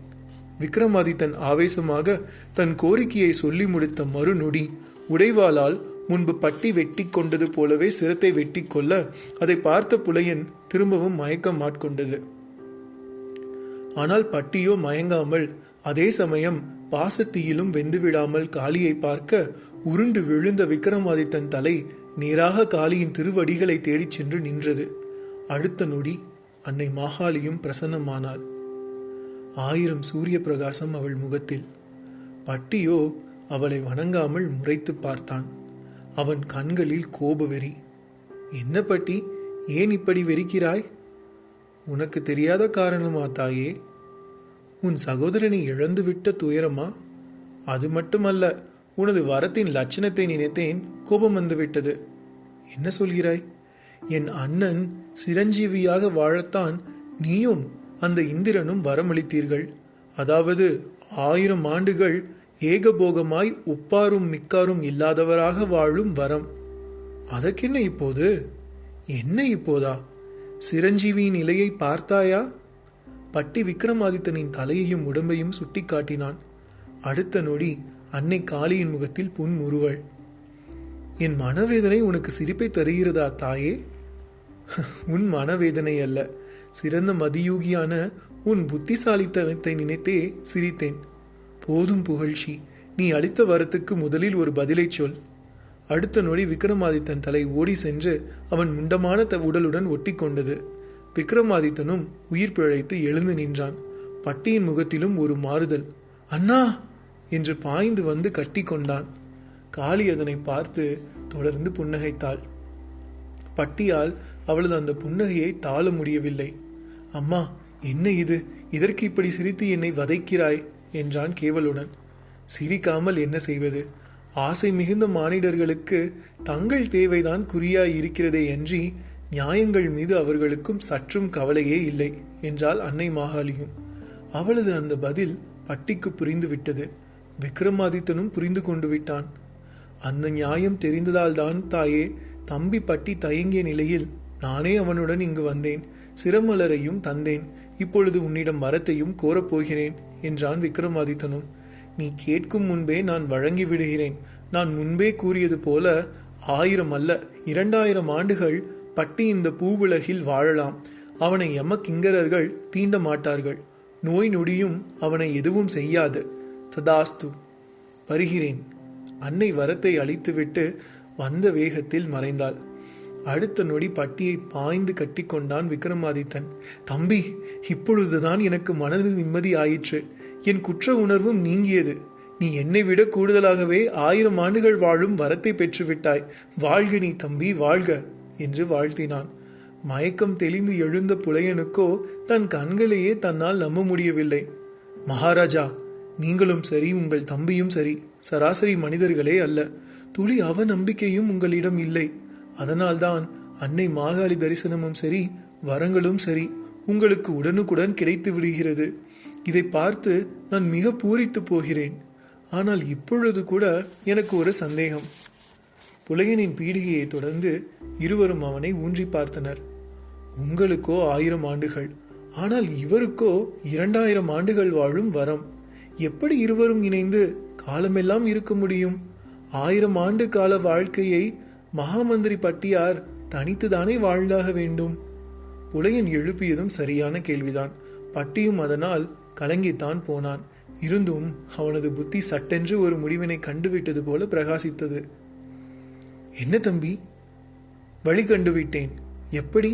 விக்ரமாதித்தன் ஆவேசமாக தன் கோரிக்கையை சொல்லி முடித்த மறுநொடி உடைவாளால் முன்பு பட்டி வெட்டி கொண்டது போலவே சிரத்தை வெட்டி கொள்ள அதை பார்த்த புலையன் திரும்பவும் மயக்கம் ஆட்கொண்டது. ஆனால் பட்டியோ மயங்காமல், அதே சமயம் பாசத்தீயிலும் வெந்துவிடாமல் காளியை பார்க்க உருண்டு விழுந்த விக்ரமாதித்தன் தலை நேராக காளியின் திருவடிகளை தேடிச் சென்று நின்றது. அடுத்த நொடி அன்னை மாகாளியும் பிரசன்னமானாள். 1000 சூரிய பிரகாசம் அவள் முகத்தில். பட்டியோ அவளை வணங்காமல் முறைத்து பார்த்தான். அவன் கண்களில் கோபவெறி. என்ன பட்டி, ஏன் இப்படி வெறிக்கிறாய்? உனக்கு தெரியாத காரணமா தாயே? உன் சகோதரனை இழந்துவிட்ட துயரமா? அது மட்டுமல்ல, உனது வரத்தின் லட்சணத்தை நினைத்தேன், கோபம் வந்துவிட்டது. என்ன சொல்கிறாய்? என் அண்ணன் சிரஞ்சீவியாக வாழத்தான் நீயும் அந்த இந்திரனும் வரமளித்தீர்கள். அதாவது 1000 ஆண்டுகள் ஏகபோகமாய் ஒப்பாரும் மிக்காரும் இல்லாதவராக வாழும் வரம். அதற்கென்ன இப்போது? என்ன இப்போதா? சிரஞ்சீவியின் நிலையை பார்த்தாயா? பட்டி விக்ரமாதித்தனின் தலையையும் உடம்பையும் சுட்டி காட்டினான். அடுத்த நொடி அன்னை காளியின் முகத்தில் புன்முறுவல். என் மனவேதனை உனக்கு சிரிப்பை தருகிறதா தாயே? உன் மனவேதனை அல்ல, சிறந்த மதியூகியான உன் புத்திசாலித்தனத்தை நினைத்தே சிரித்தேன். போதும் புகழ்ச்சி, நீ அளித்த வரத்துக்கு முதலில் ஒரு பதிலை சொல். அடுத்த நொடி விக்ரமாதித்தன் தலை ஓடி சென்று அவன் முண்டமான உடலுடன் ஒட்டி கொண்டது. விக்ரமாதித்தனும் உயிர் பிழைத்து எழுந்து நின்றான். பட்டியின் முகத்திலும் ஒரு மாறுதல். அண்ணா என்று பாய்ந்து வந்து கட்டி கொண்டான். காளி அதனை பார்த்து தொடர்ந்து புன்னகைத்தாள். பட்டியால் அவளது அந்த புன்னகையை தாழ முடியவில்லை. அம்மா, என்ன இது? இதற்கு இப்படி சிரித்து என்னை வதைக்கிறாய் என்றான் கேவலுடன். சிரிக்காமல் என்ன செய்வது? ஆசை மிகுந்த மானிடர்களுக்கு தங்கள் தேவைதான் குறியாய் இருக்கிறதே அன்றி நியாயங்கள் மீது அவர்களுக்கும் சற்றும் கவலையே இல்லை என்றாள் அன்னை மாகாளியும். அவளது அந்த பதில் பட்டிக்கு புரிந்துவிட்டது. விக்ரமாதித்தனும் புரிந்து கொண்டு விட்டான். அந்த நியாயம் தெரிந்ததால்தான் தாயே, தம்பி பட்டி தயங்கிய நிலையில் நானே அவனுடன் இங்கு வந்தேன். சிரமலரையும் தந்தேன். இப்பொழுது உன்னிடம் வரத்தையும் கோரப்போகிறேன் என்றான் விக்ரமாதித்தனும். நீ கேட்கும் முன்பே நான் வழங்கி விடுகிறேன். நான் முன்பே கூறியது போல 1000 அல்ல 2000 ஆண்டுகள் பட்டி இந்த பூவுலகில் வாழலாம். அவனை யமகிங்கரர்கள் தீண்ட மாட்டார்கள். நோய் நொடியும் அவனை எதுவும் செய்யாது. ததாஸ்து, வருகிறேன். அன்னை வரத்தை அளித்துவிட்டு வந்த வேகத்தில் மறைந்தாள். அடுத்த நொடி பட்டியை பாய்ந்து கட்டி கொண்டான் விக்ரமாதித்தன். தம்பி, இப்பொழுதுதான் எனக்கு மனது நிம்மதி ஆயிற்று. என் குற்ற உணர்வும் நீங்கியது. நீ என்னை விட கூடுதலாகவே 1000 ஆண்டுகள் வாழும் வரத்தை பெற்றுவிட்டாய். வாழ்க நீ தம்பி, வாழ்க என்று வாழ்த்தினான். மயக்கம் தெளிந்து எழுந்த புலையனுக்கோ தன் கண்களையே தன்னால் நம்ப முடியவில்லை. மகாராஜா, நீங்களும் சரி, உங்கள் தம்பியும் சரி, சராசரி மனிதர்களே அல்ல. துளி அவநம்பிக்கையும் உங்களிடம் இல்லை. அதனால்தான் அன்னை மாகாளி தரிசனமும் சரி, வரங்களும் சரி, உங்களுக்கு உடனுக்குடன் கிடைத்து விடுகிறது. இதை பார்த்து நான் மிக பூரித்து போகிறேன். ஆனால் இப்பொழுது கூட எனக்கு ஒரு சந்தேகம். புலையனின் பீடிகையை தொடர்ந்து இருவரும் அவனை ஊன்றி பார்த்தனர். உங்களுக்கோ 1000 ஆண்டுகள், ஆனால் இவருக்கோ 2000 ஆண்டுகள் வாழும் வரம். எப்படி இருவரும் இணைந்து காலமெல்லாம் இருக்க முடியும்? 1000 ஆண்டு கால வாழ்க்கையை மகாமந்திரி பட்டியார் தனித்துதானே வாழ்ந்தாக வேண்டும்? புலையன் எழுப்பியதும் சரியான கேள்விதான். பட்டியும் அதனால் கலங்கித்தான் போனான். இருந்தும் அவனது புத்தி சட்டென்று ஒரு முடிவினை கண்டுவிட்டது போல பிரகாசித்தது. என்ன தம்பி? வழி கண்டுவிட்டேன். எப்படி?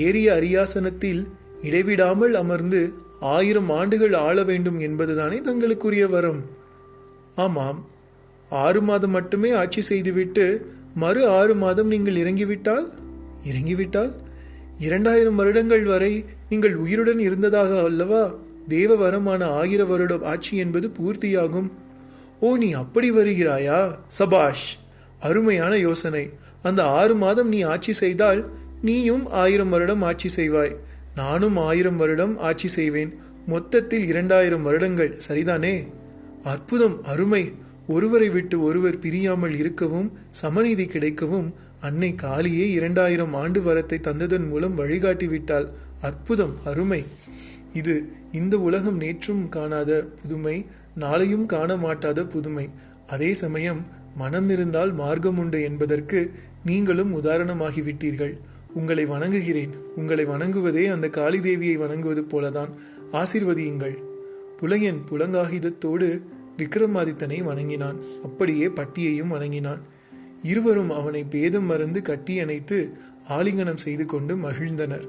ஏறிய அரியாசனத்தில் இடைவிடாமல் அமர்ந்து 1000 ஆண்டுகள் ஆள வேண்டும் என்பதுதானே தங்களுக்குரிய வரம்? ஆமாம். 6 மாதம் மட்டுமே ஆட்சி செய்துவிட்டு மறு 6 மாதம் நீங்கள் இறங்கிவிட்டால் 2000 வருடங்கள் வரை நீங்கள் உயிருடன் இருந்ததாக அல்லவா தேவ வரமான 1000 வருட ஆட்சி என்பது பூர்த்தியாகும். ஓ, நீ அப்படி வருகிறாயா? சபாஷ், அருமையான யோசனை. அந்த 6 மாதம் நீ ஆட்சி செய்தால் நீயும் 1000 வருடம் ஆட்சி செய்வாய், நானும் 1000 வருடம் ஆட்சி செய்வேன். மொத்தத்தில் 2000 வருடங்கள், சரிதானே? அற்புதம், அருமை. ஒருவரை விட்டு ஒருவர் பிரியாமல் இருக்கவும் சமநீதி கிடைக்கவும் அன்னை காளியே 2000 ஆண்டு வரத்தை தந்ததன் மூலம் வழிகாட்டிவிட்டாள். அற்புதம், அருமை. இது இந்த உலகம் நேற்றும் காணாத புதுமை, நாளையும் காண மாட்டாத புதுமை. அதே சமயம் மனம் இருந்தால் மார்க்கம் உண்டு என்பதற்கு நீங்களும் உதாரணமாகிவிட்டீர்கள். உங்களை வணங்குகிறேன். உங்களை வணங்குவதே அந்த காளி தேவியை வணங்குவது போலதான். ஆசீர்வதியுங்கள். புலையன் புலங்காகிதத்தோடு விக்ரமாதித்தனை வணங்கினான். அப்படியே பட்டியையும் வணங்கினான். இருவரும் அவனை பேதம் மறந்து கட்டி அணைத்து ஆலிங்கனம் செய்து கொண்டு மகிழ்ந்தனர்.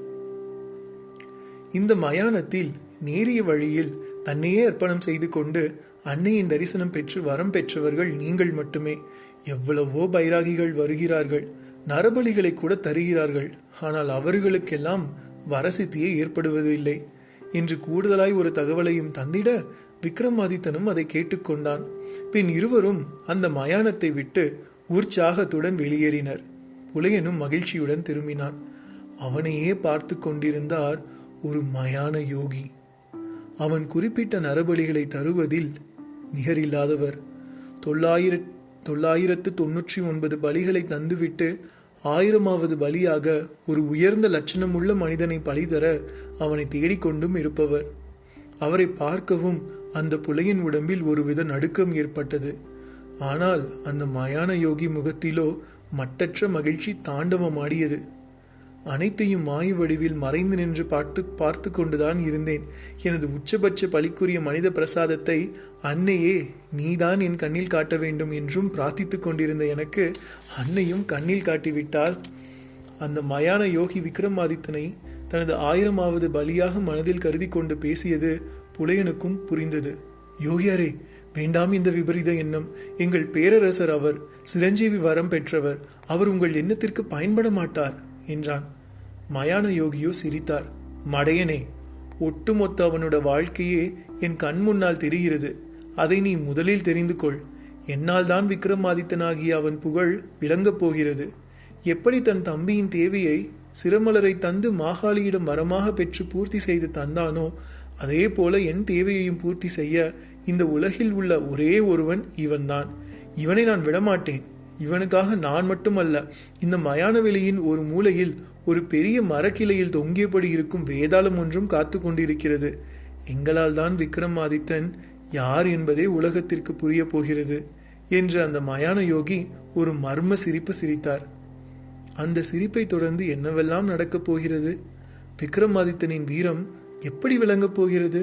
இந்த மயானத்தில் நேரிய வழியில் தன்னையே அர்ப்பணம் செய்து கொண்டு அன்னையின் தரிசனம் பெற்று வரம் பெற்றவர்கள் நீங்கள் மட்டுமே. எவ்வளவோ பைராகிகள் வருகிறார்கள், நரபலிகளை கூட தருகிறார்கள். ஆனால் அவர்களுக்கெல்லாம் வரசித்தியே ஏற்படுவதில்லை என்று கூடுதலாய் ஒரு தகவலையும் தந்திட விக்ரமாதித்தனும் அதை கேட்டுக்கொண்டான். பின் இருவரும் அந்த மயானத்தை விட்டு உற்சாகத்துடன் வெளியேறினர். புலையனும் மகிழ்ச்சியுடன் திரும்பினான். அவனையே பார்த்து கொண்டிருந்தார் ஒரு மயான யோகி. அவன் குறிப்பிட்ட நரபலிகளை தருவதில் நிகரில்லாதவர். 999 பலிகளை தந்துவிட்டு 1000வது பலியாக ஒரு உயர்ந்த லட்சணமுள்ள மனிதனை பலி தர அவனை தேடிக்கொண்டும் இருப்பவர். அவரை பார்க்கவும் அந்த புலையின் உடம்பில் ஒருவித நடுக்கம் ஏற்பட்டது. ஆனால் அந்த மயான யோகி முகத்திலோ மட்டற்ற மகிழ்ச்சி தாண்டவமாடியது. அனைத்தையும் மாய வடிவில் மறைந்து நின்று பார்த்து கொண்டுதான் இருந்தேன். எனது உச்சபட்ச பலிக்குரிய மனித பிரசாதத்தை அன்னையே நீதான் என் கண்ணில் காட்ட வேண்டும் என்றும் பிரார்த்தித்து கொண்டிருந்த எனக்கு அன்னையும் கண்ணில் காட்டிவிட்டால். அந்த மயான யோகி விக்ரமாதித்தனை தனது 1000வது பலியாக மனதில் கருதி கொண்டு பேசியது புலையனுக்கும் புரிந்தது. யோகியாரே, வேண்டாம் இந்த விபரீத எண்ணம். எங்கள் பேரரசர் அவர், சிரஞ்சீவி வரம் பெற்றவர். அவர் உங்கள் எண்ணத்திற்கு பயன்பட மாட்டார் என்றான். மயான யோகியோ சிரித்தார். மடையனே, ஒட்டுமொத்த அவனோட வாழ்க்கையே என் கண் முன்னால் தெரிகிறது. அதை நீ முதலில் தெரிந்து கொள். என்னால் தான் விக்ரமாதித்தனாகிய அவன் புகழ் விளங்கப் போகிறது. எப்படி தன் தம்பியின் தேவையை சிரமலரை தந்து மாகாளியிடம் வரமாக பெற்று பூர்த்தி செய்து தந்தானோ அதே போல என் தேவையையும் பூர்த்தி செய்ய இந்த உலகில் உள்ள ஒரே ஒருவன் இவன்தான். இவனை நான் விடமாட்டேன். இவனுக்காக நான் மட்டுமல்ல, இந்த மயான வெளியின் ஒரு மூலையில் ஒரு பெரிய மரக்கிளையில் தொங்கியபடி இருக்கும் வேதாளம் ஒன்றும் காத்து கொண்டிருக்கிறது. எங்களால் தான் விக்ரமாதித்தன் யார் என்பதே உலகத்திற்கு புரிய போகிறது என்று அந்த மயான யோகி ஒரு மர்ம சிரிப்பு சிரித்தார். அந்த சிரிப்பை தொடர்ந்து என்னவெல்லாம் நடக்கப் போகிறது? விக்ரமாதித்தனின் வீரம் எப்படி விளங்கப் போகிறது?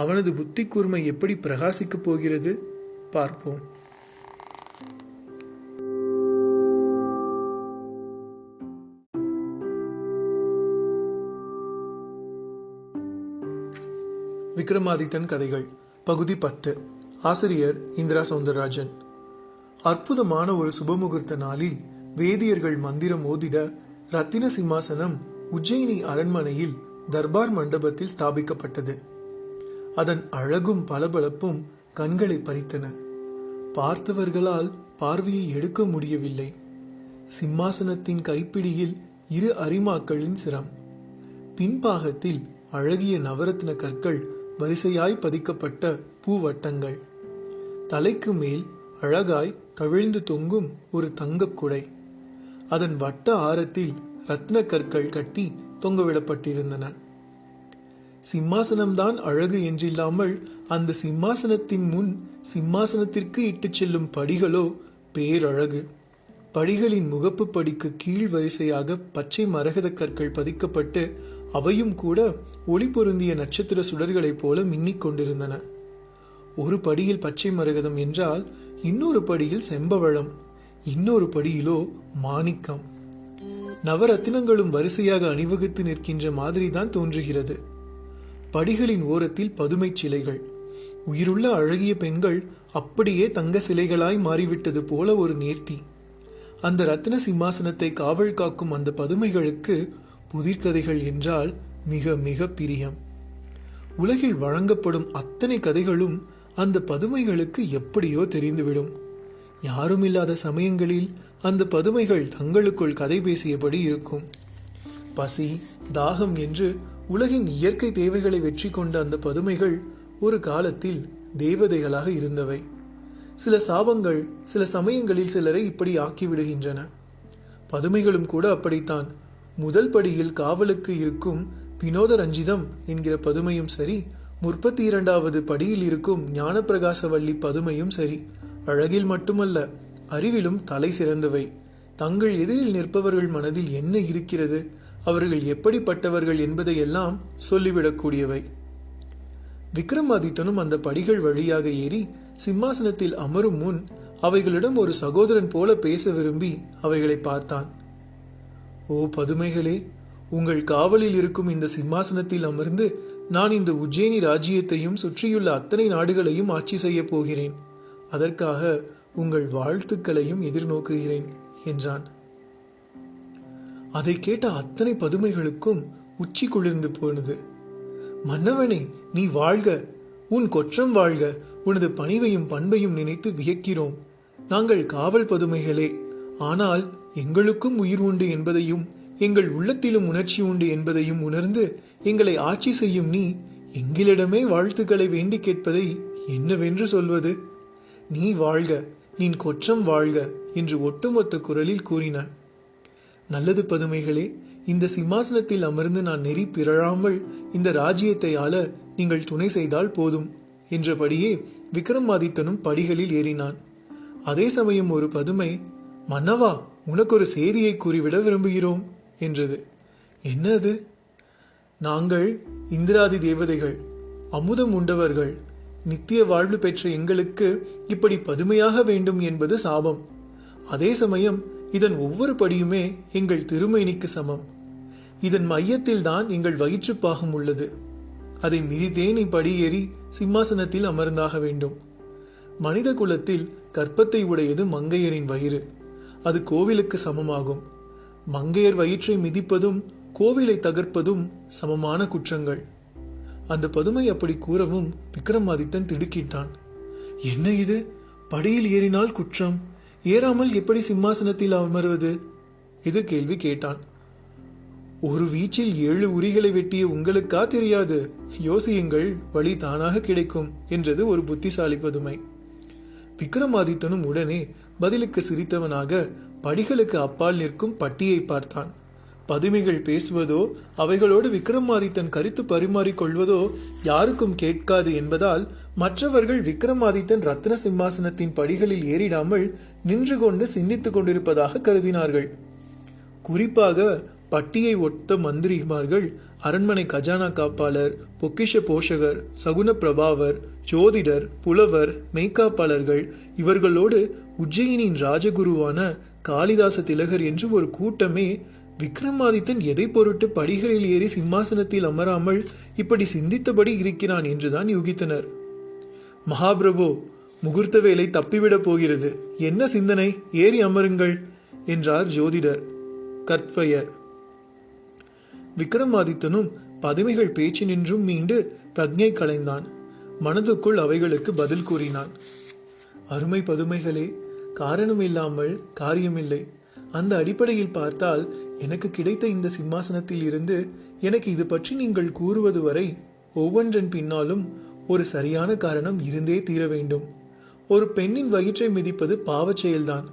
அவனது புத்தி கூர்மை எப்படி பிரகாசிக்கப் போகிறது? பார்ப்போம். விக்ரமாதித்தன் கதைகள் பகுதி 10. ஆசிரியர் இந்திரா சௌந்தரராஜன். அற்புதமான ஒரு சுபமுகூர்த்த நாளில் வேதியர்கள் மந்திரம் ஓதிட ரத்தின சிம்மாசனம் உஜ்ஜயினி அரண்மனையில் தர்பார் மண்டபத்தில் ஸ்தாபிக்கப்பட்டது. அதன் அழகும் பளபளப்பும் கண்களை பறித்தன. பார்த்தவர்களால் பார்வையை எடுக்க முடியவில்லை. சிம்மாசனத்தின் கைப்பிடியில் 2 அரிமாக்களின் சிரம், பின்பாகத்தில் அழகிய நவரத்ன கற்கள் வரிசையாய் பதிக்கப்பட்ட பூவட்டங்கள், தலைக்கு மேல் அழகாய் கவிழ்ந்து தொங்கும் ஒரு தங்கக் குடை, அதன் வட்ட ஆரத்தில் ரத்ன கற்கள் கட்டி தொங்கவிடப்பட்டிருந்தன. சிம்மாசனம்தான் அழகு என்றில்லாமல் அந்த சிம்மாசனத்தின் முன் சிம்மாசனத்திற்கு இட்டுச் செல்லும் படிகளோ பேரழகு. படிகளின் முகப்பு படிக்கு கீழ் வரிசையாக பச்சை மரகத கற்கள் பதிக்கப்பட்டு அவையும் கூட ஒளி பொருந்திய நட்சத்திர சுடர்களைப் போல மின்னிக் கொண்டிருந்தன. ஒரு படியில் பச்சை மரகதம் என்றால் இன்னொரு படியில் செம்பவழம், இன்னொரு படியிலோ மாணிக்கம். நவரத்தினங்களும் வரிசையாக அணிவகுத்து நிற்கின்ற மாதிரிதான் தோன்றுகிறது. படிகளின் ஓரத்தில் பதுமை சிலைகள், உயிருள்ள அழகிய பெண்கள் அப்படியே தங்க சிலைகளாய் மாறிவிட்டது போல ஒரு நேர்த்தி. அந்த ரத்தின சிம்மாசனத்தை காவல் காக்கும் அந்த பதுமைகளுக்கு புதிர்கதைகள் என்றால் மிக மிக பிரியம். உலகில் வழங்கப்படும் அத்தனை கதைகளும் அந்த பதுமைகளுக்கு எப்படியோ தெரிந்துவிடும். யாரும் இல்லாத சமயங்களில் அந்த பதுமைகள் தங்களுக்குள் கதை பேசியபடி இருக்கும். பசி, தாகம் என்று உலகின் இயற்கை தேவைகளை வெற்றி கொண்ட அந்த பதுமைகள் ஒரு காலத்தில் தேவதைகளாக இருந்தவை. சில சாபங்கள் சில சமயங்களில் சிலரை இப்படி ஆக்கிவிடுகின்றன. பதுமைகளும் கூட அப்படித்தான். முதல் படியில் காவலுக்கு இருக்கும் வினோத ரஞ்சிதம் என்கிற பதுமையும் சரி, 32வது படியில் இருக்கும் ஞானப்பிரகாசவல்லி பதுமையும் சரி, அழகில் மட்டுமல்ல அறிவிலும் தலை சிறந்தவை. தங்கள் எதிரில் நிற்பவர்கள் மனதில் என்ன இருக்கிறது, அவர்கள் எப்படிப்பட்டவர்கள் என்பதையெல்லாம் சொல்லிவிடக்கூடியவை. விக்ரமாதித்தனும் அந்த படிகள் வழியாக ஏறி சிம்மாசனத்தில் அமரும் முன் அவைகளிடம் ஒரு சகோதரன் போல பேச விரும்பி அவைகளை பார்த்தான். ஓ பதுமைகளே, உங்கள் காவலில் இருக்கும் இந்த சிம்மாசனத்தில் அமர்ந்து நான் இந்த உஜ்ஜயினி ராஜ்யத்தையும் சுற்றியுள்ள அத்தனை நாடுகளையும் ஆட்சி செய்ய போகிறேன். அதற்காக உங்கள் வாழ்த்துக்களையும் எதிர்நோக்குகிறேன் என்றான். அதை கேட்ட அத்தனை பதுமைகளுக்கும் உச்சி குளிர்ந்து போனது. மன்னவனே, நீ வாழ்க, உன் கொற்றம் வாழ்க, உனது பணிவையும் பண்பையும் நினைத்து வியக்கிறோம். நாங்கள் காவல் பதுமைகளே, ஆனால் எங்களுக்கும் உயிர் உண்டு என்பதையும் எங்கள் உள்ளத்திலும் உணர்ச்சி உண்டு என்பதையும் உணர்ந்து எங்களை ஆட்சி செய்யும் நீ எங்களிடமே வாழ்த்துக்களை வேண்டி கேட்பதை என்னவென்று சொல்வது? நீ வாழ்க, நீ கொற்றம் வாழ்க என்று ஒட்டுமொத்த குரலில் கூறின. நல்லது பதுமைகளே, இந்த சிம்மாசனத்தில் அமர்ந்து நான் நெறி பிறழாமல் இந்த ராஜ்யத்தை ஆள நீங்கள் துணை செய்தால் போதும் என்றபடியே விக்ரமாதித்தனும் படிகளில் ஏறினான். அதே சமயம் ஒரு பதுமை, மன்னவா, உனக்கு ஒரு செய்தியை கூறிவிட விரும்புகிறோம் என்றது. என்ன அது? நாங்கள் இந்திராதி தேவதைகள், அமுதம் உண்டவர்கள். நித்திய வாழ்வு பெற்ற எங்களுக்கு இப்படி பதுமையாக வேண்டும் என்பது சாபம். அதே சமயம் இதன் ஒவ்வொரு படியுமே எங்கள் திருமேனிக்கு சமம். இதன் மையத்தில் தான் எங்கள் வயிற்றுப்பாகம் உள்ளது. அதை மிதித்தே நீ படியேறி சிம்மாசனத்தில் அமர்ந்தாக வேண்டும். மனித குலத்தில் கற்பத்தை உடையது மங்கையரின் வயிறு. அது கோவிலுக்கு சமமாகும். மங்கையர் வயிற்றை மிதிப்பதும் கோவிலை தகர்ப்பதும் சமமான குற்றங்கள். அந்த பதுமை அப்படி கூறவும் விக்ரமாதித்தன் திடுக்கிட்டான். என்ன இது? படியில் ஏறினால் குற்றம், ஏறாமல் எப்படி சிம்மாசனத்தில் அமர்வது? எதிர்கேள்வி கேட்டான். ஒரு வீச்சில் 7 உரிகளை வெட்டிய உங்களுக்கா தெரியாது? யோசியுங்கள், வழி தானாக கிடைக்கும் என்றது ஒரு புத்திசாலி பதுமை. விக்ரமாதித்தனும் உடனே பதிலுக்கு சிரித்தவனாக படிகளுக்கு அப்பால் நிற்கும் பட்டியை பார்த்தான். பதுமைகள் பேசுவதோ அவைகளோடு விக்ரமாதித்தன் கருத்து பரிமாறிக்கொள்வதோ யாருக்கும் கேட்காது என்பதால் மற்றவர்கள் விக்ரமாதித்தன் ரத்ன சிம்மாசனத்தின் படிகளில் ஏறிடாமல் நின்று கொண்டு சிந்தித்துக் கொண்டிருப்பதாக கருதினார்கள். குறிப்பாக பட்டியை ஒட்ட மந்திரிமார்கள், அரண்மனை கஜானா காப்பாளர், பொக்கிஷ போஷகர், சகுன பிரபாவர், ஜோதிடர், புலவர், மெய்காப்பாளர்கள், இவர்களோடு உஜ்ஜயினின் ராஜகுருவான காளிதாச திலகர் என்று ஒரு கூட்டமே விக்ரமாதித்தன் எதை பொருட்டு படிகளில் ஏறி சிம்மாசனத்தில் அமராமல் இப்படி சிந்தித்தபடி இருக்கிறான் என்றுதான் யூகித்தனர். மகாபிரபு, முகூர்த்த வேலை தப்பிவிடப் போகிறது. என்ன சிந்தனை? ஏறி அமருங்கள் என்றார் ஜோதிடர் கர்த்வயர். விக்ரமாதித்தனும் பதுமைகள் பேச்சு நின்றும் மீண்டு பிரக்ஞை களைந்தான். மனதுக்குள் அவைகளுக்கு பதில் கூறினான். அருமை பதுமைகளே, காரணம் இல்லாமல் காரியமில்லை. அந்த அடிப்படையில் பார்த்தால் எனக்கு கிடைத்த இந்த சிம்மாசனத்தில் இருந்து எனக்கு இது பற்றி நீங்கள் கூறுவது வரை ஒவ்வொன்றன் பின்னாலும் ஒரு சரியான காரணம் இருந்தே தீர வேண்டும். ஒரு பெண்ணின் வயிற்றை மிதிப்பது பாவச் செயல்தான்.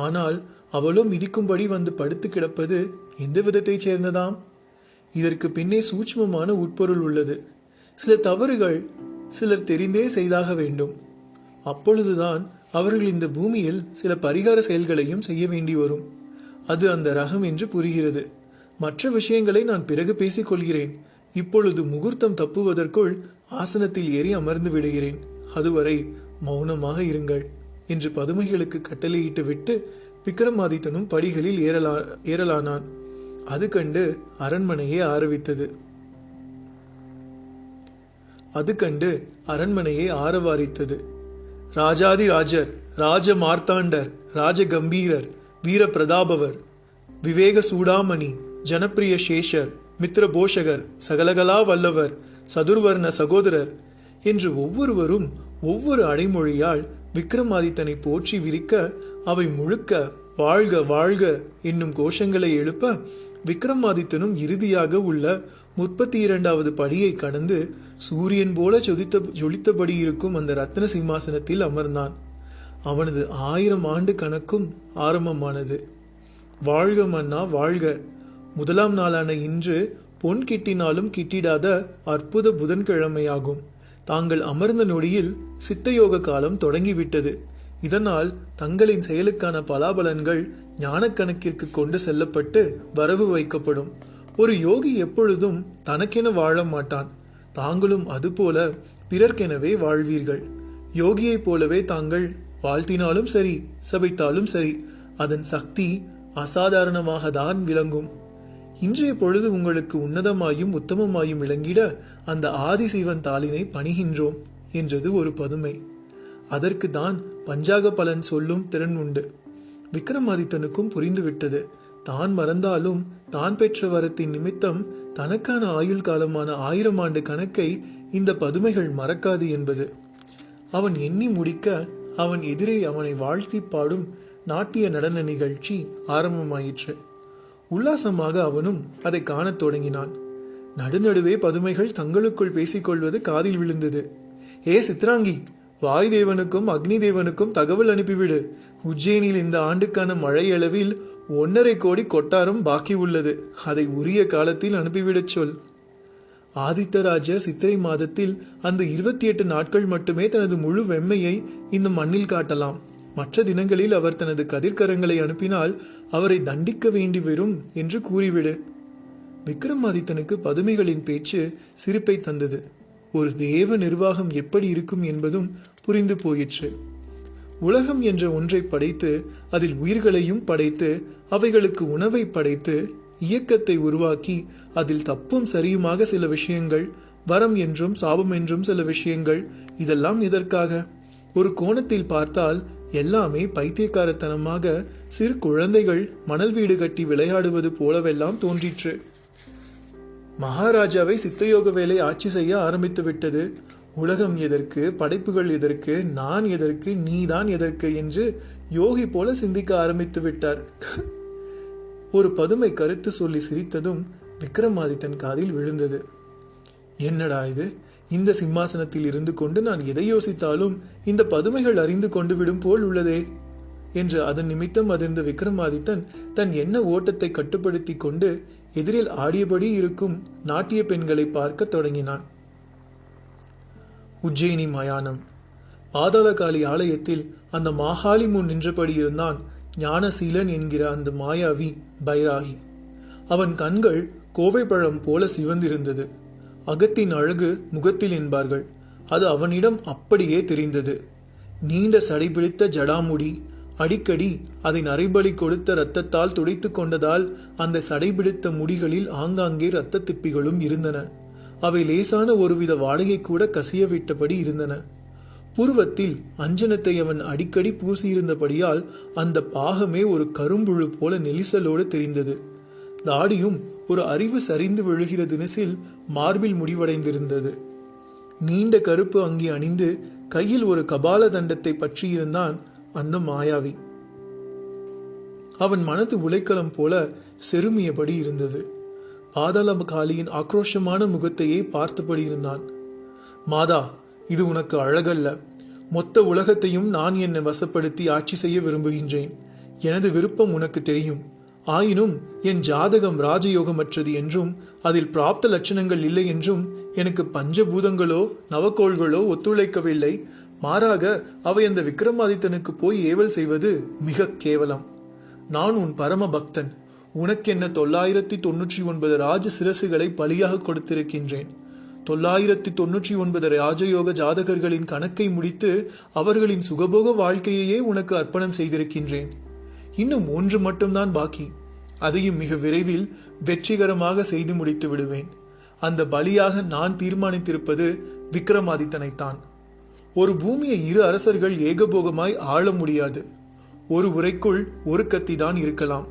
ஆனால் அவளோ மிதிக்கும்படி வந்து படுத்து கிடப்பது எந்த விதத்தைச் சேர்ந்ததாம்? இதற்கு பின்னே சூட்சுமமான உட்பொருள் உள்ளது. சில தவறுகள் சிலர் தெரிந்தே செய்தாக வேண்டும். அப்பொழுதுதான் அவர்கள் இந்த பூமியில் சில பரிகார செயல்களையும் செய்ய வேண்டி வரும். அது அந்த ரகம் என்று புரிகிறது. மற்ற விஷயங்களை நான் பிறகு பேசிக் கொள்கிறேன். இப்பொழுது முகூர்த்தம் தப்புவதற்குள் ஆசனத்தில் ஏறி அமர்ந்து விடுகிறேன். அதுவரை மௌனமாக இருங்கள் என்று பதுமைகளுக்கு கட்டளையிட்டு விட்டு விக்ரமாதித்தனும் படிகளில் ஏறலானான். அது கண்டு அரண்மனையே ஆரவாரித்தது. ராஜாதி ராஜர், ராஜ மார்த்தாண்டர், ராஜ கம்பீரர், வீர பிரதாபவர், விவேக சூடாமணி, ஜனப்பிரிய சேஷர், மித்ர போஷகர், சகலகலா வல்லவர், சதுர்வர்ண சகோதரர் என்று ஒவ்வொருவரும் ஒவ்வொரு அடைமொழியால் விக்ரமாதித்தனை போற்றி விரிக்க, அவை முழுக்க வாழ்க வாழ்க என்னும் கோஷங்களை எழுப்ப விக்ரமாதித்தனும் இறுதியாக உள்ள 32வது படியை கடந்து சூரியன் போல ஜொலித்தபடி இருக்கும் அந்த ரத்ன சிம்மாசனத்தில் அமர்ந்தான். அவனது 1000 ஆண்டு கணக்கும் ஆரம்பமானது. வாழ்க மன்னா வாழ்க! முதலாம் நாளான இன்று பொன் கிட்டினாலும் கிட்டிடாத அற்புத புதன்கிழமையாகும். தாங்கள் அமர்ந்த நொடியில் சித்தயோக காலம் தொடங்கிவிட்டது. இதனால் தங்களின் செயலுக்கான பலாபலன்கள் ஞானக்கணக்கிற்கு கொண்டு செல்லப்பட்டு வரவு வைக்கப்படும். ஒரு யோகி எப்பொழுதும் தனக்கென வாழ மாட்டான். தாங்களும் அதுபோல பிறர்க்கெனவே வாழ்வீர்கள். யோகியைப் போலவே தாங்கள் வாழ்த்தினாலும் சரி, சபித்தாலும் சரி, அதன் சக்தி அசாதாரணமாக தான் விளங்கும். இன்றைய பொழுது உங்களுக்கு உன்னதமாயும் உத்தமமாயும் விளங்கிட அந்த ஆதிசிவன் தாளினை பணிகின்றோம் என்றது ஒரு பதுமை. அதற்கு தான் பஞ்சாக பலன் சொல்லும் திறன் உண்டு. விக்ரமாதித்தனுக்கும் புரிந்துவிட்டது. தான் மறந்தாலும் தான் பெற்ற வரத்தின் நிமித்தம் தனக்கான ஆயுள் காலமான 1000 ஆண்டு கணக்கை இந்த பதுமைகள் மறக்காது என்பது. அவன் எண்ணி முடிக்க அவன் எதிரே அவனை வாழ்த்தி பாடும் நாட்டிய நடன நிகழ்ச்சி ஆரம்பமாயிற்று. உல்லாசமாக அவனும் அதை காணத் தொடங்கினான். நடுநடுவே பதுமைகள் தங்களுக்குள் பேசிக்கொள்வது காதில் விழுந்தது. ஏ சித்ராங்கி, வாய் தேவனுக்கும் அக்னி தேவனுக்கும் தகவல் அனுப்பிவிடு. உஜ்ஜயினில் இந்த ஆண்டுக்கான மழை அளவில் 1.5 கோடி கொட்டாரம் பாக்கி உள்ளது. அதை உரிய காலத்தில் அனுப்பிவிடச் சொல். ஆதித்தராஜர் சித்திரை மாதத்தில் அந்த 28 நாட்கள் மட்டுமே தனது முழு வெம்மையை இந்த மண்ணில் காட்டலாம். மற்ற தினங்களில் அவர் தனது கதிர்கரங்களை அனுப்பினால் அவரை தண்டிக்க வேண்டி வரும் என்று கூறிவிடு. விக்ரமாதித்தனுக்கு பதுமைகளின் பேச்சு சிரிப்பை தந்தது. ஒரு தேவ நிர்வாகம் எப்படி இருக்கும் என்பதும் புரிந்து போயிற்று. உலகம் என்ற ஒன்றை படைத்து அதில் உயிர்களையும் படைத்து அவைகளுக்கு உணவை படைத்து இயக்கத்தை உருவாக்கி அதில் தப்பும் சரியுமாக சில விஷயங்கள், வரம் என்றும் சாபம் என்றும் சில விஷயங்கள், இதெல்லாம் எதற்காக? ஒரு கோணத்தில் பார்த்தால் எல்லாமே பைத்தியக்காரத்தனமாக சிறு குழந்தைகள் மணல் வீடு கட்டி விளையாடுவது போலவெல்லாம் தோன்றிற்று. மகாராஜாவை சித்தயோக வேலை ஆட்சி செய்ய ஆரம்பித்து விட்டது. உலகம் எதற்கு, படைப்புகள் எதற்கு, நான் எதற்கு, நீதான் எதற்கு என்று யோகி போல சிந்திக்க ஆரம்பித்து விட்டார். ஒரு பதுமை கருத்து சொல்லி சிரித்ததும் விக்ரமாதித்தன் காதில் விழுந்தது. என்னடா இது? இந்த சிம்மாசனத்தில் இருந்து கொண்டு நான் எதை யோசித்தாலும் இந்த பதுமைகள் அறிந்து கொண்டு விடும் போல் உள்ளதே என்று அதன் நிமித்தம் அதிர்ந்த விக்ரமாதித்தன் தன் எண்ண ஓட்டத்தை கட்டுப்படுத்தி கொண்டு எதிரில் ஆடியபடி இருக்கும் நாட்டிய பெண்களை பார்க்க தொடங்கினான். உஜ்ஜயினி மயானம். பாதாளகாளி ஆலயத்தில் அந்த மாகாளி முன் நின்றபடி இருந்தான் ஞானசீலன் என்கிற அந்த மாயாவி பைராகி. அவன் கண்கள் கோவை பழம் போல சிவந்திருந்தது. அகத்தின் அழகு முகத்தில் என்பார்கள். அது அவனிடம் அப்படியே தெரிந்தது. நீண்ட சடைபிடித்த ஜடாமுடி, அடிக்கடி அதை நரைபலி கொடுத்த இரத்தத்தால் துடைத்து கொண்டதால் அந்த சடைபிடித்த முடிகளில் ஆங்காங்கே இரத்த திப்பிகளும் இருந்தன. அவை லேசான ஒருவித வாடகை கூட கசிய விட்டபடி இருந்தன. புருவத்தில் அஞ்சனத்தை அவன் அடிக்கடி பூசியிருந்தபடியால் அந்த பாகமே ஒரு கரும்புழு போல நெலிசலோடு தெரிந்தது. தாடியும் ஒரு அறிவு சரிந்து விழுகிற தினசில் மார்பில் முடிவடைந்திருந்தது. நீண்ட கருப்பு அங்கி அணிந்து கையில் ஒரு கபால தண்டத்தை பற்றியிருந்தான் அந்த மாயாவி. அவன் மனது உலைக்களம் போல செருமியபடி இருந்தது. பாதாள காளியின் ஆக்ரோஷமான முகத்தையே பார்த்தபடி இருந்தான். மாதா, இது உனக்கு அழகல்ல. மொத்த உலகத்தையும் நான் என்னை வசப்படுத்தி ஆட்சி செய்ய விரும்புகின்றேன். எனது விருப்பம் உனக்கு தெரியும். ஆயினும் என் ஜாதகம் ராஜயோகமற்றது என்றும் அதில் பிராப்த லட்சணங்கள் இல்லை என்றும் எனக்கு பஞ்சபூதங்களோ நவக்கோள்களோ ஒத்துழைக்கவில்லை. மாறாக அவை அந்த விக்ரமாதித்தனுக்கு போய் ஏவல் செய்வது மிக கேவலம். நான் உன் பரம பக்தன். உனக்கென்ன 999 ராஜ சிரசுகளை பலியாக கொடுத்திருக்கின்றேன். 999 ராஜயோக ஜாதகர்களின் கணக்கை முடித்து அவர்களின் சுகபோக வாழ்க்கையையே உனக்கு அர்ப்பணம் செய்திருக்கின்றேன். இன்னும் 1 மட்டும்தான் பாக்கி. அதையும் மிக விரைவில் வெற்றிகரமாக செய்து முடித்து விடுவேன். அந்த பலியாக நான் தீர்மானித்திருப்பது விக்ரமாதித்தனைத்தான். ஒரு பூமியை 2 அரசர்கள் ஏகபோகமாய் ஆள முடியாது. ஒரு உரைக்குள் ஒரு கத்தி தான் இருக்கலாம்.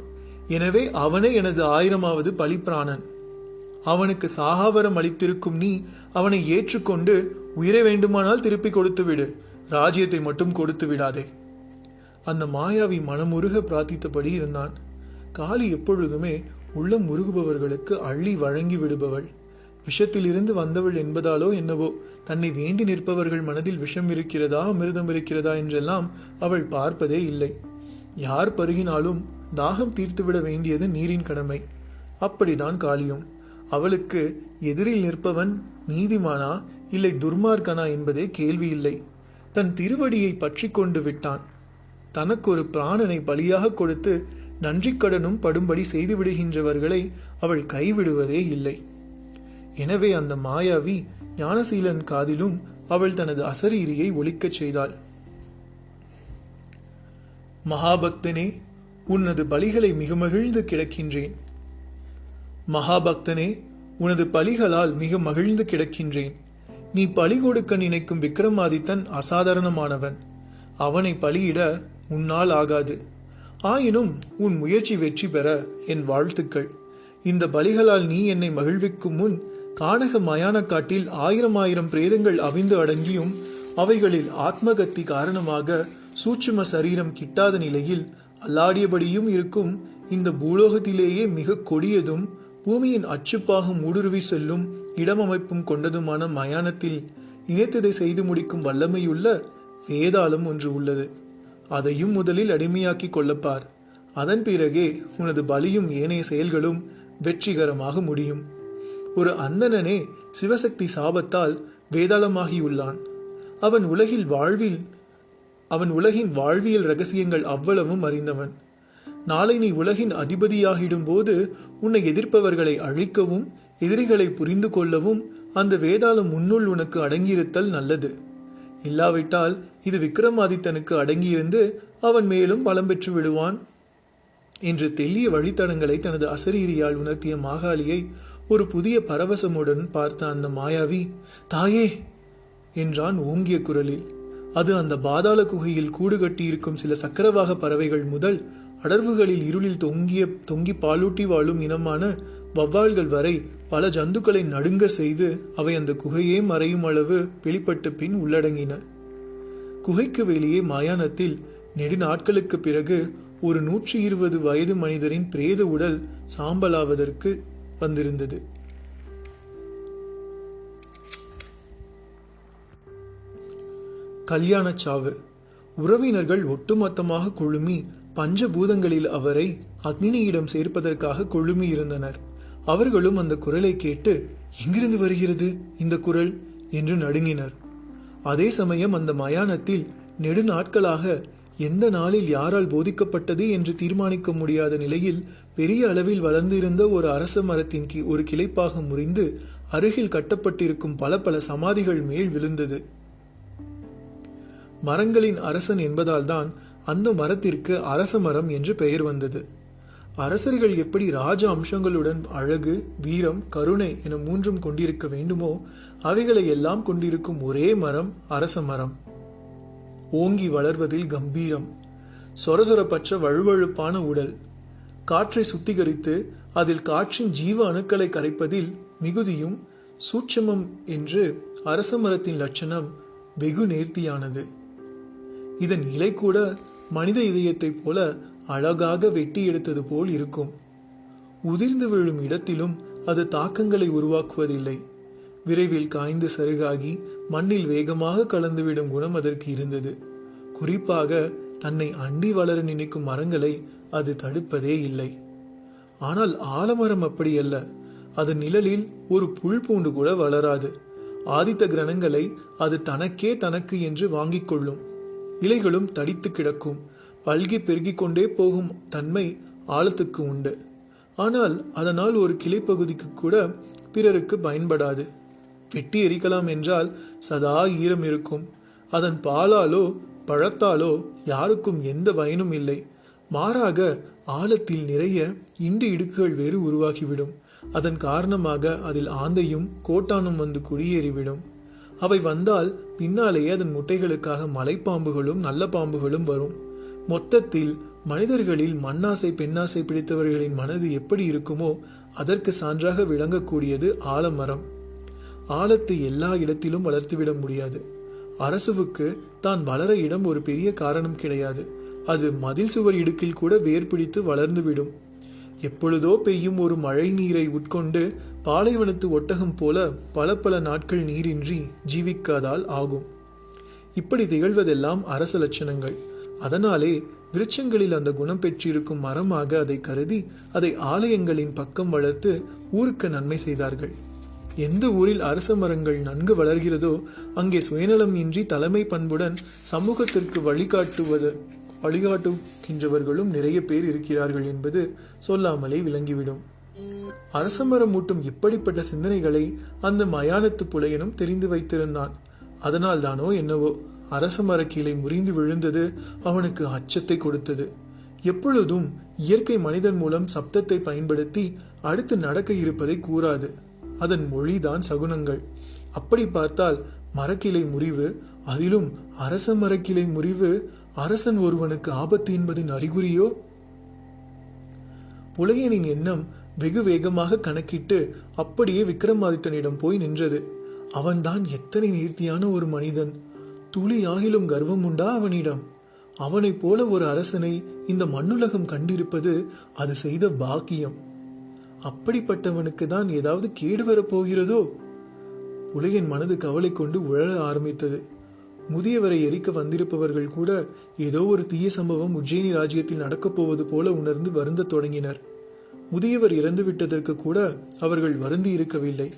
எனவே அவனே எனது 1000வது பலிப்பிராணன். அவனுக்கு சாகாவரம் அளித்திருக்கும் நீ அவனை ஏற்றுக்கொண்டு உயிரை வேண்டுமானால் திருப்பி கொடுத்து விடு. ராஜ்யத்தை மட்டும் கொடுத்து விடாதே. அந்த மாயாவி மனமுருக பிரார்த்தித்தபடி இருந்தான். காளி எப்பொழுதுமே உள்ளம் உருகுபவர்களுக்கு அள்ளி வழங்கி விடுபவள். விஷத்திலிருந்து வந்தவள் என்பதாலோ என்னவோ தன்னை வேண்டி நிற்பவர்கள் மனதில் விஷம் இருக்கிறதா அமிர்தம் இருக்கிறதா என்றெல்லாம் அவள் பார்ப்பதே இல்லை. யார் பருகினாலும் தாகம் தீர்த்துவிட வேண்டியது நீரின் கடமை. அப்படிதான் காளியும். அவளுக்கு எதிரில் நிற்பவன் நீதிமானா இல்லை துர்மார்க்கனா என்பதே கேள்வி இல்லை. தன் திருவடியை பற்றி கொண்டு விட்டான். தனக்கு ஒரு பிராணனை பலியாக கொடுத்து நன்றிக்கடனும் படும்படி செய்து விடுகின்றவர்களை அவள் கைவிடுவதே இல்லை. எனவே அந்த மாயாவி ஞானசீலன் காதிலும் அவள் தனது அசரீரியை ஒலிக்கச் செய்தாள். மகாபக்தனே, உனது பலிகளை மிக மகிழ்ந்து கிடக்கின்றேன். மகாபக்தனே, உனது பலிகளால் மிக மகிழ்ந்து கிடக்கின்றேன். நீ பலி கொடுக்க நினைக்கும் விக்ரமாதித்தன் அசாதாரணமானவன். அவனை பலியிட உன்னால் ஆகாது. ஆயினும் உன் முயற்சி வெற்றி பெற என் வாழ்த்துக்கள். இந்த பலிகளால் நீ என்னை மகிழ்விக்கும் முன் கானக மயானக்காட்டில் 1000 பிரேதங்கள் அவிந்து அடங்கியும் அவைகளில் ஆத்மகத்தி காரணமாக சூட்சும சரீரம் கிட்டாத நிலையில் அல்லாடியபடியும் இருக்கும் இந்த பூலோகத்திலேயே மிக கொடியதும் பூமியின் அச்சுப்பாகும் ஊடுருவி செல்லும் இடமமைப்பும் கொண்டதுமான மயானத்தில் நினைத்ததை செய்து முடிக்கும் வல்லமையுள்ள வேதாளம் ஒன்று உள்ளது. அதையும் முதலில் அடிமையாக்கி கொள்ளப்பார். அதன் பிறகே உனது பலியும் ஏனைய செயல்களும் வெற்றிகரமாக முடியும். ஒரு அந்தணனே சிவசக்தி சாபத்தால் வேதாளமாகியுள்ளான். அவன் உலகின் வாழ்வியல் ரகசியங்கள் அவ்வளவும் அறிந்தவன். நாளை நீ உலகின் அதிபதியாகிடும் போது உன்னை எதிர்ப்பவர்களை அழிக்கவும் எதிரிகளை புரிந்து கொள்ளவும் அந்த வேதாளம் முன்னுள் உனக்கு அடங்கியிருத்தல் நல்லது. இல்லாவிட்டால் இது விக்ரமாதித்தனுக்கு அடங்கியிருந்து அவன் மேலும் பலம் பெற்று விடுவான் என்று தெல்லிய வழித்தடங்களை தனது அசரீரியால் உணர்த்திய மாகாளியை ஒரு புதிய பரவசமுடன் பார்த்த அந்த மாயாவி, தாயே என்றான் ஓங்கிய குரலில். அது அந்த பாதாள குகையில் கூடு கட்டியிருக்கும் சில சக்கரவாக பறவைகள் முதல் அடர்வுகளில் இருளில் தொங்கி பாலூட்டி வாழும் இனமான வவ்வால்கள் வரை பல ஜந்துக்களை நடுங்க செய்து அவை அந்த குகையே மறையும் அளவு வெளிப்பட்ட பின் உள்ளடங்கின. குகைக்கு வெளியே மயானத்தில் நெடுநாட்களுக்கு பிறகு ஒரு 120 வயது மனிதரின் பிரேத உடல் சாம்பலாவதற்கு வந்திருந்தது. கல்யாண சாவு. உறவினர்கள் ஒட்டுமொத்தமாக குழுமி பஞ்சபூதங்களில் அவரை அக்னியிடம் சேர்ப்பதற்காக குழுமி இருந்தனர். அவர்களும் அந்த குரலை கேட்டு எங்கிருந்து வருகிறது இந்த குரல் என்று நடுங்கினர். அதே சமயம் அந்த மயானத்தில் நெடுநாட்களாக எந்த நாளில் யாரால் போதிக்கப்பட்டது என்று தீர்மானிக்க முடியாத நிலையில் பெரிய அளவில் வளர்ந்திருந்த ஒரு அரச மரத்தின் ஒரு கிளைப்பாக முறிந்து அருகில் கட்டப்பட்டிருக்கும் பல சமாதிகள் மேல் விழுந்தது. மரங்களின் அரசன் என்பதால்தான் அந்த மரத்திற்கு அரச மரம் என்று பெயர் வந்தது. அரசர்கள் எப்படி ராஜ அம்சங்களுடன் அழகு, வீரம், கருணை என 3 கொண்டிருக்க வேண்டுமோ அவைகளை எல்லாம் கொண்டிருக்கும் ஒரே மரம் அரச மரம். ஓங்கி வளர்வதில் கம்பீரம், சொரசொரப்பற்ற வழுவழுப்பான உடல், காற்றை சுத்திகரித்து அதில் காற்றின் ஜீவ அணுக்களை கரைப்பதில் மிகுதியும் சூட்சமம் என்று அரச மரத்தின் லட்சணம் வெகு நேர்த்தியானது. இதன் இலை கூட மனித இதயத்தைப் போல அழகாக வெட்டி எடுத்தது போல் இருக்கும். உதிர்ந்து விழும் இடத்திலும் அது தாக்கங்களை உருவாக்குவதில்லை. விரைவில் காய்ந்து சருகாகி மண்ணில் வேகமாக கலந்துவிடும் குணம் அதற்கு இருந்தது. குறிப்பாக தன்னை அண்டி வளர நினைக்கும் மரங்களை அது தடுப்பதே இல்லை. ஆனால் ஆலமரம் அப்படியல்ல. அது நிழலில் ஒரு புல் பூண்டு கூட வளராது. ஆதித்த கிரணங்களை அது தனக்கு என்று வாங்கிக் கொள்ளும். இலைகளும் தடித்து கிடக்கும். பல்கி பெருகிக் கொண்டே போகும் தன்மை ஆழத்துக்கு உண்டு. ஆனால் அதனால் ஒரு கிளைப்பகுதிக்கு கூட பிறருக்கு பயன்படாது. வெட்டி எரிக்கலாம் என்றால் சதா ஈரம் இருக்கும். அதன் பாலாலோ பழத்தாலோ யாருக்கும் எந்த பயனும் இல்லை. மாறாக ஆழத்தில் நிறைய இண்டு இடுக்குகள் வேறு உருவாகிவிடும். அதன் காரணமாக அதில் ஆந்தையும் கோட்டானும் வந்து குடியேறிவிடும். அவை வந்தால் பின்னாலேயே அதன் முட்டைகளுக்காக மலைப்பாம்புகளும் நல்ல பாம்புகளும் வரும். மொத்தத்தில் மனிதர்களில் மண்ணாசை பெண்ணாசை பிடித்தவர்களின் மனது எப்படி இருக்குமோ அதற்கு சான்றாக விளங்கக்கூடியது ஆலமரம். ஆலத்தை எல்லா இடத்திலும் வளர்த்துவிட முடியாது. அரசுவுக்கு தான் வளர இடம் ஒரு பெரிய காரணம் கிடையாது. அது மதில் சுவர் இடுக்கில் கூட வேர் பிடித்து வளர்ந்துவிடும். எப்பொழுதோ பெய்யும் ஒரு மழை நீரை உட்கொண்டு பாலைவனத்து ஒட்டகம் போல பல பல நாட்கள் நீரின்றி ஜீவிக்காதால் ஆகும். இப்படி திகழ்வதெல்லாம் அரச லட்சணங்கள். அதனாலே விருட்சங்களில் அந்த குணம் பெற்றிருக்கும் மரமாக அதை கருதி அதை ஆலயங்களின் பக்கம் வளர்த்து ஊருக்கு நன்மை செய்தார்கள். எந்த ஊரில் அரச மரங்கள் நன்கு வளர்கிறதோ அங்கே சுயநலம் இன்றி தலைமை பண்புடன் சமூகத்திற்கு வழிகாட்டுகின்றவர்களும் நிறைய பேர் இருக்கிறார்கள் என்பது சொல்லாமலே விளங்கிவிடும். அரசமரம் மூட்டும் இப்படிப்பட்ட சிந்தனைகளை அந்த மயானத்து புலையனும் தெரிந்து வைத்திருந்தான். அதனால் தானோ என்னவோ அரச மரக்கிளை முறிந்து விழுந்தது அவனுக்கு அச்சத்தை கொடுத்தது. எப்பொழுதும் இயற்கை மனிதன் மூலம் சப்தத்தை பயன்படுத்தி அடுத்து நடக்க இருப்பதை கூறாது. அதன் மொழிதான் சகுனங்கள். அப்படி பார்த்தால் மரக்கிளை முறிவு, அதிலும் அரச மரக்கிளை முறிவு அரசன் ஒருவனுக்கு ஆபத்து என்பதின் அறிகுறியோ? புலையனின் எண்ணம் வெகு வேகமாக கணக்கிட்டு அப்படியே விக்ரமாதித்தனிடம் போய் நின்றது. அவன்தான் எத்தனை நேர்த்தியான ஒரு மனிதன்! துளி ஆகிலும் கர்வம் உண்டா அவனிடம்? அவனைப் போல ஒரு அரசனை இந்த மண்ணுலகம் கண்டிருப்பது அது செய்த பாக்கியம். அப்படிப்பட்டவனுக்கு தான் ஏதாவது கேடு வரப்போகிறதோ? புலையன் மனது கவலை கொண்டு உழல ஆரம்பித்தது. முதியவரை எரிக்க வந்திருப்பவர்கள் கூட ஏதோ ஒரு தீய சம்பவம் உஜ்ஜயினி ராஜ்யத்தில் நடக்கப் போவது போல உணர்ந்து வருந்த தொடங்கினர். முதியவர் இறந்து விட்டதற்கு கூட அவர்கள் வருந்தி இருக்கவில்லை.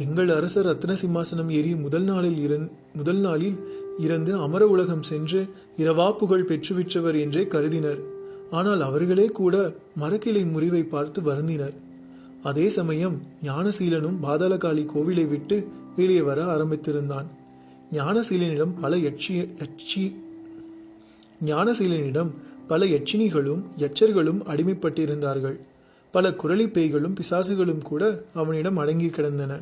எங்கள் அரசர் ரத்ன சிம்மாசனம் ஏறி முதல் நாளில் இறந்து அமர உலகம் சென்று இரவாப்புகள் பெற்றுவிற்றவர் என்றே கருதினர். ஆனால் அவர்களே கூட மரக்கிளை முறிவை பார்த்து வருந்தினர். அதே சமயம் ஞானசீலனும் பாதாளகாளி கோவிலை விட்டு வெளியே வர ஆரம்பித்திருந்தான். ஞானசீலனிடம் பல யட்சினிகளும் யச்சர்களும் அடிமைப்பட்டிருந்தார்கள். பல குரலி பேய்களும் பிசாசுகளும் கூட அவனிடம் அடங்கி கிடந்தன.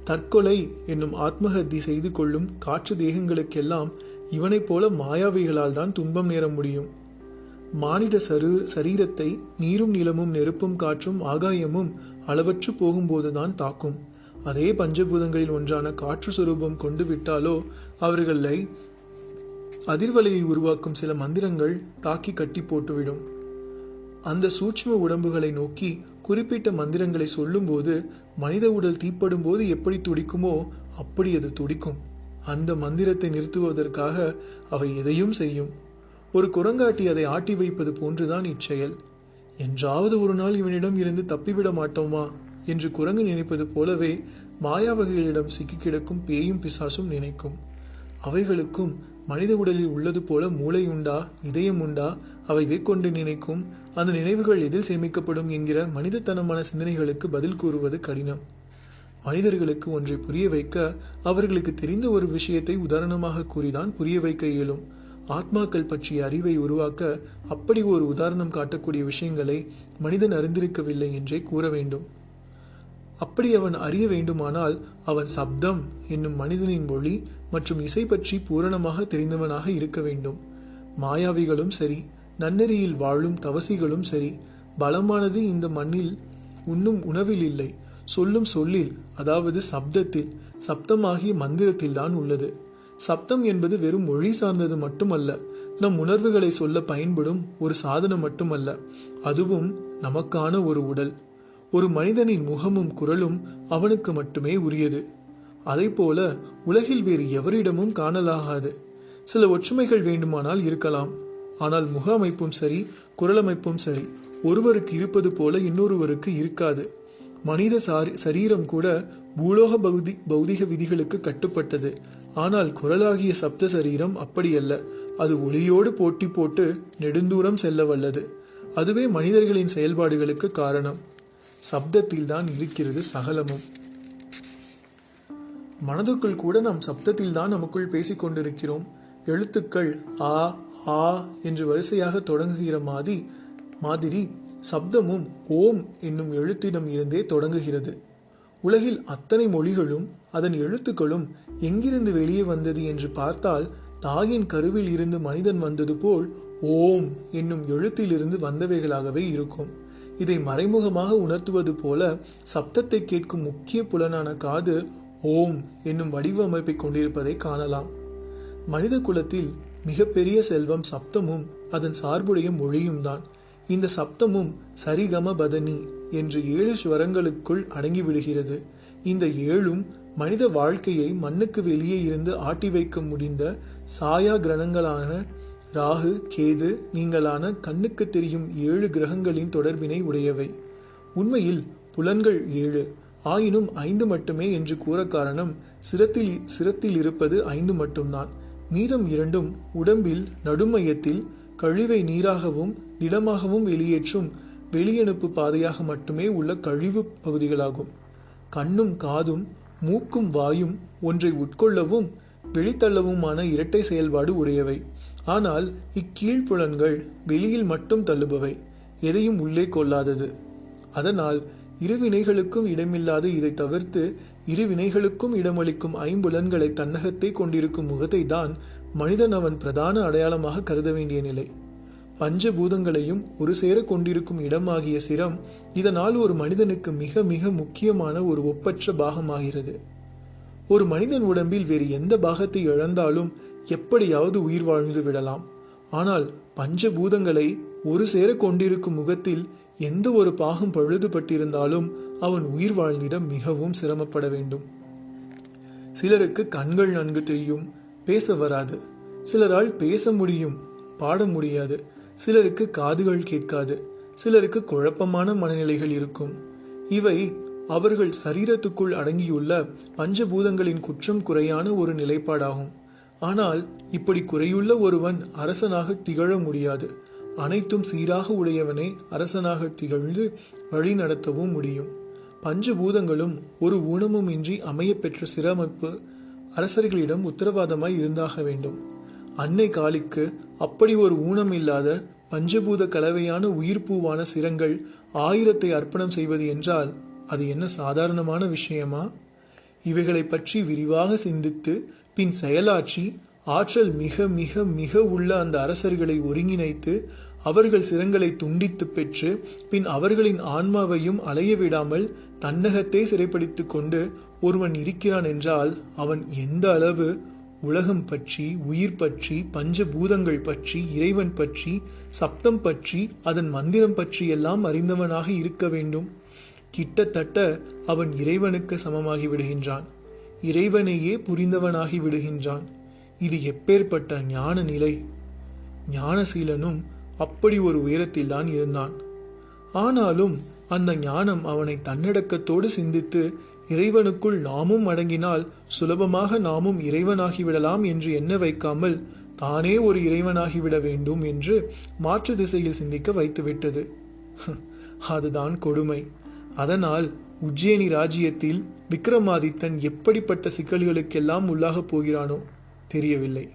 தற்கொலை என்னும் ஆத்மஹத்தி செய்து கொள்ளும் காற்று தேகங்களுக்கெல்லாம் இவனைப் போல மாயாவிகளால் தான் துன்பம் நேர முடியும். மானிட சரீரத்தை நீரும் நிலமும் நெருப்பும் காற்றும் ஆகாயமும் அளவற்று போகும்போதுதான் தாக்கும். அதே பஞ்சபூதங்களில் ஒன்றான காற்று சுரூபம் கொண்டு விட்டாலோ அவர்களை அதிர்வலையை உருவாக்கும் சில மந்திரங்கள் தாக்கி கட்டி போட்டுவிடும். அந்த சூட்சும உடம்புகளை நோக்கி குறிப்பிட்ட மந்திரங்களை சொல்லும்போது மனித உடல் தீப்படும் போது எப்படி துடிக்குமோ அப்படி அது துடிக்கும். அந்த மந்திரத்தை நிறுத்துவதற்காக அவை எதையும் செய்யும். ஒரு குரங்காட்டி அதை ஆட்டி வைப்பது போன்றுதான் இச்செயல். என்றாவது ஒரு நாள் இவனிடம் இருந்து தப்பிவிட மாட்டோமா என்று குரங்கு நினைப்பது போலவே மாயாவகைகளிடம் சிக்கி கிடக்கும் பேயும் பிசாசும் நினைக்கும். அவைகளுக்கும் மனித உடலில் உள்ளது போல மூளை உண்டா, இதயம் உண்டா, அவை எதை கொண்டு நினைக்கும், அந்த நினைவுகள் எதில் சேமிக்கப்படும் என்கிற மனிதத்தனமான சிந்தனைகளுக்கு பதில் கூறுவது கடினம். மனிதர்களுக்கு ஒன்றை புரிய வைக்க அவர்களுக்கு தெரிந்த ஒரு விஷயத்தை உதாரணமாக கூறிதான் புரிய வைக்க இயலும். ஆத்மாக்கள் பற்றிய அறிவை உருவாக்க அப்படி ஒரு உதாரணம் காட்டக்கூடிய விஷயங்களை மனிதன் அறிந்திருக்கவில்லை என்றே கூற வேண்டும். அப்படி அவன் அறிய வேண்டுமானால் அவன் சப்தம் என்னும் மனிதனின் மொழி மற்றும் இசை பற்றி பூரணமாக தெரிந்தவனாக இருக்க வேண்டும். மாயாவிகளும் சரி, நன்னெறியில் வாழும் தவசிகளும் சரி, பலமானது இந்த மண்ணில் உண்ணும் உணவில் இல்லை, சொல்லும் சொல்லில், அதாவது சப்தத்தில், சப்தமாகிய மந்திரத்தில் தான் உள்ளது. சப்தம் என்பது வெறும் மொழி சார்ந்தது மட்டுமல்ல, நம் உணர்வுகளை சொல்ல பயன்படும் ஒரு சாதனம் மட்டுமல்ல, அதுவும் நமக்கான ஒரு உடல். ஒரு மனிதனின் முகமும் குரலும் அவனுக்கு மட்டுமே உரியது. அதைப்போல உலகில் வேறு எவரிடமும் காணலாகாது. சில ஒற்றுமைகள் வேண்டுமானால் இருக்கலாம். ஆனால் முக அமைப்பும் சரி, குரலமைப்பும் சரி, ஒருவருக்கு இருப்பது போல இன்னொருவருக்கு இருக்காது. மனித சரீரம் கூட பூலோக பௌதிக விதிகளுக்கு கட்டுப்பட்டது. ஆனால் குரலாகிய சப்த சரீரம் அப்படியல்ல. அது ஒளியோடு போட்டி போட்டு நெடுந்தூரம் செல்ல வல்லது. அதுவே மனிதர்களின் செயல்பாடுகளுக்கு காரணம். சப்தத்தில் தான் இருக்கிறது சகலமும். மனதுக்குள் கூட நாம் சப்தத்தில் தான் நமக்குள் பேசிக்கொண்டிருக்கிறோம். எழுத்துக்கள் ஆ ஆ என்று வரிசையாக தொடங்குகிற மாதிரி சப்தமும் ஓம் என்னும் எழுத்திடம் இருந்தே தொடங்குகிறது. உலகில் அத்தனை மொழிகளும் அதன் எழுத்துக்களும் எங்கிருந்து வெளியே வந்தது என்று பார்த்தால் தாயின் கருவில் இருந்து மனிதன் வந்தது போல் ஓம் என்னும் எழுத்திலிருந்து வந்தவைகளாகவே இருக்கும். இதை மறைமுகமாக உணர்த்துவது போல சப்தத்தை கேட்கும் முக்கிய புலனான காது ஓம் என்னும் வடிவமைப்பை கொண்டிருப்பதை காணலாம். மனித குலத்தில் மிகப்பெரிய செல்வம் சப்தமும் அதன் சார்புடைய மொழியும் தான். இந்த சப்தமும் சரிகம பதனி என்று 7 ஸ்வரங்களுக்குள் அடங்கிவிடுகிறது. இந்த 7ம் மனித வாழ்க்கையை மண்ணுக்கு வெளியே இருந்து ஆட்டி வைக்க முடிந்த சாயா கிரகங்களான ராகு, கேது நீங்களான கண்ணுக்கு தெரியும் 7 கிரகங்களின் தொடர்பினை உடையவை. உண்மையில் புலன்கள் 7, ஆயினும் 5 மட்டுமே என்று கூற காரணம் சிரத்தில் இருப்பது 5 மட்டும்தான். மீதம் 2ம் உடம்பில் நடுமையத்தில் கழிவை நீராகவும் திடமாகவும் வெளியேற்றும் வெளியனுப்பு பாதையாக மட்டுமே உள்ள கழிவு பகுதிகளாகும். கண்ணும் காதும் மூக்கும் வாயும் ஒன்றை உட்கொள்ளவும் வெளித்தள்ளவுமான இரட்டை செயல்பாடு உடையவை. ஆனால் இக்கீழ்ப்புலன்கள் வெளியில் மட்டும் தள்ளுபவை, எதையும் உள்ளே கொள்ளாதது. அதனால் இருவினைகளுக்கும் இடமில்லாத இதை தவிர்த்து இருவினைகளுக்கும் இடமளிக்கும் 5 தன்னகத்தை கொண்டிருக்கும் முகத்தை தான் மனிதன் அவன் பிரதான அடையாளமாக கருத வேண்டிய நிலை. பஞ்சபூதங்களையும் ஒரு சேர கொண்டிருக்கும் இடமாகிய சிரம் இதனால் ஒரு மனிதனுக்கு மிக மிக முக்கியமான ஒரு ஒப்பற்ற பாகமாகிறது. ஒரு மனிதன் உடம்பில் வேறு எந்த பாகத்தை இழந்தாலும் எப்படியாவது உயிர் வாழ்ந்து விடலாம். ஆனால் பஞ்சபூதங்களை ஒரு சேர கொண்டிருக்கும் முகத்தில் எந்த ஒரு பாகம் பழுதுபட்டிருந்தாலும் அவன் உயிர் வாழ்ந்திட மிகவும் சிரமப்பட வேண்டும். சிலருக்கு கண்கள் நன்கு தெரியும், பேச வராது. சிலரால் பேச முடியும், பாட முடியாது. சிலருக்கு காதுகள் கேட்காது. சிலருக்கு குழப்பமான மனநிலைகள் இருக்கும். இவை அவர்கள் சரீரத்துக்குள் அடங்கியுள்ள பஞ்சபூதங்களின் குற்றம் குறையான ஒரு நிலைப்பாடாகும். ஆனால் இப்படி குறையுள்ள ஒருவன் அரசனாக திகழ முடியாது. அனைத்தும் சீராக உடையவனே அரசனாக திகழ்ந்து வழி நடத்தவும் முடியும். பஞ்சபூதங்களும் ஒரு ஊனமும் இன்றி அமைய பெற்ற சிரமப்பு அரசர்களிடம் உத்தரவாதமாய் இருந்தாக வேண்டும். அன்னை காளிக்கு அப்படி ஒரு ஊனம் இல்லாத பஞ்சபூத கலவையான உயிர்ப்பூவான சிரங்கள் 1000 அர்ப்பணம் செய்வது என்றால் அது என்ன சாதாரணமான விஷயமா? இவைகளை பற்றி விரிவாக சிந்தித்து பின் செயலாற்றி ஆற்றல் மிக மிக மிக உள்ள அந்த அரசர்களை ஒருங்கிணைத்து அவர்கள் சிரங்களை துண்டித்து பெற்று பின் அவர்களின் ஆன்மாவையும் அலைய விடாமல் தன்னகத்தை சிறைப்படுத்தி கொண்டு ஒருவன் இருக்கிறான் என்றால் அவன் எந்த அளவு உலகம் பற்றி, உயிர் பற்றி, பஞ்சபூதங்கள் பற்றி, இறைவன் பற்றி, சப்தம் பற்றி, அதன் மந்திரம் பற்றி எல்லாம் அறிந்தவனாக இருக்க வேண்டும். கிட்டத்தட்ட அவன் இறைவனுக்கு சமமாகி விடுகின்றான். இறைவனையே புரிந்தவனாகி விடுகின்றான். இது எப்பேற்பட்ட ஞான நிலை! ஞானசீலனும் அப்படி ஒரு உயரத்தில் தான் இருந்தான். ஆனாலும் அந்த ஞானம் அவனை தன்னடக்கத்தோடு சிந்தித்து இறைவனுக்குள் நாமும் அடங்கினால் சுலபமாக நாமும் இறைவனாகிவிடலாம் என்று எண்ண வைக்காமல் தானே ஒரு இறைவனாகிவிட வேண்டும் என்று மாற்று திசையில் சிந்திக்க வைத்துவிட்டது. அதுதான் கொடுமை. அதனால் உஜ்ஜயினி ராஜ்யத்தில் விக்ரமாதித்தன் எப்படிப்பட்ட சிக்கல்களுக்கெல்லாம் உள்ளாகப் போகிறானோ தெரியவில்லை.